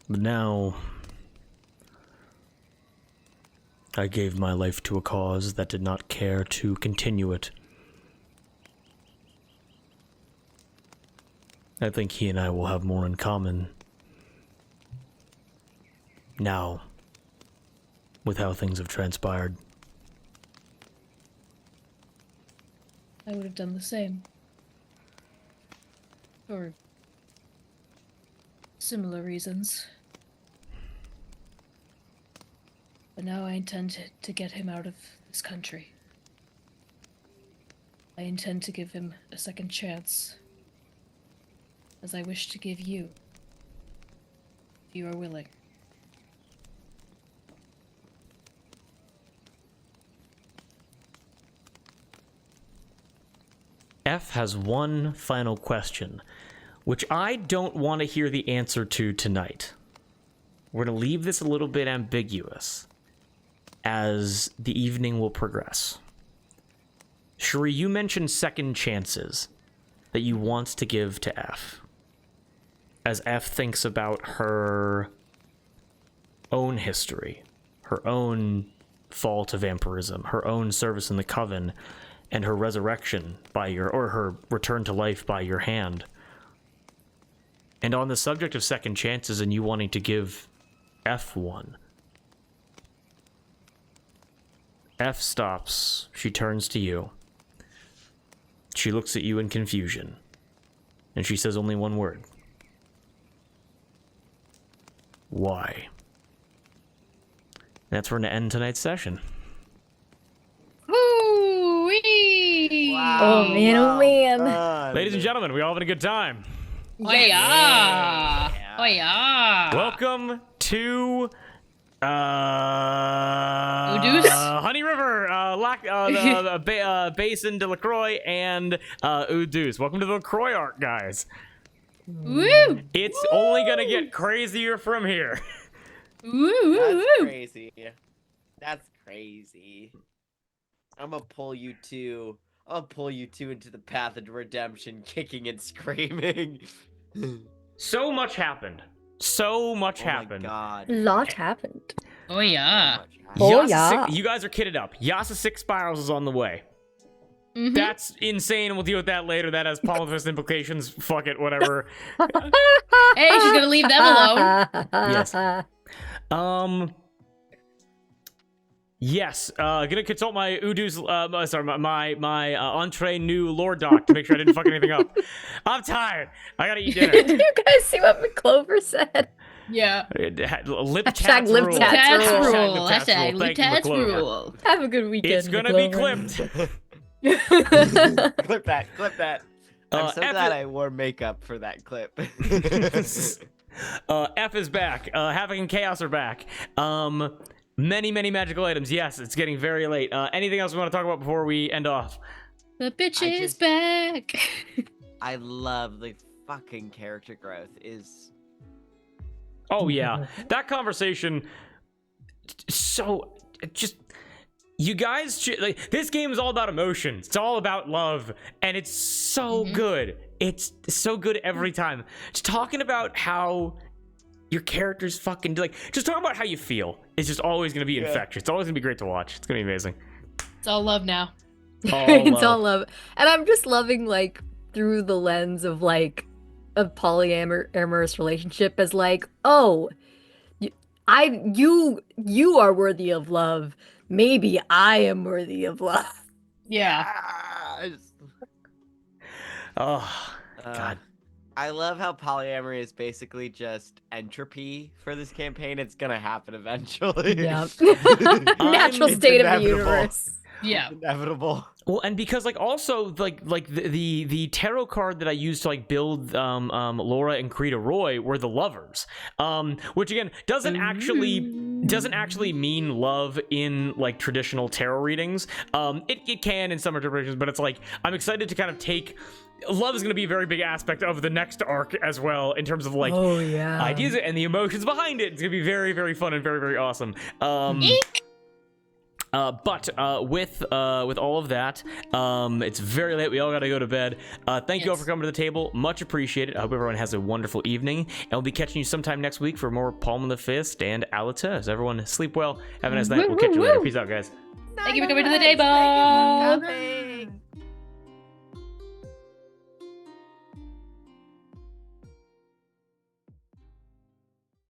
But now, I gave my life to a cause that did not care to continue it. I think he and I will have more in common now, with how things have transpired. I would have done the same. For similar reasons. But now I intend to get him out of this country. I intend to give him a second chance, as I wish to give you, if you are willing. F has one final question, which I don't want to hear the answer to tonight. We're going to leave this a little bit ambiguous as the evening will progress. Shuri, you mentioned second chances that you want to give to F. As F thinks about her own history, her own fall to vampirism, her own service in the Coven, and her resurrection or her return to life by your hand. And on the subject of second chances and you wanting to give F one, F stops. She turns to you. She looks at you in confusion. And she says only one word. Why? That's where we're going to end tonight's session. Woo-wee! Wow. Oh man, oh man. Ladies and gentlemen, we all having a good time. Oh yeah! Oh yeah! Welcome to Udus? Honey River, the Basin de LaCroix, and Udus. Welcome to the LaCroix arc, guys. Woo! It's only gonna get crazier from here. Woo! That's Woo! crazy. That's crazy. I'm gonna pull you two. I'll pull you two into the path of redemption, kicking and screaming. So much happened. So much happened. Oh my god. Lot happened. Oh yeah! Oh, Yasa yeah. you guys are kitted up. Yasa 6 Spirals is on the way. Mhm. That's insane. We'll deal with that later. That has polyphist implications. Fuck it, whatever. Hey, she's gonna leave them alone. Yes. Yes, gonna consult my my entree new lore doc to make sure I didn't fuck anything up. I'm tired. I gotta eat dinner. Did you guys see what McClover said? Yeah. Lip Hashtag tats lip rule. tats Tats rule. rule. Hashtag Hashtag lip tats tats rule. rule. Have a good weekend. It's gonna be McClover. clipped. Clip that. Clip that. I'm so F glad it- I wore makeup for that clip. F is back. Havoc and Chaos are back. Many magical items. Yes, it's getting very late. Anything else we want to talk about before we end off? The bitch I is just- back. I love the fucking character growth. Is Oh yeah, that conversation. So just you guys like this game is all about emotions. It's all about love, and it's so good. It's so good every time. Just talking about how your characters fucking just talk about how you feel. It's just always gonna be infectious. It's always gonna be great to watch. It's gonna be amazing. It's all love now. It's all love. And I'm just loving through the lens of a polyamorous relationship as oh, you are worthy of love. Maybe I am worthy of love. Yeah. Oh God. I love how polyamory is basically just entropy for this campaign. It's gonna happen eventually. Yeah. Natural It's state of the inevitable. universe. Yeah. Inevitable. Well, and because also the tarot card that I used to build Laura and Krita Roy were the lovers, which again doesn't actually mean love in traditional tarot readings. It can in some interpretations, but it's I'm excited to kind of take. Love is going to be a very big aspect of the next arc as well in terms of Oh yeah. ideas and the emotions behind it. It's going to be very, very fun and very, very awesome. But with all of that, it's very late. We all got to go to bed. Thank you all for coming to the table. Much appreciated. I hope everyone has a wonderful evening. And we'll be catching you sometime next week for more Palm in the Fist and Allatour. Everyone sleep well. Have a nice night. We'll catch you later. Peace out, guys. Thank you for coming to the table. Thank you for coming.